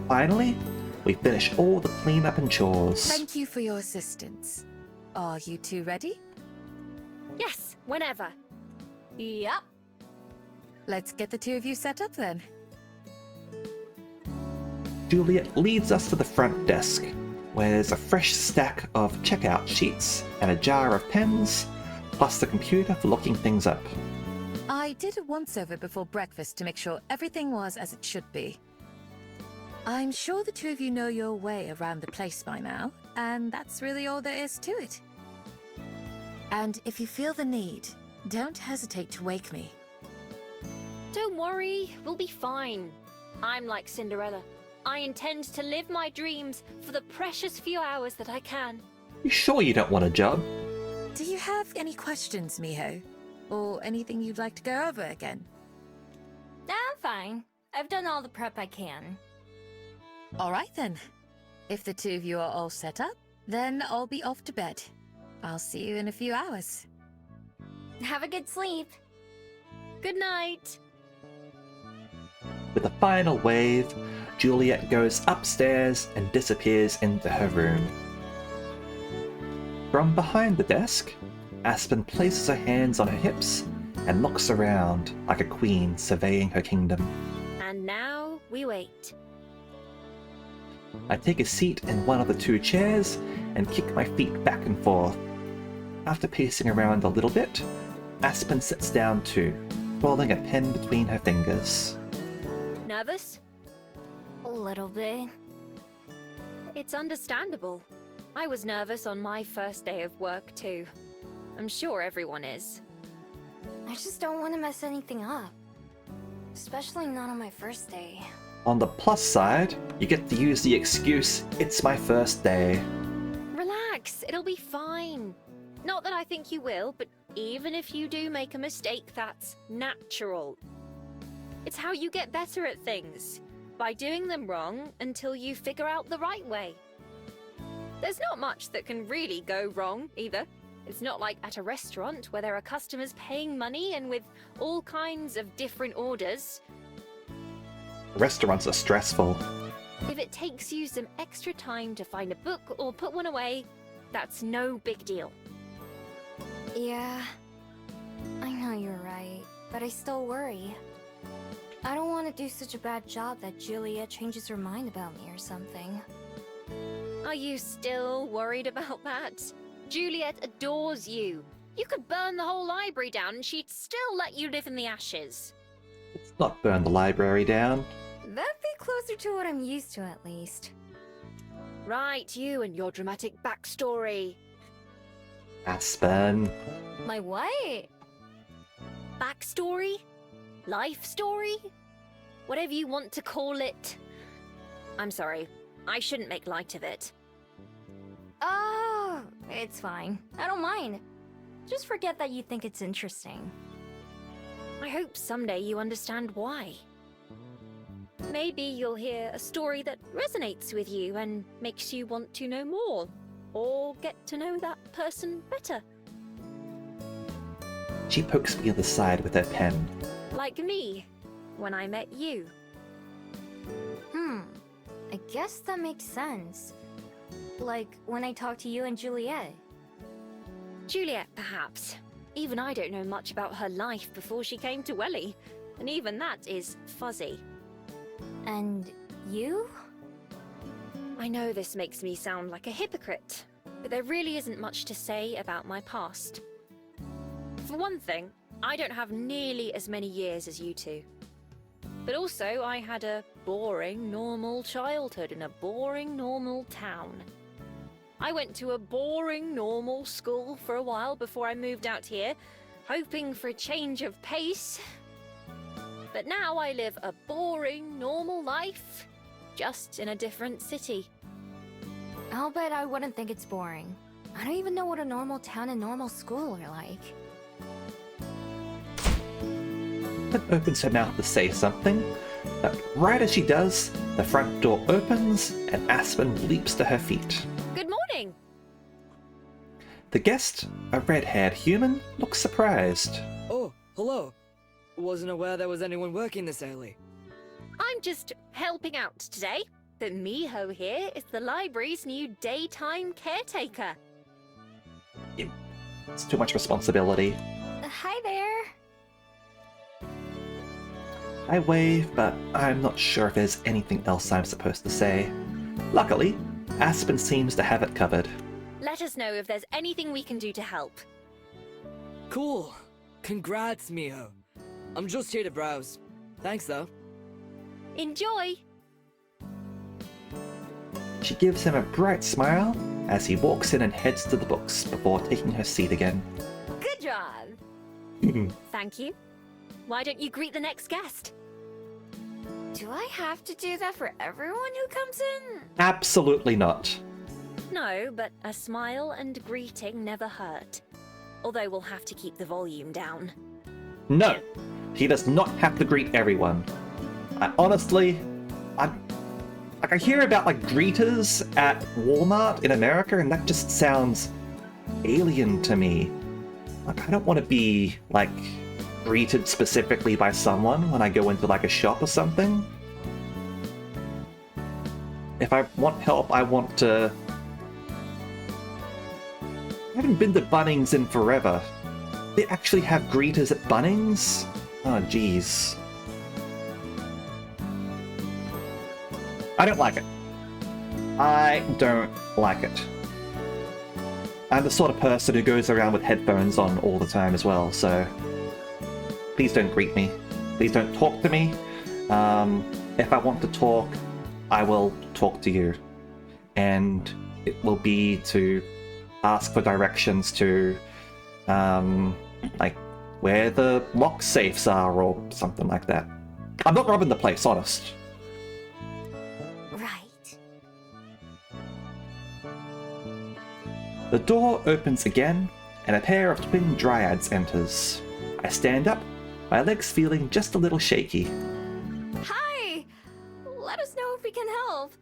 Finally, we finish all the cleanup and chores. Thank you for your assistance. Are you two ready? Yes, whenever. Yep. Let's get the two of you set up then. Juliet leads us to the front desk, where there's a fresh stack of checkout sheets and a jar of pens, plus the computer for looking things up. I did a once-over before breakfast to make sure everything was as it should be. I'm sure the two of you know your way around the place by now, and that's really all there is to it. And if you feel the need, don't hesitate to wake me. Don't worry, we'll be fine. I'm like Cinderella. I intend to live my dreams for the precious few hours that I can. You sure you don't want a job? Do you have any questions, Miho? Or anything you'd like to go over again? I'm fine. I've done all the prep I can. All right then. If the two of you are all set up, then I'll be off to bed. I'll see you in a few hours. Have a good sleep. Good night. With a final wave, Juliet goes upstairs and disappears into her room. From behind the desk, Aspen places her hands on her hips and looks around like a queen surveying her kingdom. And now we wait. I take a seat in one of the two chairs and kick my feet back and forth. After pacing around a little bit, Aspen sits down too, holding a pen between her fingers. Nervous? A little bit. It's understandable. I was nervous on my first day of work too. I'm sure everyone is. I just don't want to mess anything up. Especially not on my first day. On the plus side, you get to use the excuse, "It's my first day." Relax, it'll be fine. Not that I think you will, but even if you do make a mistake, that's natural. It's how you get better at things, by doing them wrong until you figure out the right way. There's not much that can really go wrong, either. It's not like at a restaurant where there are customers paying money and with all kinds of different orders. Restaurants are stressful. If it takes you some extra time to find a book or put one away, that's no big deal. Yeah, I know you're right, but I still worry. I don't want to do such a bad job that Juliet changes her mind about me or something. Are you still worried about that? Juliet adores you. You could burn the whole library down and she'd still let you live in the ashes. Let's not burn the library down. That'd be closer to what I'm used to, at least. Right, you and your dramatic backstory. Aspen. My what? Backstory? Life story? Whatever you want to call it. I'm sorry, I shouldn't make light of it. Oh, it's fine. I don't mind. Just forget that you think it's interesting. I hope someday you understand why. Maybe you'll hear a story that resonates with you and makes you want to know more, or get to know that person better. She pokes me in the side with her pen. Like me, when I met you. I guess that makes sense. Like when I talked to you and Juliet. Juliet, perhaps. Even I don't know much about her life before she came to Welly, and even that is fuzzy. And you? I know this makes me sound like a hypocrite, but there really isn't much to say about my past. For one thing, I don't have nearly as many years as you two. But also, I had a boring, normal childhood in a boring, normal town. I went to a boring, normal school for a while before I moved out here, hoping for a change of pace. But now I live a boring, normal life, just in a different city. I'll bet I wouldn't think it's boring. I don't even know what a normal town and normal school are like. Aspen opens her mouth to say something, but right as she does, the front door opens and Aspen leaps to her feet. Good morning! The guest, a red-haired human, looks surprised. Oh, hello. Wasn't aware there was anyone working this early. I'm just helping out today. But Miho here is the library's new daytime caretaker. It's too much responsibility. Hi there. I wave, but I'm not sure if there's anything else I'm supposed to say. Luckily, Aspen seems to have it covered. Let us know if there's anything we can do to help. Cool. Congrats, Miho. I'm just here to browse. Thanks, though. Enjoy! She gives him a bright smile as he walks in and heads to the books before taking her seat again. Good job! Thank you. Why don't you greet the next guest? Do I have to do that for everyone who comes in? Absolutely not. No, but a smile and greeting never hurt. Although we'll have to keep the volume down. No, he does not have to greet everyone. I hear about greeters at Walmart in America, and that just sounds alien to me. I don't want to be greeted specifically by someone when I go into a shop or something. If I want help, I want to... I haven't been to Bunnings in forever. They actually have greeters at Bunnings? Oh, jeez. I don't like it. I don't like it. I'm the sort of person who goes around with headphones on all the time as well, so... Please don't greet me. Please don't talk to me. If I want to talk, I will talk to you. And it will be to ask for directions to, where the lock safes are or something like that. I'm not robbing the place, honest. Right. The door opens again, and a pair of twin dryads enters. I stand up, my legs feeling just a little shaky. Hi! Let us know if we can help.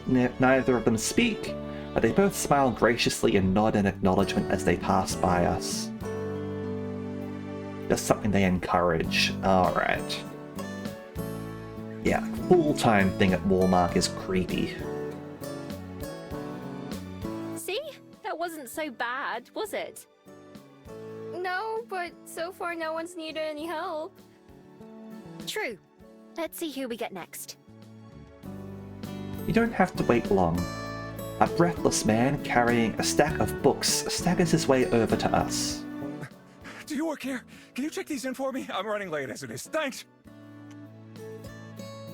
Neither of them speak, but they both smile graciously and nod in acknowledgement as they pass by us. Just something they encourage. Alright. Yeah, full-time thing at Walmart is creepy. See? That wasn't so bad, was it? No, but so far no one's needed any help. True. Let's see who we get next. You don't have to wait long. A breathless man carrying a stack of books staggers his way over to us. Do you work here? Can you check these in for me? I'm running late as it is. Thanks!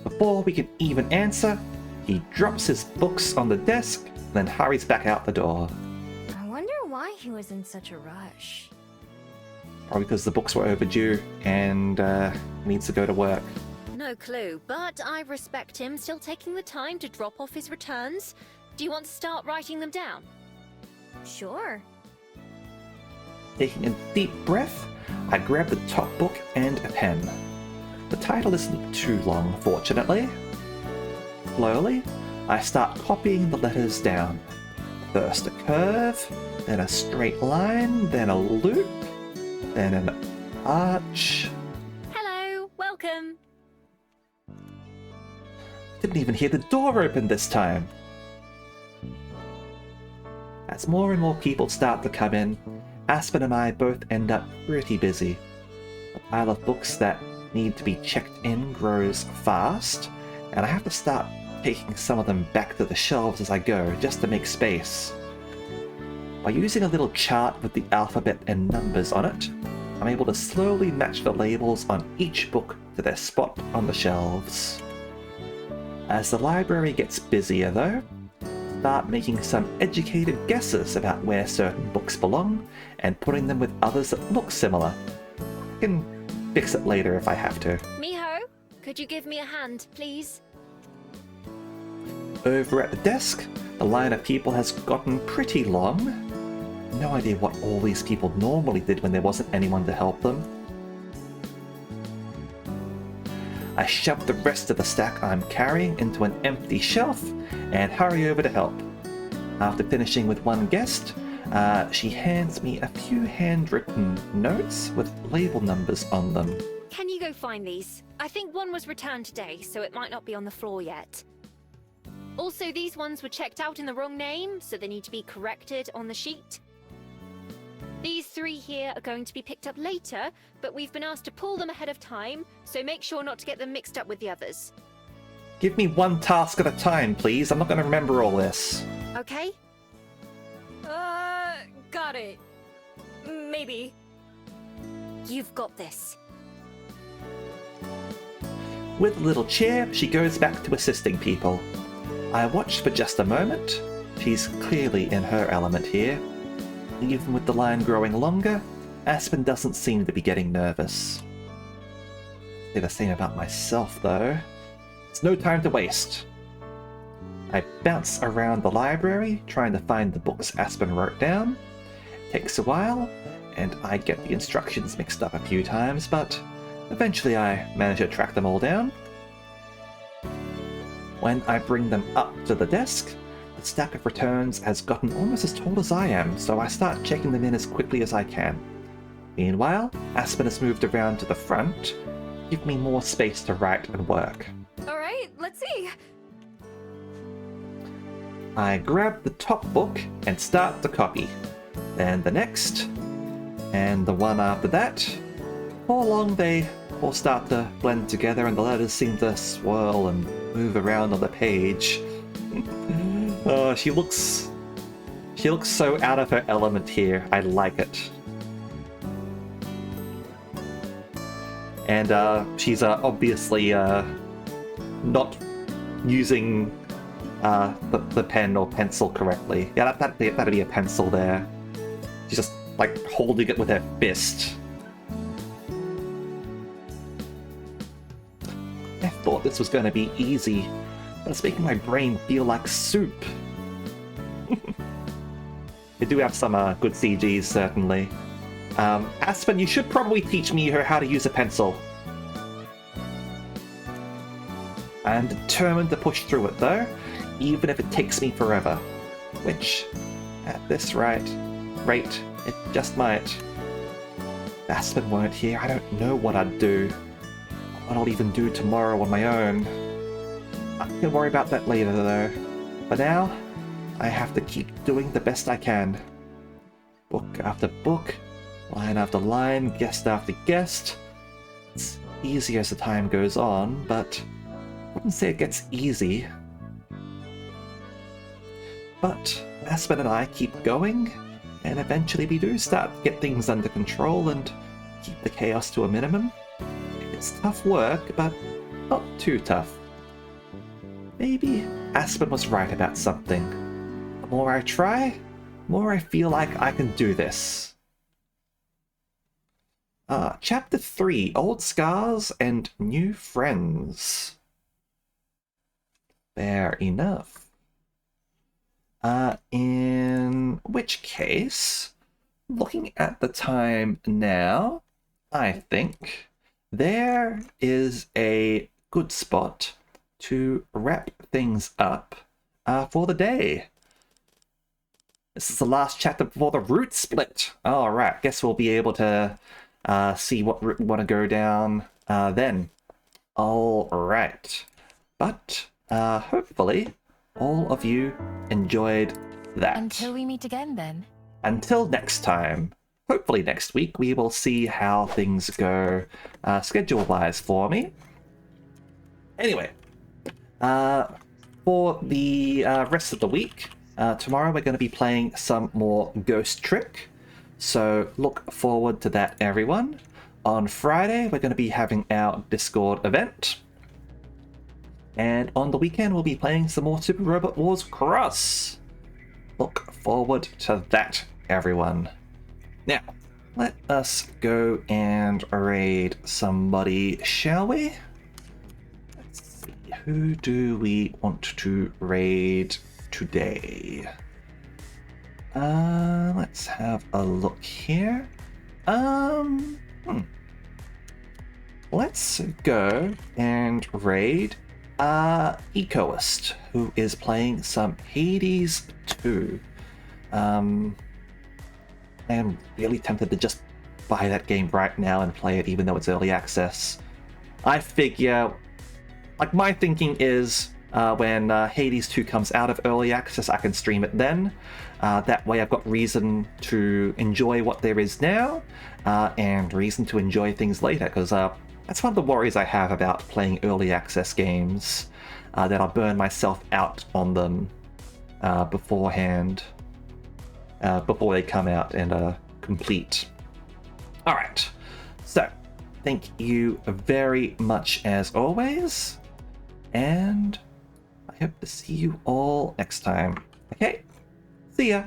Before we can even answer, he drops his books on the desk, then hurries back out the door. I wonder why he was in such a rush. Probably because the books were overdue and needs to go to work. No clue, but I respect him still taking the time to drop off his returns. Do you want to start writing them down? Sure. Taking a deep breath, I grab the top book and a pen. The title isn't too long, fortunately. Slowly, I start copying the letters down. First a curve, then a straight line, then a loop, then an arch. Hello, welcome. Didn't even hear the door open this time. As more and more people start to come in, Aspen and I both end up pretty busy. The pile of books that need to be checked in grows fast, and I have to start taking some of them back to the shelves as I go, just to make space. By using a little chart with the alphabet and numbers on it, I'm able to slowly match the labels on each book to their spot on the shelves. As the library gets busier though, start making some educated guesses about where certain books belong and putting them with others that look similar. I can fix it later if I have to. Miho, could you give me a hand, please? Over at the desk, the line of people has gotten pretty long. No idea what all these people normally did when there wasn't anyone to help them. I shove the rest of the stack I'm carrying into an empty shelf and hurry over to help. After finishing with one guest, she hands me a few handwritten notes with label numbers on them. Can you go find these? I think one was returned today, so it might not be on the floor yet. Also, these ones were checked out in the wrong name, so they need to be corrected on the sheet. These 3 here are going to be picked up later, but we've been asked to pull them ahead of time, so make sure not to get them mixed up with the others. Give me one task at a time, please. I'm not going to remember all this. Okay? Got it. Maybe. You've got this. With a little cheer, she goes back to assisting people. I watch for just a moment. She's clearly in her element here. Even with the line growing longer, Aspen doesn't seem to be getting nervous. Say the same about myself, though. It's no time to waste. I bounce around the library, trying to find the books Aspen wrote down. It takes a while, and I get the instructions mixed up a few times, but eventually I manage to track them all down. When I bring them up to the desk, the stack of returns has gotten almost as tall as I am, so I start checking them in as quickly as I can. Meanwhile, Aspen has moved around to the front, give me more space to write and work. Alright, let's see. I grab the top book and start to copy. Then the next, and the one after that. Before long, they all start to blend together and the letters seem to swirl and move around on the page. Oh, she looks so out of her element here. I like it. And she's obviously not using the pen or pencil correctly. Yeah, that'd be a pencil there. She's just like holding it with her fist. I thought this was going to be easy, but it's making my brain feel like soup. They do have some good CGs, certainly. Aspen, you should probably teach me how to use a pencil. I'm determined to push through it, though, even if it takes me forever. Which, at this rate, it just might. If Aspen weren't here, I don't know what I'd do. What I'll even do tomorrow on my own. I can worry about that later, though. For now, I have to keep doing the best I can. Book after book, line after line, guest after guest. It's easy as the time goes on, but I wouldn't say it gets easy. But Aspen and I keep going, and eventually we do start to get things under control and keep the chaos to a minimum. It's tough work, but not too tough. Maybe Aspen was right about something. The more I try, the more I feel like I can do this. Chapter 3, Old Scars and New Friends. Fair enough. In which case, looking at the time now, I think there is a good spot to wrap things up for the day. This is the last chapter before the route split. Alright, guess we'll be able to see what route we want to go down then. Alright. But hopefully all of you enjoyed that. Until we meet again, then. Until next time. Hopefully next week we will see how things go schedule-wise for me. Anyway, for the rest of the week, tomorrow we're going to be playing some more Ghost Trick. So look forward to that, everyone. On Friday, we're going to be having our Discord event. And on the weekend, we'll be playing some more Super Robot Wars Cross. Look forward to that, everyone. Now, let us go and raid somebody, shall we? Let's see, who do we want to raid today? Let's have a look here. Let's go and raid Ecoist, who is playing some Hades 2. I am really tempted to just buy that game right now and play it, even though it's early access. I figure, like, my thinking is when Hades 2 comes out of early access, I can stream it then. That way I've got reason to enjoy what there is now, and reason to enjoy things later, because that's one of the worries I have about playing early access games, that I'll burn myself out on them beforehand, before they come out and complete. Alright, so thank you very much as always, and I hope to see you all next time. Okay, see ya!